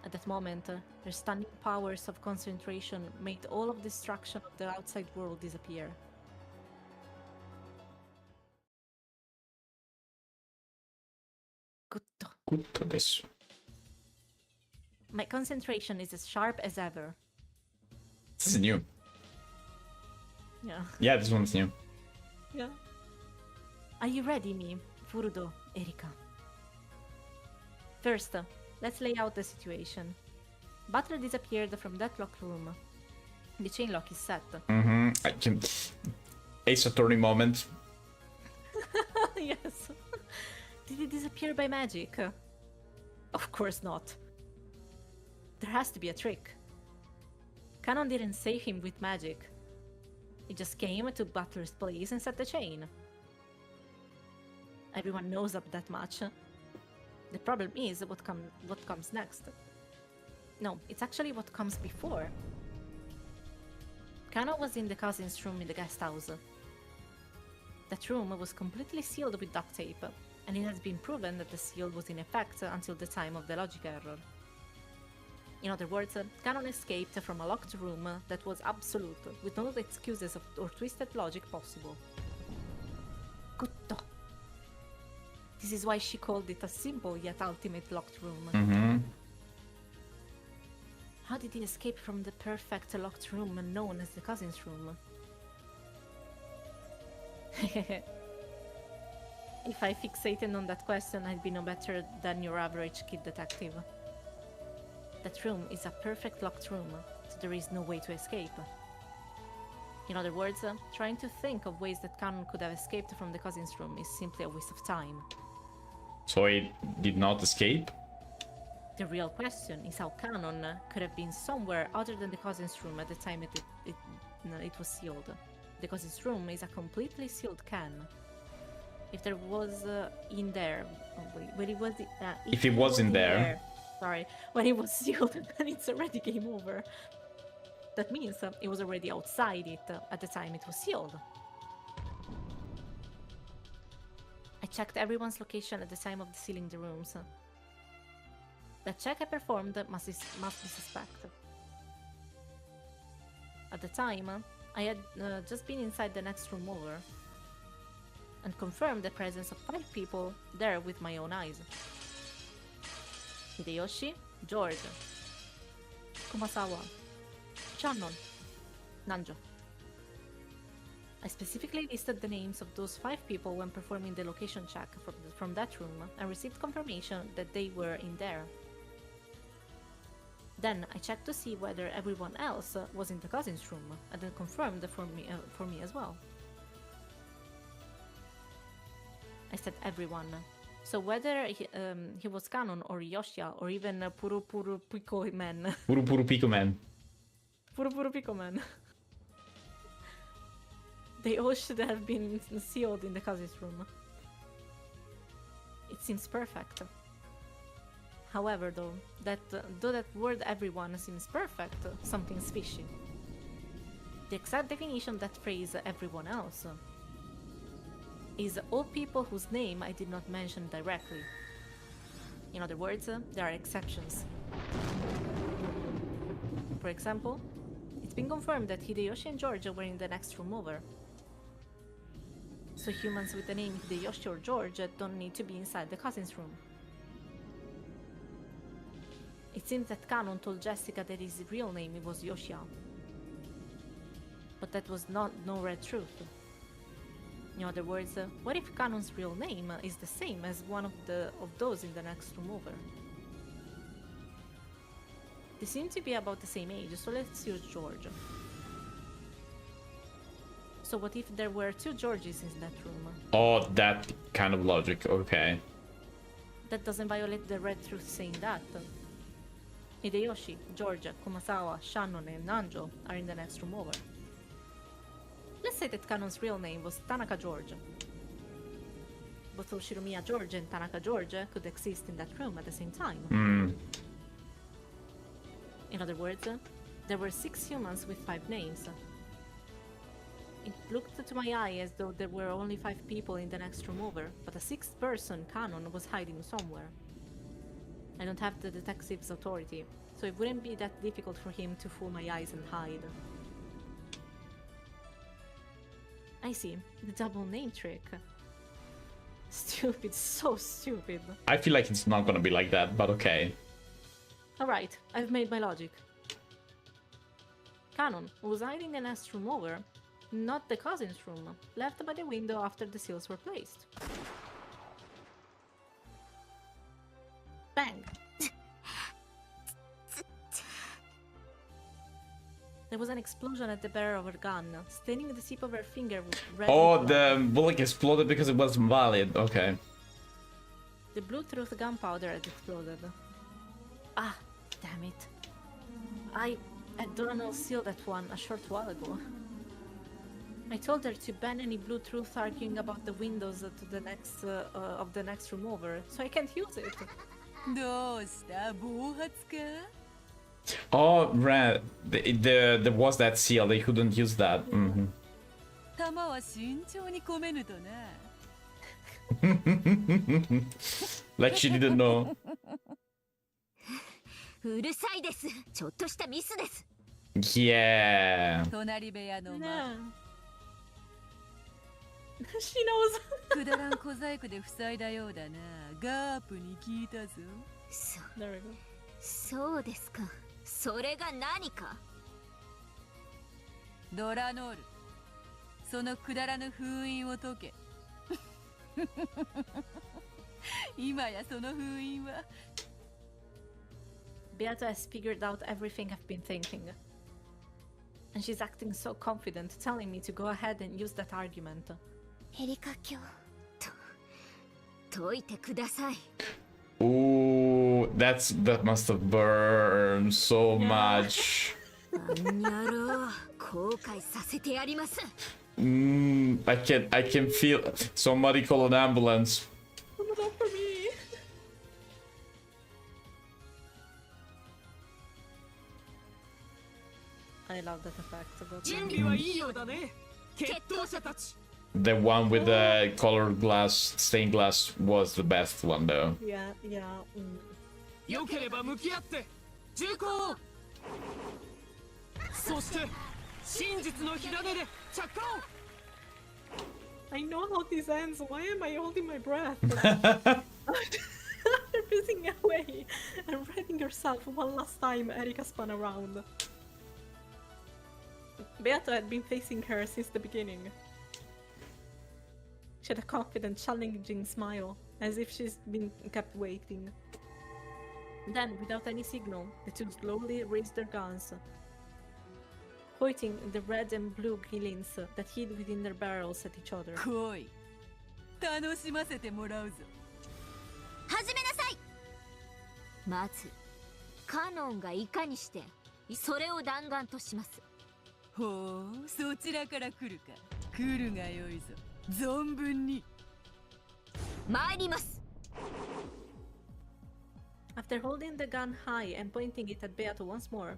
At that moment, her stunning powers of concentration made all of distraction of the outside world disappear. Tutto adesso. My concentration is as sharp as ever. This is new. Yeah. Yeah, this one's new. Yeah. Are you ready, me, Furudo, Erika? First, let's lay out the situation. Butler disappeared from that locked room. The chain lock is set. I can... Ace Attorney moment. Yes. Did he disappear by magic? Of course not. There has to be a trick. Canon didn't save him with magic. He just came to Butler's place and set the chain. Everyone knows up that much. The problem is what comes next. No, it's actually what comes before. Canon was in the cousin's room in the guest house. That room was completely sealed with duct tape, and it has been proven that the seal was in effect until the time of the logic error. In other words, Canon escaped from a locked room that was absolute, with no excuses or twisted logic possible. Gutto. This is why she called it a simple yet ultimate locked room. How did he escape from the perfect locked room known as the cousin's room? If I fixated on that question, I'd be no better than your average kid detective. That room is a perfect locked room, so there is no way to escape. In other words, trying to think of ways that Canon could have escaped from the cousin's room is simply a waste of time. So he did not escape? The real question is how Canon could have been somewhere other than the cousin's room at the time it was sealed. The cousin's room is a completely sealed can. If there was in there, when it was, if it was in there, sorry, when it was sealed, then it's already game over. That means it was already outside it at the time it was sealed. I checked everyone's location at the time of the sealing the rooms. The check I performed must be suspect. At the time, I had just been inside the next room over and confirmed the presence of 5 people there with my own eyes. Hideyoshi, George, Kumasawa, Shannon, Nanjo. I specifically listed the names of those 5 people when performing the location check from that room and received confirmation that they were in there. Then I checked to see whether everyone else was in the cousin's room, and then confirmed for me as well. I said everyone. So whether he was Canon or Yoshia or even Puru Pico Man. Puru Pico Man. Puru Pico Man. They all should have been sealed in the cousin's room. It seems perfect. However, though that word everyone seems perfect, something's fishy. The exact definition that phrase everyone else is all people whose name I did not mention directly. In other words, there are exceptions. For example, it's been confirmed that Hideyoshi and George were in the next room over. So humans with the name Hideyoshi or George don't need to be inside the cousin's room. It seems that Kanon told Jessica that his real name was Yoshia. But that was no red truth. In other words, what if Kanon's real name is the same as one of those in the next room over? They seem to be about the same age, so let's use George. So what if there were two Georges in that room? Oh, that kind of logic, okay. That doesn't violate the red truth saying that. Hideyoshi, George, Kumasawa, Shannon, and Nanjo are in the next room over. Let's say that Kanon's real name was Tanaka George. Both Oshiromiya George and Tanaka George could exist in that room at the same time. In other words, there were 6 humans with 5 names. It looked to my eye as though there were only 5 people in the next room over, but a 6th person, Kanon, was hiding somewhere. I don't have the detective's authority, so it wouldn't be that difficult for him to fool my eyes and hide. I see, the double name trick. Stupid, so stupid. I feel like it's not gonna be like that, but okay. Alright, I've made my logic. Kanon, who was hiding in the next room over, not the cousin's room, left by the window after the seals were placed. Bang! There was an explosion at the barrel of her gun, staining the tip of her finger with red. Oh, the bullet exploded because it wasn't valid. Okay. The Bluetooth gunpowder had exploded. Ah, damn it. I had Donald seal that one a short while ago. I told her to ban any Bluetooth arguing about the windows to the next of the next room over, so I can't use it. Oh, right. There was that seal. They couldn't use that. Like she didn't know. うるさいです。ちょっとしたミスです。Yeah. 隣部屋の Yeah. She knows. くだらん小細工で塞いだようだな。ガープに聞いたぞ。There we go. そうですか。それが何か。ドラノール、そのくだらぬ封印を解け。今やその封印は。Beata has figured out everything I've been thinking. And she's acting so confident, telling me to go ahead and use that argument. エリカ教と解いてください。 Ooh, that must have burned so much. あんやろう、後悔させてやります。I can feel somebody call an ambulance. Not for me. I love that effect. 準備はいいようだね。決闘者たち。 The one with the colored glass, stained glass, was the best one though. Yeah, yeah. 良ければ向き合って銃口を。そして真実の火種で着火を。I know how this ends. Why am I holding my breath? After fizzing away and reading yourself one last time, Erika spun around. Beata had been facing her since the beginning. She had a confident, challenging smile, as if she's been kept waiting. Then, without any signal, the two slowly raised their guns, pointing the red and blue gillings that hid within their barrels at each other. 来い。楽しませてもらうぞ。始めなさい。まず、カノンがいかにしてそれを弾丸とします。ほう、そちらから来るか。来るがよいぞ。存分に。参ります。 After holding the gun high and pointing it at Beato once more,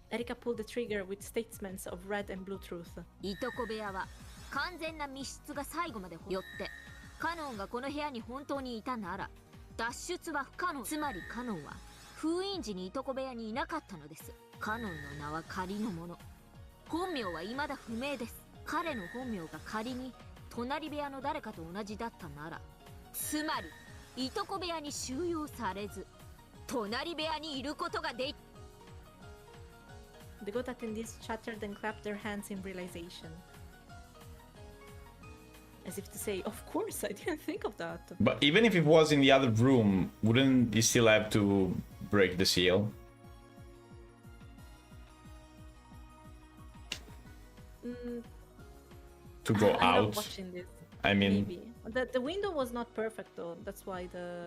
Erika pulled the trigger with statements of red and blue truth. いとこ部屋は完全な密室が最後までよってカノンがこの部屋に本当にいたなら脱出は不可能。つまりカノンは封印時にいとこ部屋にいなかったのです。カノンの名は仮のもの、本名は未だ不明です。彼の本名が仮に隣部屋の誰かと同じだったなら、つまりいとこ部屋に収容されず隣部屋にいることができ。 The good attendees chattered and clapped their hands in realization. As if to say, of course, I didn't think of that. But even if it was in the other room, wouldn't you still have to break the seal? To go I'm out? not watching this. I mean... Maybe. The window was not perfect though, that's why the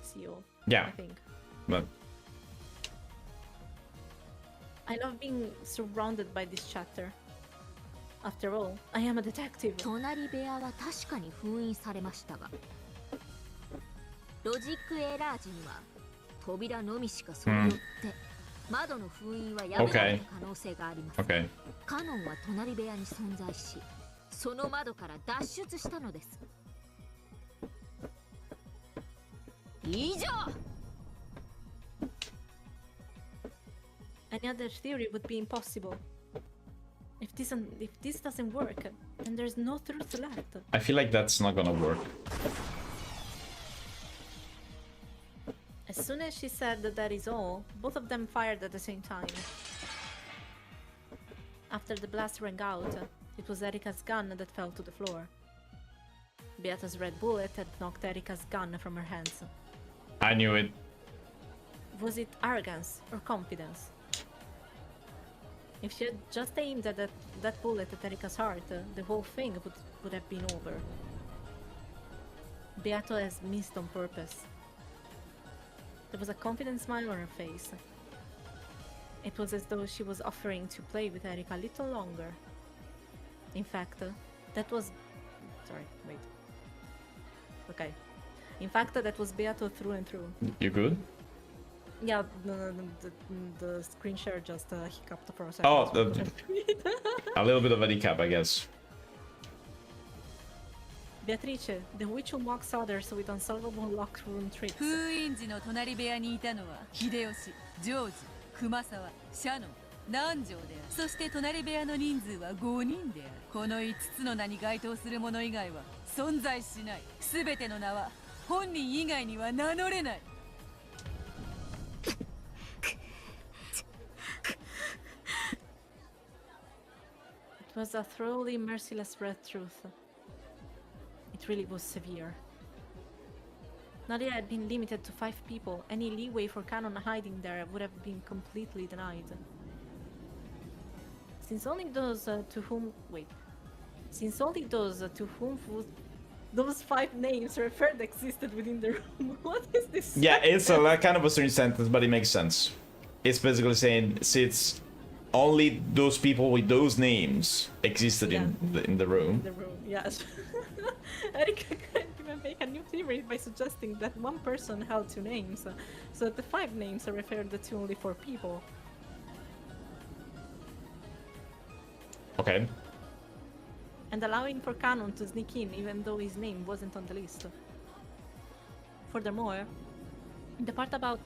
seal. Yeah. I think. But... I love being surrounded by this chatter. After all, I am a detective. 隣部屋は確かに封印されましたが、ロジックエラー時には扉のみしかそれによって窓の封印は破られた可能性があります。Okay. カノンは隣部屋に存在し、その窓から脱出したのです。以上。 Any other theory would be impossible. If this doesn't work, then there's no truth left. I feel like that's not gonna work. As soon as she said that is all, both of them fired at the same time. After the blast rang out, it was Erika's gun that fell to the floor. Beata's red bullet had knocked Erika's gun from her hands. I knew it. Was it arrogance or confidence? If she had just aimed at that bullet at Erika's heart, the whole thing would have been over. Beato has missed on purpose. There was a confident smile on her face. It was as though she was offering to play with Erika a little longer. In fact, that was... Sorry, wait. Okay. In fact, that was Beato through and through. You good? Yeah, the screen share just hiccuped for a second. Oh, a little bit of a recap, I guess. Beatrice, the witch who mocks others with unsolvable locked room tricks. 封印時の隣部屋にいたのは秀吉、ジョージ、熊沢、シャノン、南條である。そして隣部屋の人数は5人である。この5つの名に該当する者以外は存在しない。すべての名は本人以外には名乗れない。 It was a thoroughly merciless red truth. It really was severe. Nadia had been limited to 5 people. Any leeway for Canon hiding there would have been completely denied. Since only those to whom... Wait. Since only those to whom those 5 names referred existed within the room. What is this? Yeah, it's a kind of a strange sentence, but it makes sense. It's basically saying since only those people with those names existed in the room. The room, yes. Erika can even make a new theory by suggesting that one person held 2 names, so that the 5 names are referred to only 4 people. Okay. And allowing for Canon to sneak in even though his name wasn't on the list. Furthermore, the part about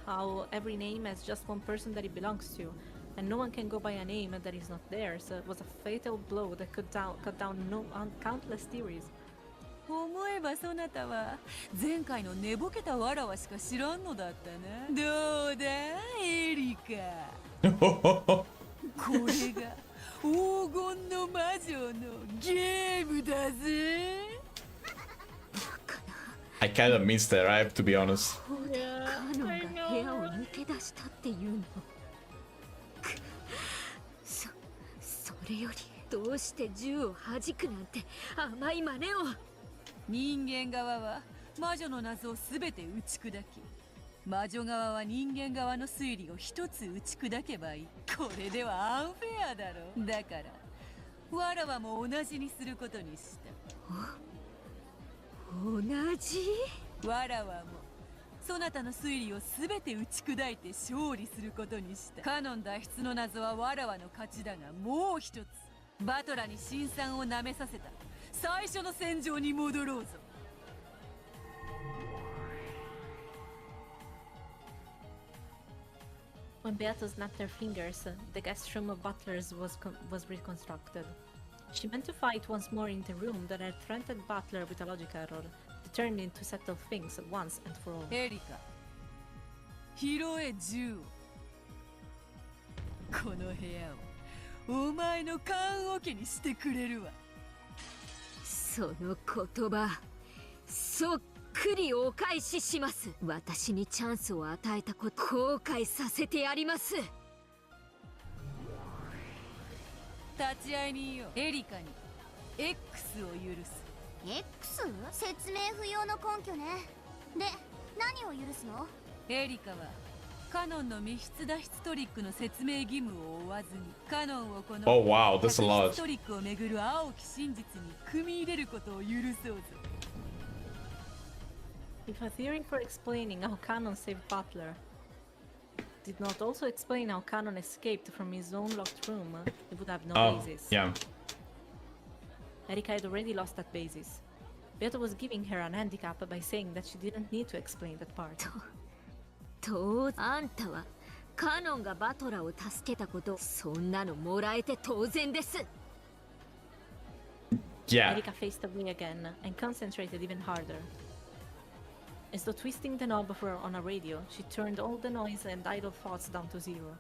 how every name has just one person that it belongs to, and no one can go by a name that is not theirs, was a fatal blow that could cut down countless theories. 思えばそなたは前回の寝ぼけたわらわしか知らんのだったな。どうだエリカ。これが黄金の魔女のゲームだぜ。 I kind of missed that, I have to be honest. カノンが部屋を抜け出したっていうの。それよりどうして銃を弾くなんて甘い真似を。人間側は魔女の謎をすべて打ち砕き、魔女側は人間側の推理を一つ打ち砕けばいい。これではアンフェアだろ。だからわらわも同じにすることにした。同じ？わらわもそなたの推理を全て打ち砕いて勝利することにした。カノン脱出の謎はわらわの勝ちだが、もう一つバトラに辛酸をなめさせた最初の戦場に戻ろうぞ。When Beato snapped her fingers, the guest room of butlers was reconstructed. She meant to fight once more in the room that had threatened Butler with a logic error, determined to settle things once and for all. エリカ、拾え銃を。この部屋をお前の棺桶にしてくれるわ。その言葉、そっくりお返しします。私にチャンスを与えたこと、後悔させてやります。立ち会いによ、エリカに X を許す。 X？ 説明不要の根拠ね。で、何を許すの？エリカはカノンの密室脱出トリックの説明義務を負わずに、カノンをこの Oh wow, that's a lot. トリックをめぐる青き真実に組み入れることを許そうぞ。If a theory for explaining how Canon saved Butler did not also explain how Canon escaped from his own locked room, it would have no basis. Yeah. Erika had already lost that basis. Beato was giving her an handicap by saying that she didn't need to explain that part. あんたはカノンがバトラーを助けたこと、そんなのもらえて当然です。Yeah. Erika faced away again and concentrated even harder. As though twisting the knob on a radio, she turned all the noise and idle thoughts down to zero.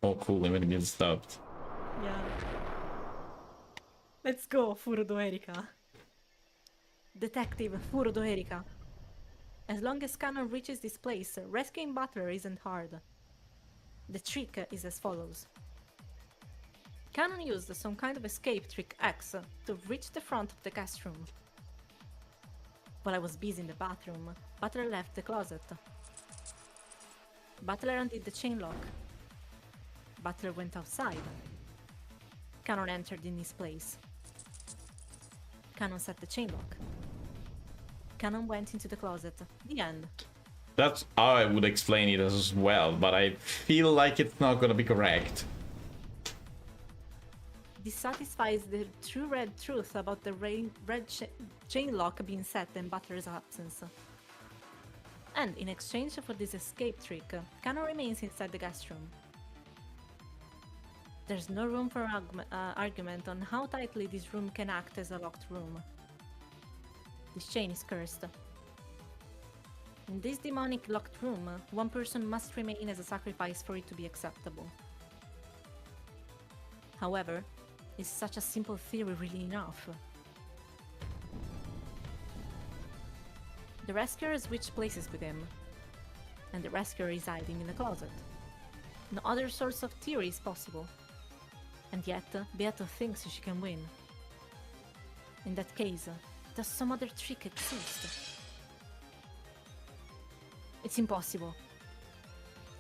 Oh cool, even get stopped. Yeah. Let's go, Furudo Erika. Detective Furudo Erika. As long as Canon reaches this place, rescuing Butler isn't hard. The trick is as follows. Canon used some kind of escape trick X to reach the front of the guest room. While I was busy in the bathroom, Butler left the closet. Butler undid the chain lock. Butler went outside. Canon entered in his place. Canon set the chain lock. Canon went into the closet. The end. That's how I would explain it as well, but I feel like it's not gonna be correct. This satisfies the true red truth about the chain lock being set in Butler's absence. And in exchange for this escape trick, Canon remains inside the guest room. There's no room for argument on how tightly this room can act as a locked room. This chain is cursed. In this demonic locked room, one person must remain as a sacrifice for it to be acceptable. However, is such a simple theory really enough? The rescuer switched places with him, and the rescuer is hiding in the closet. No other source of theory is possible, and yet Beato thinks she can win. In that case, does some other trick exist? It's impossible.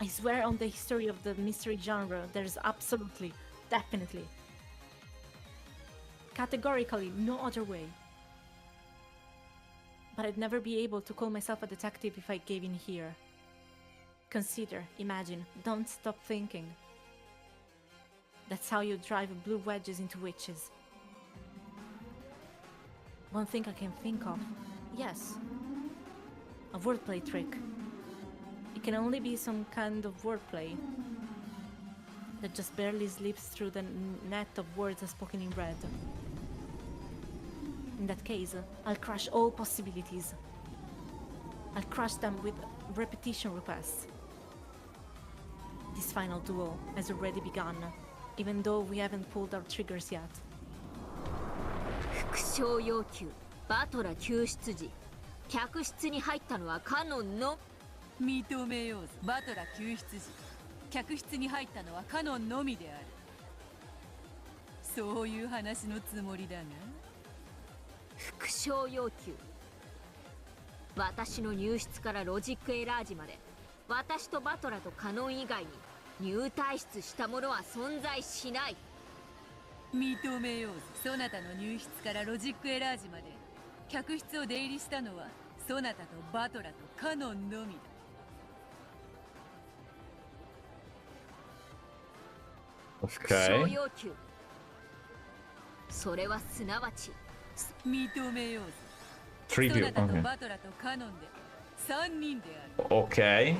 I swear on the history of the mystery genre, there's absolutely, definitely, categorically no other way. But I'd never be able to call myself a detective if I gave in here. Consider, imagine, don't stop thinking. That's how you drive blue wedges into witches. One thing I can think of, yes, a wordplay trick. It can only be some kind of wordplay that just barely slips through the net of words spoken in red. In that case, I'll crush all possibilities. I'll crush them with repetition requests. This final duel has already begun, even though we haven't pulled our triggers yet. 副賞要求、バトラ救出時、客室に入ったのはカノンの。認めようぞ。バトラ救出時、客室に入ったのはカノンのみである。そういう話のつもりだが。副賞要求。私の入室からロジックエラージまで、私とバトラとカノン以外に入退室した者は存在しない。認めようぞ。そなたの入室からロジックエラージまで客室を出入りしたのはそなたとバトラとカノンのみだ。副賞要求。それはすなわち認めようぜ。 3 そな people. たと Okay. バトラとカノンで3人である。 Okay.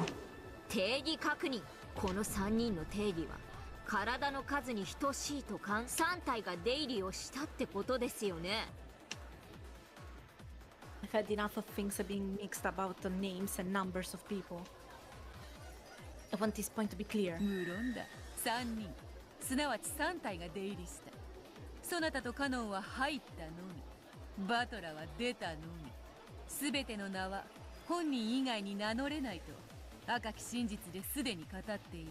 定義確認。この3人の定義は体の数に等しいと3体が出入りをしたってことですよね。I've had enough of things being mixed about the names and numbers of people. I want this point to be clear. 無論だ。3人、すなわち3体が出入りした。そなたとカノンは入ったのみ。バトラは出たのみ。すべての名は本人以外に名乗れないと赤き真実ですでに語っている。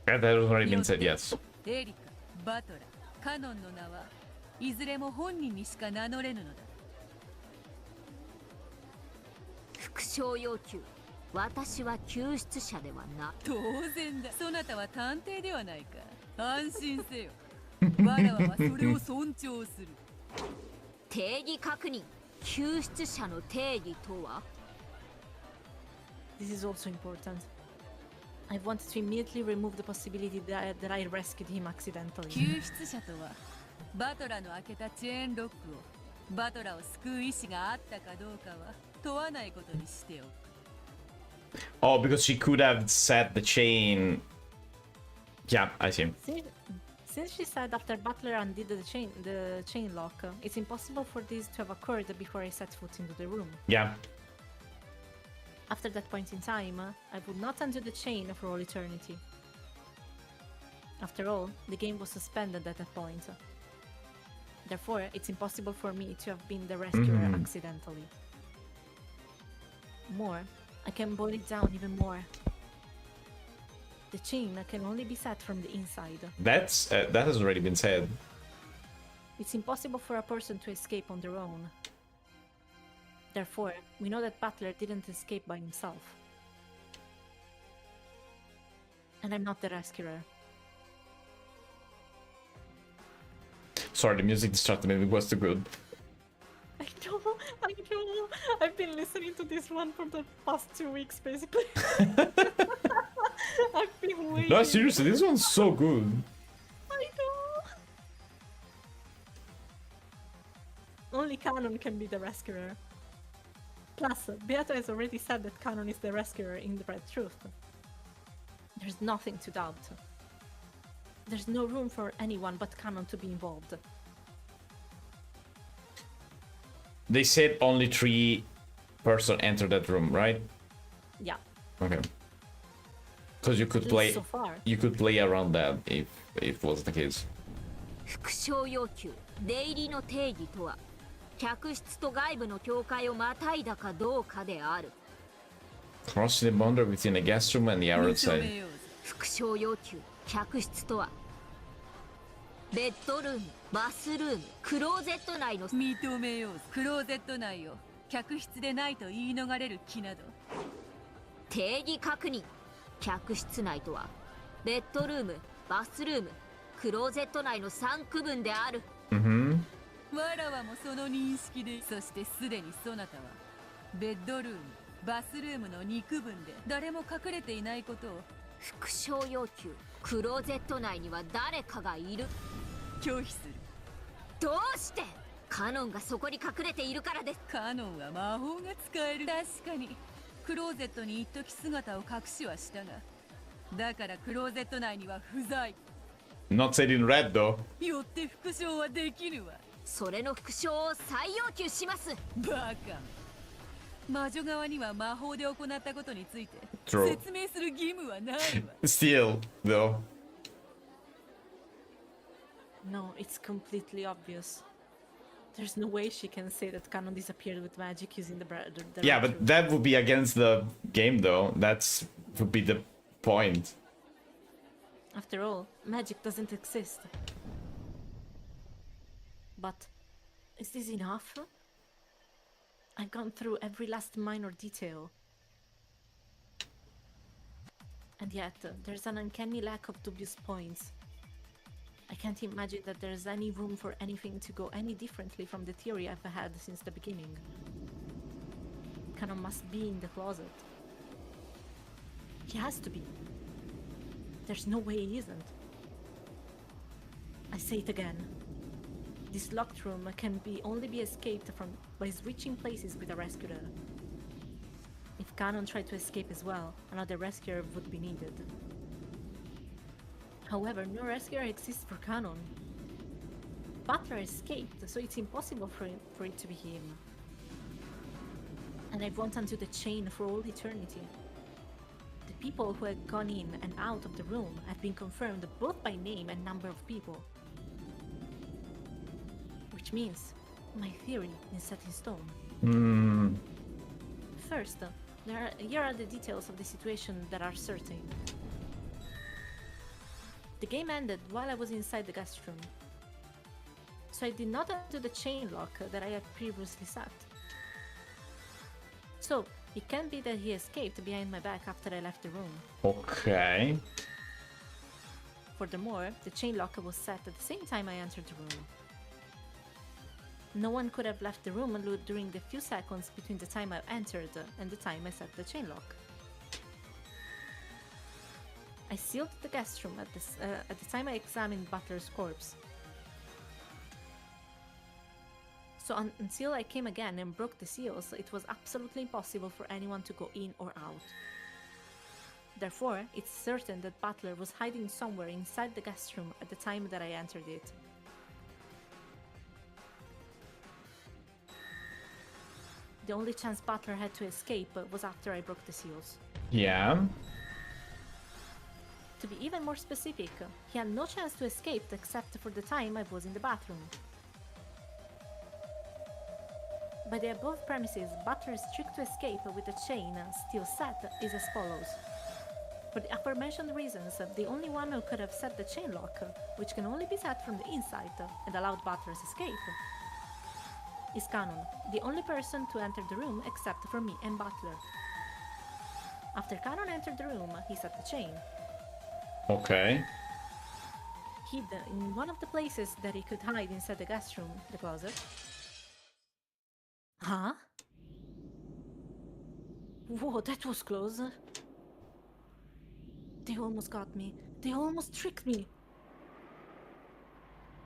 Yeah, that has already been said, yes. エリカ、バトラ、カノンの名はいずれも本人にしか名乗れぬのだ。副賞要求。私は救出者ではな。当然だ。そなたは探偵ではないか。安心せよ。わらわはそれを尊重する。定義確認。救出者の定義とは？ This is also important. I wanted to immediately remove the possibility that I rescued him accidentally. 救出者とはバトラの開けたチェーンロックをバトラを救う意志があったかどうかは問わないことにしておく。 Oh, because she could have set the chain. Yeah, I see. Since she said after Butler undid the chain lock, it's impossible for this to have occurred before I set foot into the room. Yeah. After that point in time, I would not undo the chain for all eternity. After all, the game was suspended at that point. Therefore, it's impossible for me to have been the rescuer accidentally. More, I can boil it down even more. The chain can only be set from the inside. That has already been said. It's impossible for a person to escape on their own. Therefore, we know that Butler didn't escape by himself. And I'm not the rescuer. Sorry, the music distracted me. It was too good. I know. I've been listening to this one for the past 2 weeks, basically. I've been waiting. No, seriously, this one's so good. I know. Only Canon can be the rescuer. Plus, Beato has already said that Canon is the rescuer in the Red Truth. There's nothing to doubt. There's no room for anyone but Canon to be involved. They said only 3 person entered that room, right? Yeah. Okay. Because you could play, So far. you could play around that if it was the case. 副賞要求。出入りの定義とは、客室と外部の境界をまたいだかどうかである。Crossing the boundary between the guest room and the 認 outside. めようぜ。副賞要求。客室とは、ベッドルーム、バスルーム、クローゼット内の認めようぜ。クローゼット内を客室でないと言い逃れる気など。定義確認。客室内とは、ベッドルーム、バスルーム、クローゼット内の3区分である。わらわもその認識で。そしてすでにそなたはベッドルーム、バスルームの2区分で誰も隠れていないことを副賞要求。クローゼット内には誰かがいる。拒否する。どうして？カノンがそこに隠れているからです。カノンは魔法が使える。確かにクローゼットに一時姿を隠しはしたが、だからクローゼット内には不在。 Not said in red though. よって復唱はできぬわ。それの副賞を再要求します。バカ。魔女側には魔法で行ったことについて True. 説明する義務はないわ。Still, though. No, it's completely obvious. There's no way she can say that Canon disappeared with magic using the Yeah, Red but Truth. that would be against the game though. That's would be the point. After all, magic doesn't exist. But is this enough? I've gone through every last minor detail. And yet, there's an uncanny lack of dubious points. I can't imagine that there's any room for anything to go any differently from the theory I've had since the beginning. Canon must be in the closet. He has to be. There's no way he isn't. I say it again. This locked room can only be escaped from by switching places with a rescuer. If Canon tried to escape as well, another rescuer would be needed. However, no rescuer exists for Canon. Butler escaped, so it's impossible for it to be him. And I won't undo the chain for all eternity. The people who had gone in and out of the room have been confirmed both by name and number of people. Which means my theory is set in stone. First, here are the details of the situation that are certain. The game ended while I was inside the guest room, so I did not undo the chain lock that I had previously set. So, it can be that he escaped behind my back after I left the room. Okay. Furthermore, the chain lock was set at the same time I entered the room. No one could have left the room during the few seconds between the time I entered and the time I set the chain lock. I sealed the guest room at the time I examined Butler's corpse. So until I came again and broke the seals, it was absolutely impossible for anyone to go in or out. Therefore, it's certain that Butler was hiding somewhere inside the guest room at the time that I entered it. The only chance Butler had to escape was after I broke the seals. Yeah. To be even more specific, he had no chance to escape except for the time I was in the bathroom. By the above premises, Butler's trick to escape with the chain still set is as follows. For the aforementioned reasons, the only one who could have set the chain lock, which can only be set from the inside and allowed Butler's escape, is Canon, the only person to enter the room except for me and Butler. After Canon entered the room, he set the chain. Okay. Hid in one of the places that he could hide inside the guest room, the closet. Huh? Whoa, that was close. They almost got me. They almost tricked me.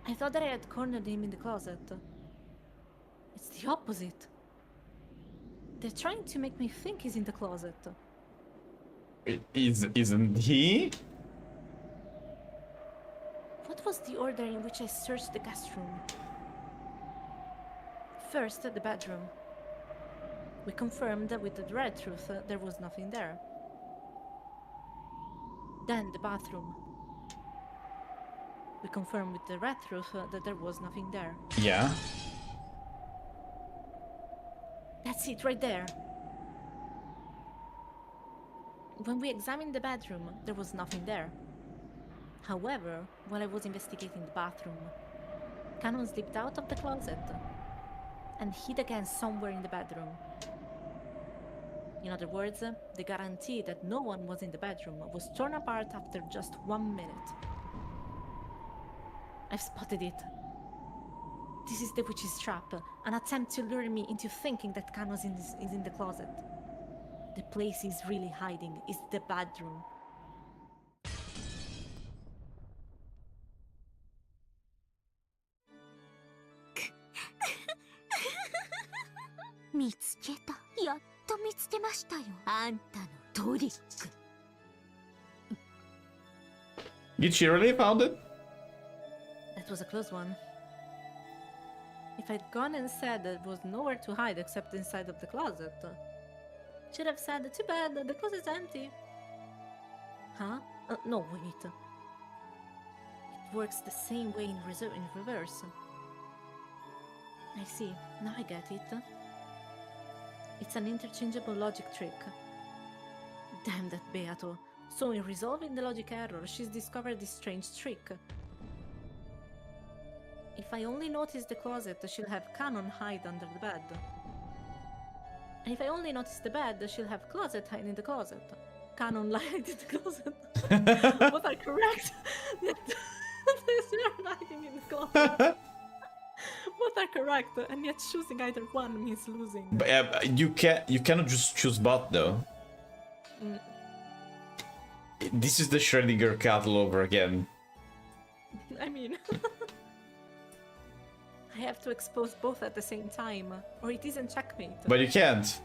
I thought that I had cornered him in the closet. It's the opposite. They're trying to make me think he's in the closet. Isn't he? What was the order in which I searched the guest room? First, the bedroom. We confirmed that with the red truth there was nothing there. Then the bathroom. We confirmed with the red truth that there was nothing there. Yeah. That's it, right there. When we examined the bedroom, there was nothing there. However, while I was investigating the bathroom, Canon slipped out of the closet and hid again somewhere in the bedroom. In other words, the guarantee that no one was in the bedroom was torn apart after just 1 minute. I've spotted it. This is the witch's trap, an attempt to lure me into thinking that Canon is in the closet. The place he's really hiding is the bedroom. Did she really found it? That was a close one. If I'd gone and said there was nowhere to hide except inside of the closet, should have said, too bad, the closet's empty. Huh? No, wait. It works the same way in reverse. I see, now I get it. It's an interchangeable logic trick. Damn that Beato. So in resolving the logic error, she's discovered this strange trick. If I only notice the closet, she'll have Canon hide under the bed. And if I only notice the bed, she'll have closet hide in the closet. Canon hide in the closet. Both are correct. They're hiding in the closet. Both are correct, and yet choosing either one means losing. But you cannot just choose bot though. This is the Schrödinger cat all over again. I mean, I have to expose both at the same time, or it isn't checkmate. But you can't.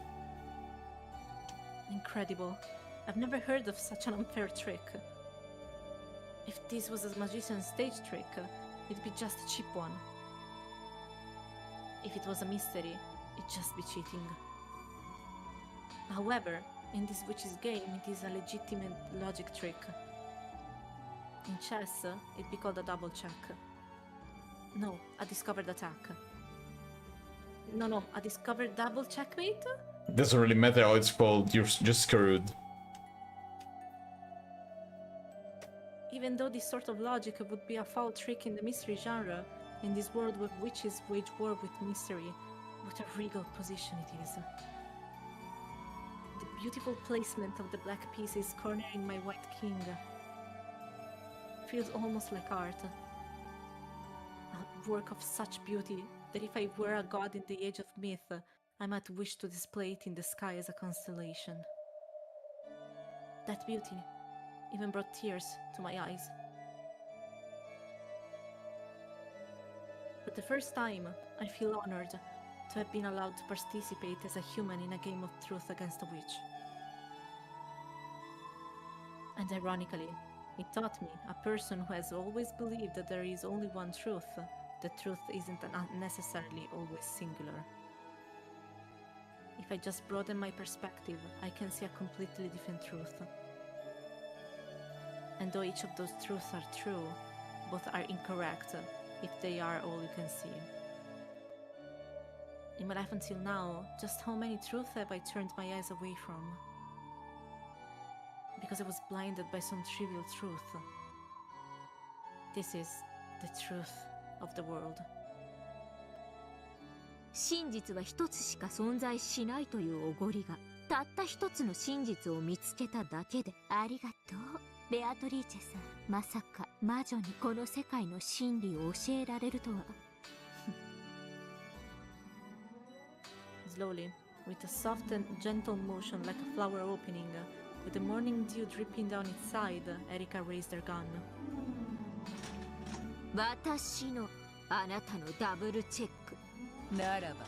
Incredible. I've never heard of such an unfair trick. If this was a magician's stage trick, it'd be just a cheap one. If it was a mystery, it'd just be cheating. However, in this witch's game, it is a legitimate logic trick. In chess, it'd be called a double check. No, a discovered attack. No, a discovered double checkmate? Doesn't really matter how it's called, you're just screwed. Even though this sort of logic would be a foul trick in the mystery genre, in this world where witches wage war with mystery, what a regal position it is. The beautiful placement of the black pieces cornering my white king feels almost like art. A work of such beauty that if I were a god in the age of myth, I might wish to display it in the sky as a constellation. That beauty even brought tears to my eyes. For the first time, I feel honored to have been allowed to participate as a human in a game of truth against a witch. And ironically, it taught me, a person who has always believed that there is only one truth, that truth isn't necessarily always singular. If I just broaden my perspective, I can see a completely different truth. And though each of those truths are true, both are incorrect if they are all you can see. In my life until now, just how many truths have I turned my eyes away from? Because I was blinded by some trivial truth. This is the truth of the world. 真実は一つしか存在しないというおごりが、たった一つの真実を見つけただけでありがとう。ベアトリーチェさん、まさか魔女にこの世界の真理を教えられるとは。Slowly, with a soft and gentle motion like a flower opening, with the morning dew dripping down its side, Erika raised her gun. 私のあなたのダブルチェック。ならば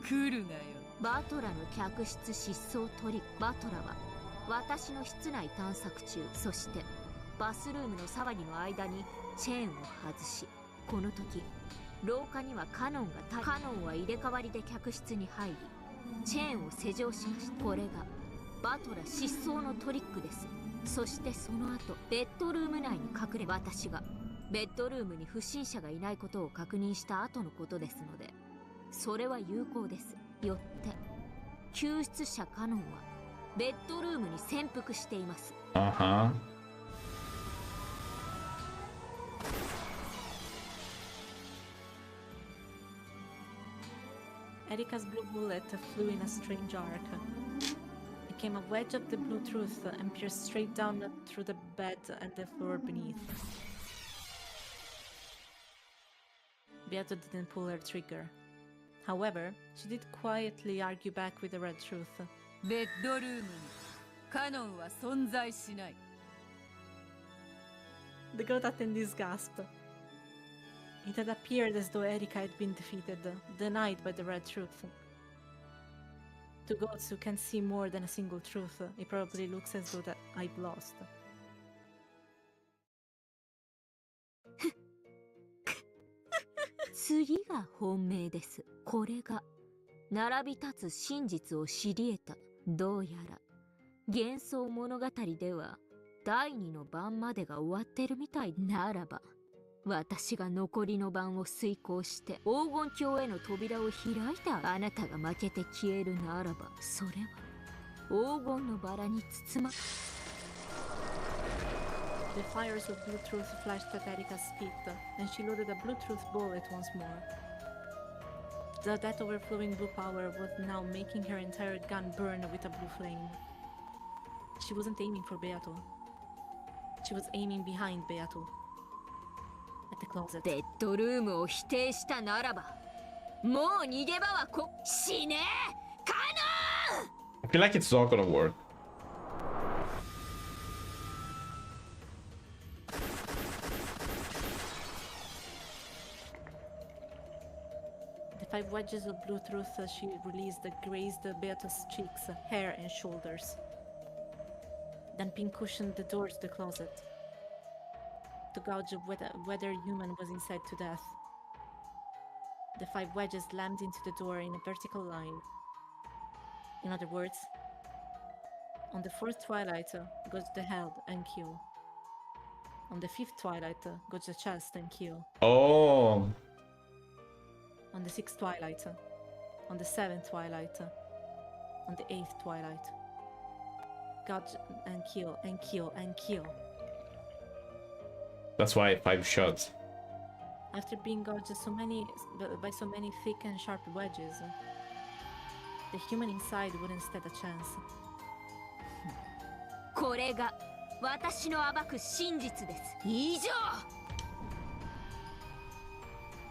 来るがよ。バトラの客室失踪トリック。バトラは私の室内探索中、そしてバスルームの騒ぎの間にチェーンを外し、この時廊下にはカノンは入れ替わりで客室に入り、チェーンを施錠しました。これがバトラ失踪のトリックです。そしてその後ベッドルーム内に隠れ、私がベッドルームに不審者がいないことを確認した後のことですので、それは有効です。よって救出者カノンはベッドルームに潜伏しています。Erika's blue bullet flew in a strange arc. It came a wedge of the blue truth and pierced straight down through the bed and the floor beneath. Beato didn't pull her trigger. However, she did quietly argue back with the red truth. ベッドルームにカノンは存在しない。 The goat attendees gasped. It had appeared as though Erika had been defeated, denied by the red truth. To goats who can see more than a single truth, it probably looks as though that I've lost. 次が本命です。これが並び立つ真実を知り得た。どうやら幻想物語では第二の晩までが終わってるみたいならば、私が残りの晩を遂行して黄金鏡への扉を開いたあなたが負けて消えるならば、それは黄金のバラに包ま。 The fires of blue truth flashed at Erika's feet, and she loaded a blue truth bullet once more. That overflowing blue power was now making her entire gun burn with a blue flame. She wasn't aiming for Beato. She was aiming behind Beato. at the closet. ベッドルームを否定したならば、もう逃げ場は死ねーカノン I feel like it's not gonna work. The 5 wedges of blue truth she released grazed Beata's cheeks, hair, and shoulders. Then pincushioned the door to the closet to gauge whether human was inside to death. The 5 wedges slammed into the door in a vertical line. In other words, on the 4th twilight goes the head and kill. On the 5th twilight goes the chest and kill. Oh. On the 6th twilight, on the 7th twilight, on the 8th twilight. Gouge and kill and kill and kill. That's why 5 shots. After being gouged by so many thick and sharp wedges, the human inside wouldn't stand a chance. これが私の暴く真実です。以上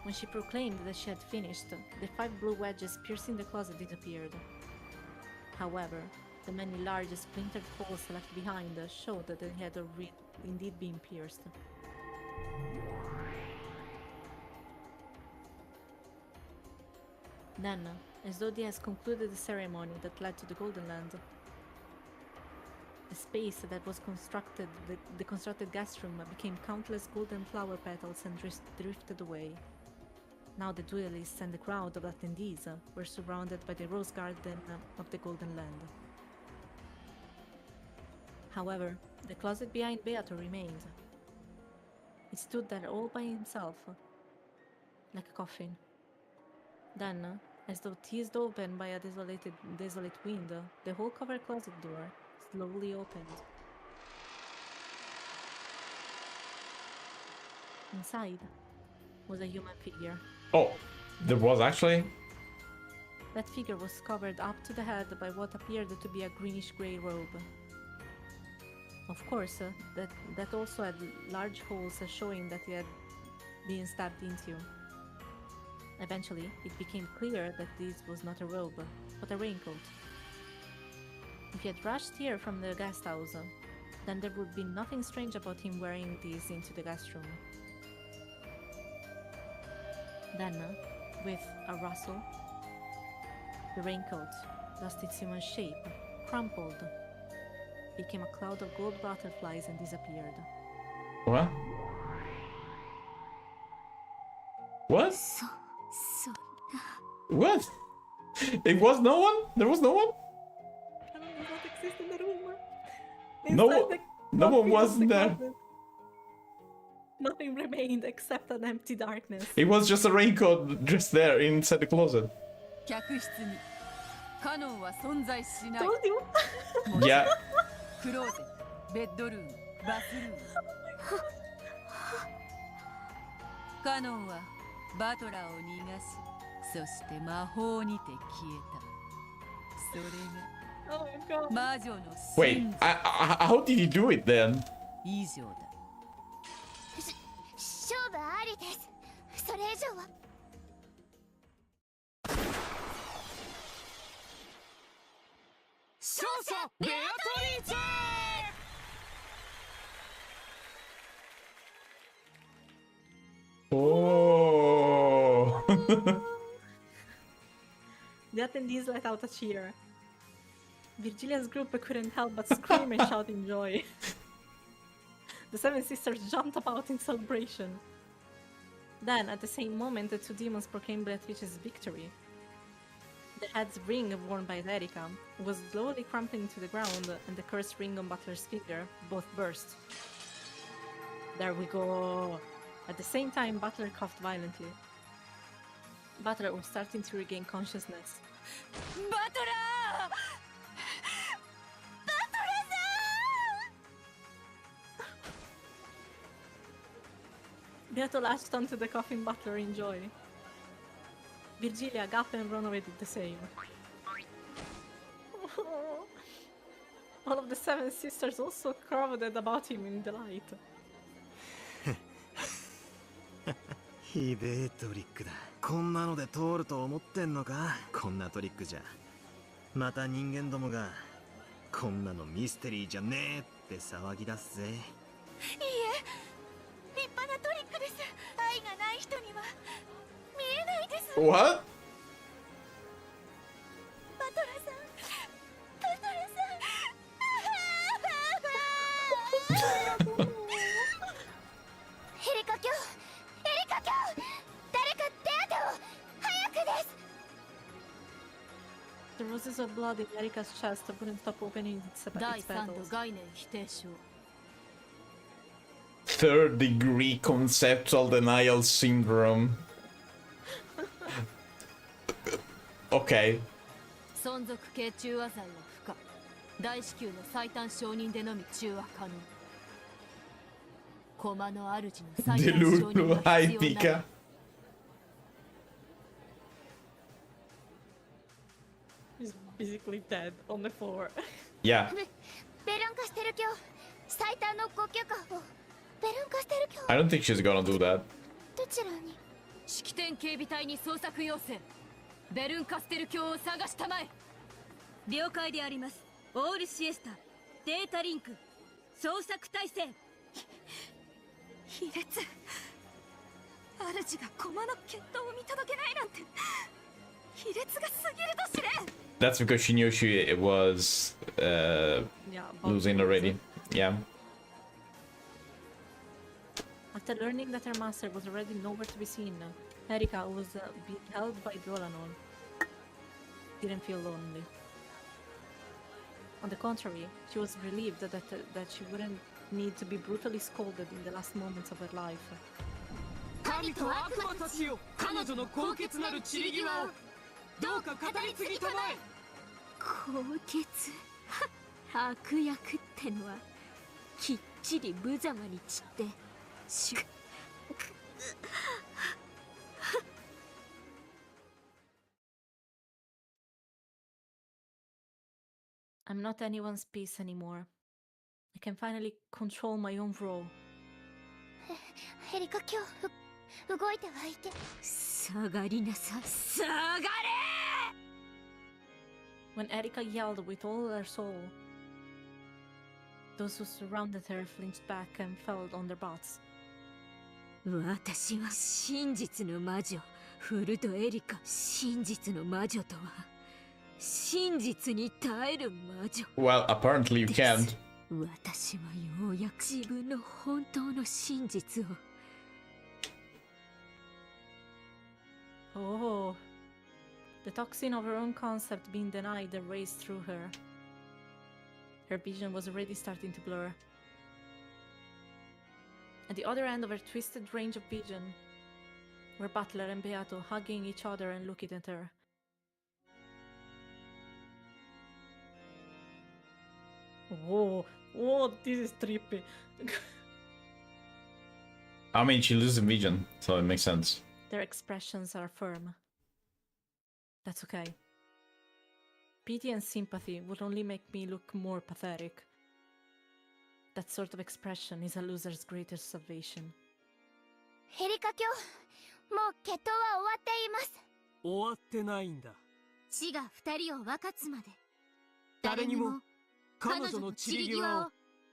When she proclaimed that she had finished, the 5 blue wedges piercing the closet disappeared. However, the many large splintered holes left behind showed that they had indeed been pierced. Then, as though they had concluded the ceremony that led to the Golden Land, the space that was the constructed guest room became countless golden flower petals and drifted away. Now the duelists and the crowd of attendees were surrounded by the rose garden of the Golden Land. However, the closet behind Beato remained. It stood there all by himself, like a coffin. Then, as though teased open by a desolate wind, the whole covered closet door slowly opened. Inside was a human figure. Oh, there was actually? That figure was covered up to the head by what appeared to be a greenish-grey robe. Of course, that also had large holes showing that he had been stabbed into. Eventually, it became clear that this was not a robe, but a raincoat. If he had rushed here from the guest house, then there would be nothing strange about him wearing these into the guest room. Then, with a rustle, the raincoat lost its human shape, crumpled, became a cloud of gold butterflies and disappeared. What? What? What? It was no one? There was no one? Canon does not exist in the room. No one was there. Nothing remained except an empty darkness. It was just a raincoat just there inside the closet. 客室にカノンは存在しない。 Told you. Yeah. クローゼット、ベッドルーム、バスルーム。カノンはバトラーを逃がし、そして魔法にて消えた。それ Oh my god. が魔女の Wait, 真実 how did he do it then? 以上だ。勝負ありです。それ以上は。勝者ベアトリーチェ Oh. The attendees let out a cheer. Virgilia's group couldn't help but scream and shout in joy. The 7 sisters jumped about in celebration. Then, at the same moment, the 2 demons proclaimed Beatrice's victory. The head's ring worn by Erika was slowly crumpling to the ground, and the cursed ring on Butler's finger both burst. There we go! At the same time, Butler coughed violently. Butler was starting to regain consciousness. バトラー Beato latched onto the coffin Butler in joy. Virgilia, Gap, and Ronaway did the same. All of the 7 sisters also crowded about him in delight. ひでえトリックだ。こんなので通ると思ってんのか？こんなトリックじゃまた人間どもがこんなのミステリーじゃねえって騒ぎ出すぜ。いいえ、立派なトリックです。愛がない人には見えないです。 What? バトラさん、バトラさん。エリカ卿、エリカ卿、誰か手当てを早くです。 The roses of blood in Erika's chest wouldn't stop opening its 第3度 petals. 概念否定症 Third degree conceptual denial syndrome. Okay. 存続系中和剤は不可。大至急の最短承認でのみ中和可能。駒の主の最短承認 Deludo が必 high 要な pica. He's basically dead on the floor. Yeah. ベルンカステル卿、最短の呼吸感を。ベルンカステル卿、 I don't think she's gonna do that. どちらに？式典警備隊に捜索要請。ベルンカステル卿を探したまえ。了解であります。オールシエスタデータリンク捜索体制。卑劣。主が駒の決闘を見届けないなんて卑劣が過ぎると知れ。 That's because she knew she was Yeah, but losing already. Yeah. after learning that her master was already nowhere to be seen, Erika, who was being held by Dolanol, didn't feel lonely. On the contrary, she was relieved that she wouldn't need to be brutally scolded in the last moments of her life. 神と悪魔たちよ、彼女の高潔なる散り際をどうか語り継ぎたまえ。高潔悪役ってのはきっちり無様に散ってしゅ I'm not anyone's piece anymore. I can finally control my own role. エリカ卿、動いてはいて。下がりなさい。下がれ When Erika yelled with all her soul, those who surrounded her flinched back and fell on their butts. 私は真実の魔女フルドエリカ。真実の魔女とは真実に耐える魔女。 Well, apparently you can't. 私はようやく自分の本当の真実を。 Oh, the toxin of her own concept being denied raced through her. Her vision was already starting to blur. At the other end of her twisted range of vision were Butler and Beato hugging each other and looking at her. Whoa, whoa, this is trippy. I mean, she loses vision, so it makes sense. Their expressions are firm. That's okay. Pity and sympathy would only make me look more pathetic. That sort of expression is a loser's greatest salvation. エリカ卿、もう決闘は終わっています。終わってないんだ。死が二人を分かつまで。誰にも彼女の散り際を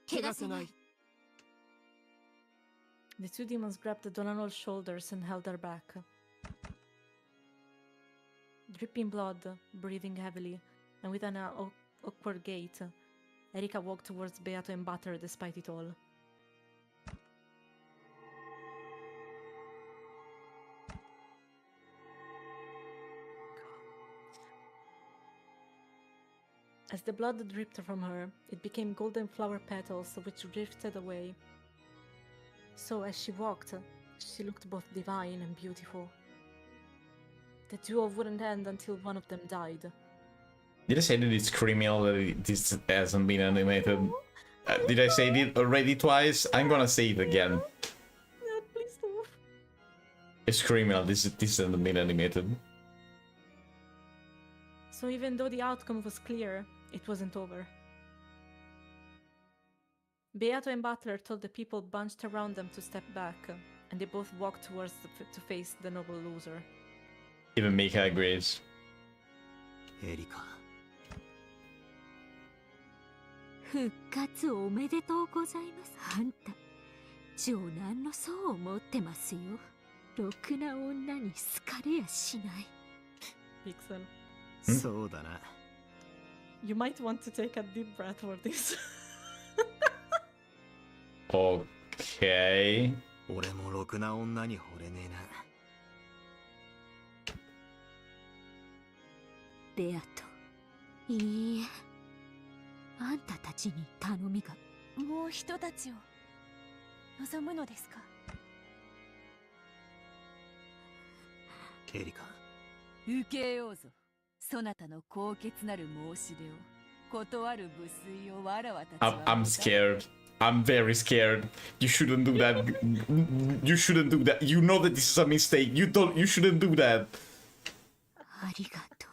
汚せない。 The two demons grabbed Donanol's shoulders and held her back. Dripping blood, breathing heavily, and with an awkward gait, Erika walked towards Beato and Butter despite it all. As the blood dripped from her, it became golden flower petals which drifted away. So as she walked, she looked both divine and beautiful. The duel wouldn't end until one of them died. Did I say that it's criminal that this hasn't been animated? Did I say it already twice? I'm gonna say it again. Please do. It's criminal. This hasn't been animated. So even though the outcome was clear, it wasn't over. Beato and Butler told the people bunched around them to step back, and they both walk towards to face the noble loser. Even Mika agrees. エリカ。復活おめでとうございます。あんた長男の層を持ってますよ。ろくな女に好かれやしない。Pixel. そうだな。You might want to take a deep breath for this. Okay. 俺もろくな女に惚れねえな。ベアト。いいえ。あんたたちに頼みが。もう人たちを望むのですか？エリカ。受けようぞ。そなたの高潔なる申し出を断る無粋をわらわたちは。I'm scared. I'm very scared. You shouldn't do that. You shouldn't do that. You know that this is a mistake. You shouldn't do that. ありがとう。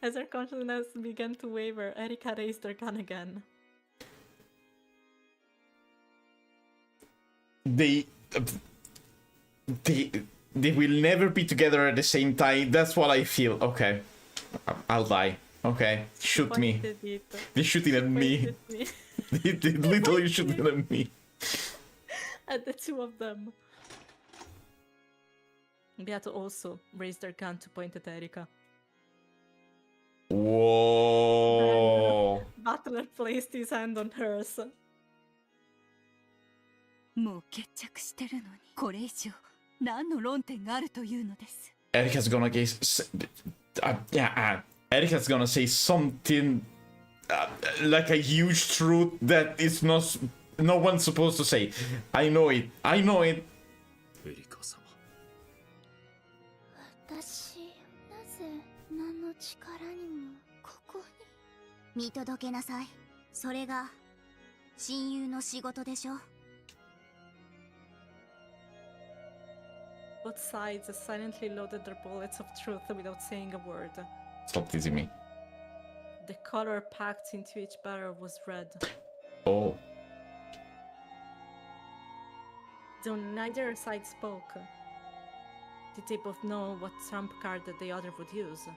As her consciousness began to waver, Erika raised her gun again. They will never be together at the same time. That's what I feel. Okay. I'll die. Okay. Shoot me. They're shooting at me. They're literally shooting at me. At the two of them. Beato also raised her gun to point at Erika. Whoa. Butler placed his hand on hers. もう決着してるのに、これ以上何の論点があるというのです。Erika's gonna Erika's gonna say something like a huge truth that is no one's supposed to say. I know it. I know it. エリカ様。私、なぜ何の力にもここに。見届けなさい。それが親友の仕事でしょ。Both sides silently loaded their bullets of truth without saying a word. Stop teasing me. The color packed into each barrel was red. Oh. Though neither side spoke, did they both know what trump card that the other would use?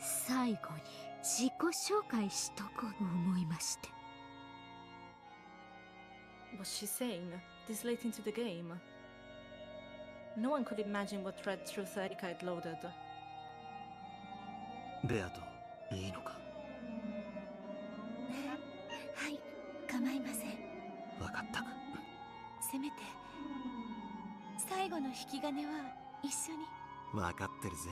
最後に自己紹介しとこうと思いまして。Was she saying this late into the game? No one could imagine what red truth Erika had loaded. ベアト、いいのか？はい、構いません。わかった。せめて最後の引き金は一緒に。わかってるぜ。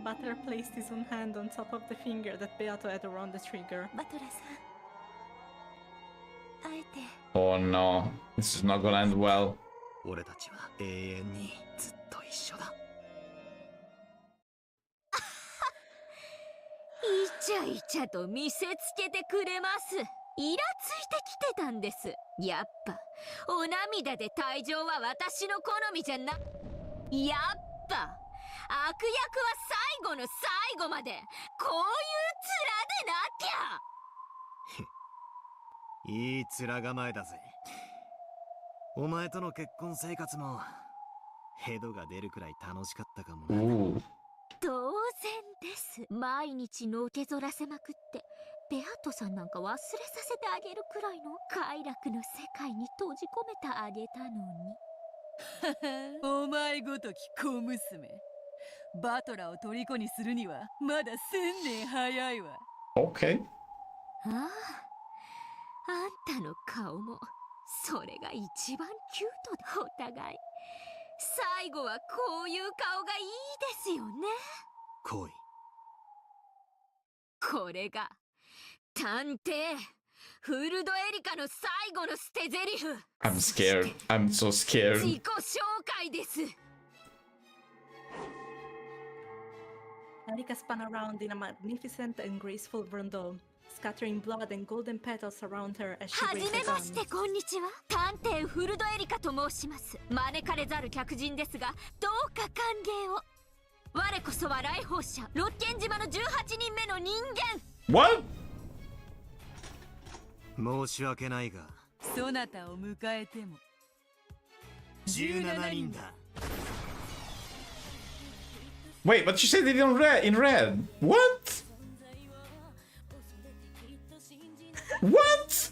Butler placed his own hand on top of the finger that Beato had around the trigger. バトラさん、あえて。Oh no. This is not gonna end well. 俺たちは永遠にずっと一緒だ。イチャイチャと見せつけてくれます。イラついてきてたんです。やっぱお涙で退場は私の好みじゃな。やっぱ悪役は最後の最後までこういう面でなきゃ。いい面構えだぜ。お前との結婚生活もヘドが出るくらい楽しかったかもな。当然です。毎日のけぞらせまくってベアトさんなんか忘れさせてあげるくらいの快楽の世界に閉じ込めてあげたのに。お前ごとき小娘、バトラを虜にするにはまだ1000年早いわ。 Okay. ああ、あんたの顔もそれが一番キュートだ。お互い最後はこういう顔がいいですよね。恋。これが探偵フルドエリカの最後の捨て台詞。 I'm scared. I'm so scared. 自己紹介です。Erika spun around in a magnificent and graceful rondo, scattering blood and golden petals around her as she はじ raised め her まして、 gun. こんにちは。探偵フルドエリカと申します。招かれざる客人ですが、どうか歓迎を。我こそは来訪者、ロッケン島の18人目の人間。 What? 申し訳ないが、そなたを迎えても17人だ。 Wait, but she said it in red. In red. What? What?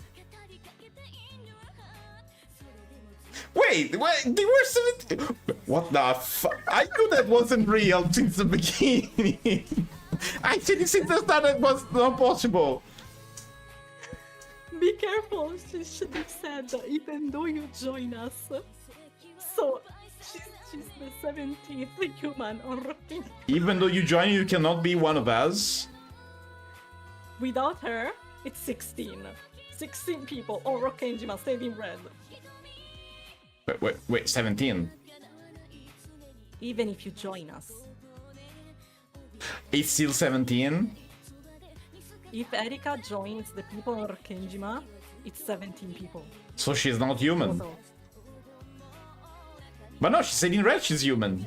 Wait, they were 17. What the fuck? I knew that wasn't real since the beginning. I said since the start it was not possible. Be careful, she should have said that even though you join us. So, she's the 17th human on Rocking. Even though you join, you cannot be one of us. Without her, it's 16. 16 people on Rockenjima stayed in red. Wait, 17. Even if you join us. It's still 17? If Erika joins the people on Rockenjima, it's 17 people. So she's not human. Total. But no, she said in red she's human.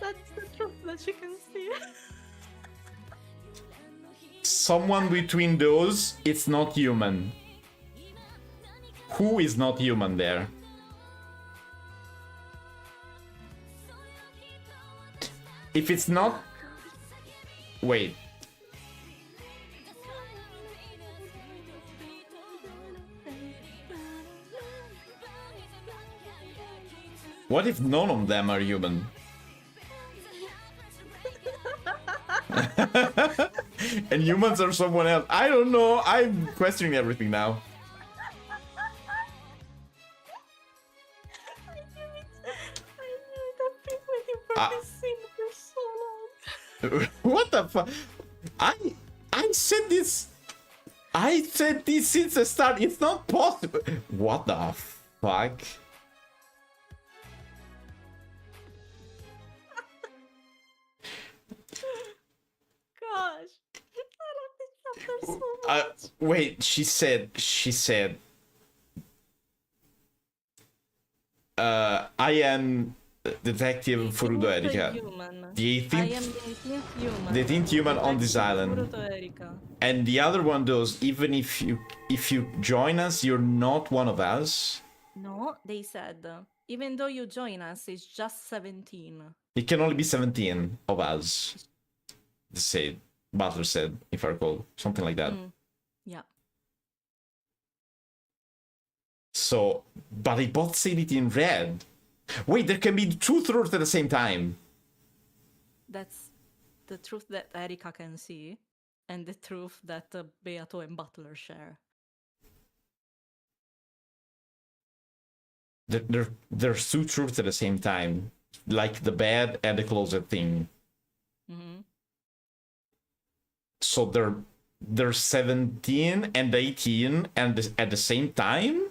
That's the truth that you can see. Someone between those, it's not human. Who is not human there? If it's not... Wait. What if none of them are human? And humans are someone else. I don't know. I'm questioning everything now. What the fuck? I said this. I said this since the start. It's not possible. What the fuck? Gosh, I love this chapter so much. Wait, she said, I am Detective Furuto Erika. The 18th, I am the 18th human. the 18th human on this island. Furuto Erika. And the other one does, even if you join us, you're not one of us. No, they said, even though you join us, it's just 17. It can only be 17 of us. Say, Butler said, if I recall, something like that. Yeah. So, but they both said it in red. Wait, there can be two truths at the same time. That's the truth that Erika can see, and the truth that Beato and Butler share. There's two truths at the same time, like the bed and the closet thing. Mm-hmm. So they're 17 and 18 and at the same time?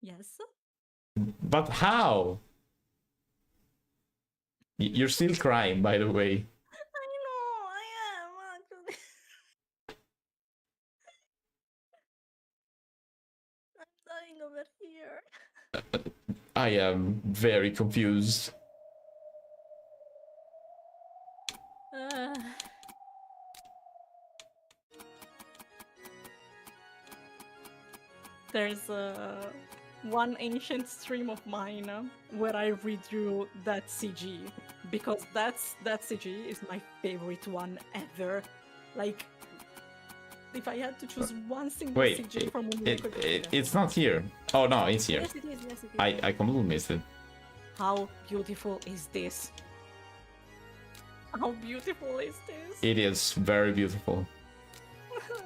Yes. But how? You're still crying, by the way. I know, I am actually. I'm dying over here. I am very confused. There's one ancient stream of mine where I redrew that CG because that CG is my favorite one ever. Like, if I had to choose one single CG from Umineko, it's not here. Oh no, it's here. Yes, it is. Yes, it is. I completely missed it. How beautiful is this? How beautiful is this? It is very beautiful.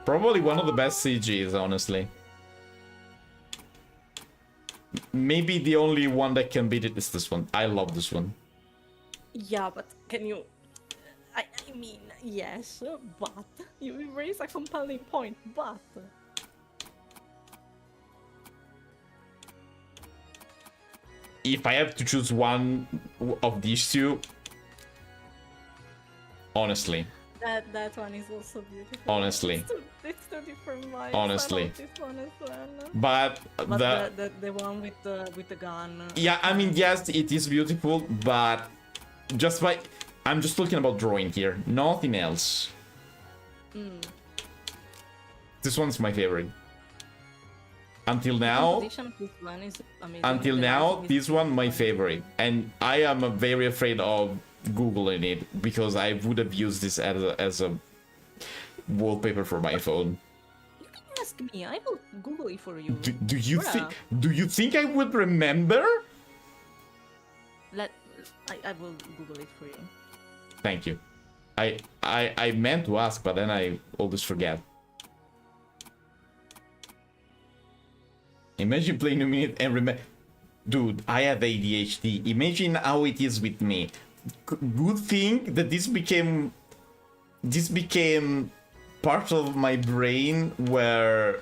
Probably one of the best CGs, honestly. Maybe the only one that can beat it is this one. I love this one. Yeah, but can you... I mean, yes, but you raise a compelling point, but... If I have to choose one of these two... Honestly. That one is also beautiful. Honestly. It's two different vibes. Honestly. I love this one as well. But the one with the gun. Yeah, I mean, yes, it is beautiful, but just by... I'm just talking about drawing here, nothing else. This one's my favorite. Until now, Composition of this one is amazing. until The now, writing is this one my fun. favorite, and I am very afraid of googling it because I would have used this as a wallpaper for my phone. You can ask me. I will Google it for you. Do you Bruh. think I would remember? I will Google it for you. Thank you. I meant to ask, but then I always forget. Imagine playing a minute and remember. Dude, I have ADHD. Imagine how it is with me. Good thing that this became part of my brain where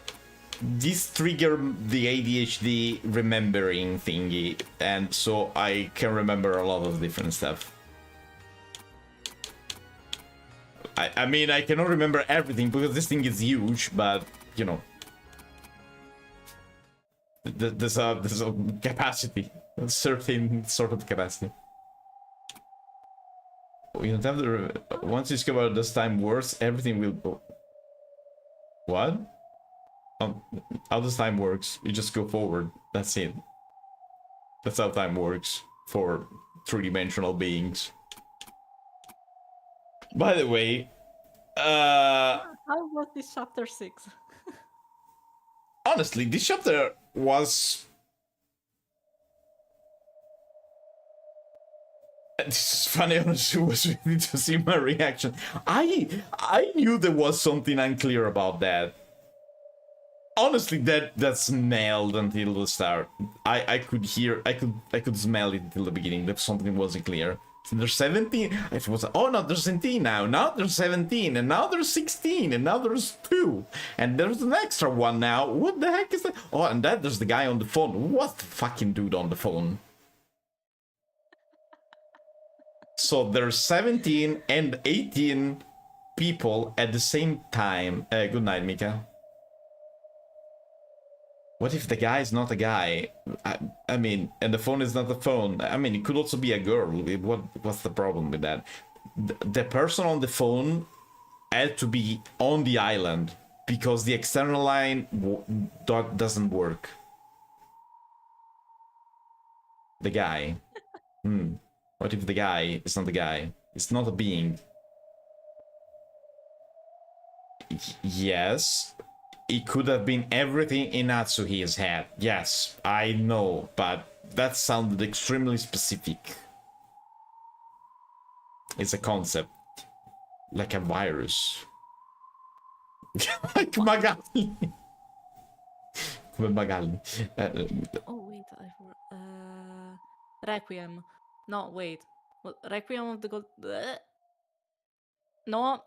this triggered the ADHD remembering thingy, and so I can remember a lot of different stuff. I mean, I cannot remember everything because this thing is huge, but you know, there's a capacity, a certain sort of capacity. You don't have to. Once you discover this time works, everything will go. What? How does time works? You just go forward. That's it. That's how time works for three-dimensional beings. By the way, How was this chapter 6? honestly, this chapter was. This is funny, honestly, was really to see my reaction. I knew there was something unclear about that. Honestly, that's nailed until the start. I could hear, I could smell it until the beginning that something wasn't clear. So there's 17. It was, oh no, there's 17 now. Now there's 17, and now there's 16, and now there's 2, and there's an extra one now. What the heck is that? Oh, and that there's the guy on the phone. What the fucking dude on the phone? So there's 17 and 18 people at the same time. Good night, Mika. What if the guy is not a guy? I mean, and the phone is not a phone. I mean, it could also be a girl. What's the problem with that? The person on the phone had to be on the island because the external line doesn't work. The guy. What if the guy is not a guy? It's not a being. Yes. It could have been everything in Natsuhi's head. Yes, I know, but that sounded extremely specific. It's a concept. Like a virus. Like Magali. Magali. Oh wait, Requiem. No, wait. Requiem of the God. No.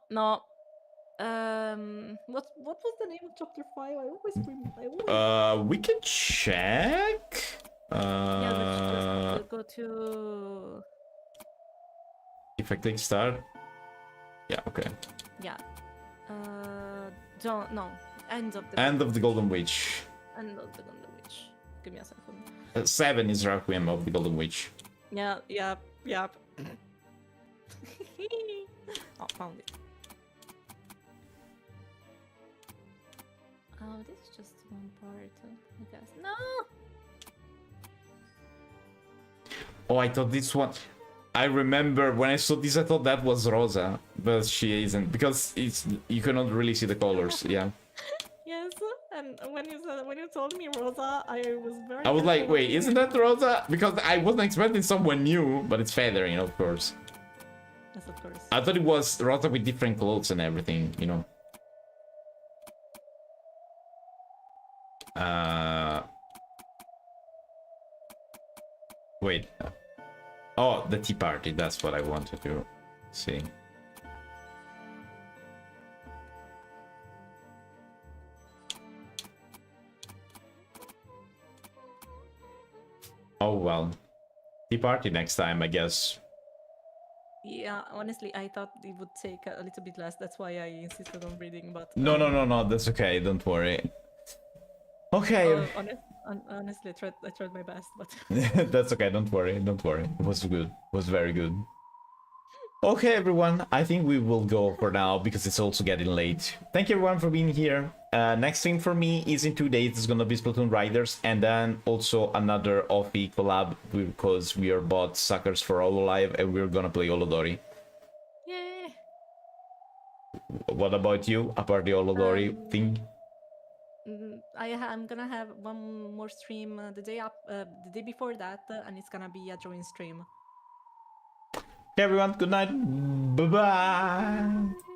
What was the name of chapter 5? I always We can check. Yeah, let's just go to. If I click start. Yeah. Okay. Yeah. Don't no. End of the. End of the Golden Witch. End of the Golden Witch. Give me a second. 7 is Requiem of the Golden Witch. Yeah. Oh, found it. Oh, this is just one part, I guess. No! Oh, I thought this one... I remember when I saw this, I thought that was Rosa, but she isn't, because you cannot really see the colors, yeah. Yes, and when you told me Rosa, I was very... I was like, wait, isn't that Rosa? Because I wasn't expecting someone new, but it's feathering, of course. Yes, of course. I thought it was Rosa with different clothes and everything, you know. Wait. Oh, the tea party. That's what I wanted to see. Oh well. Tea party next time, I guess. Yeah, honestly, I thought it would take a little bit less. That's why I insisted on reading, but... No. That's okay. Don't worry. Okay. Honestly, I tried my best, but... That's okay. Don't worry. It was good. It was very good. Okay, everyone, I think we will go for now because it's also getting late. Thank you, everyone, for being here. Next stream for me is in 2 days. It's gonna be Splatoon Riders, and then also another Offie collab because we are both suckers for Hololive and we're gonna play Holodori. Yeah. What about you, apart the Holodori thing? I'm gonna have one more stream the day before that, and it's gonna be a drawing stream. Okay, everyone, good night. Bye bye.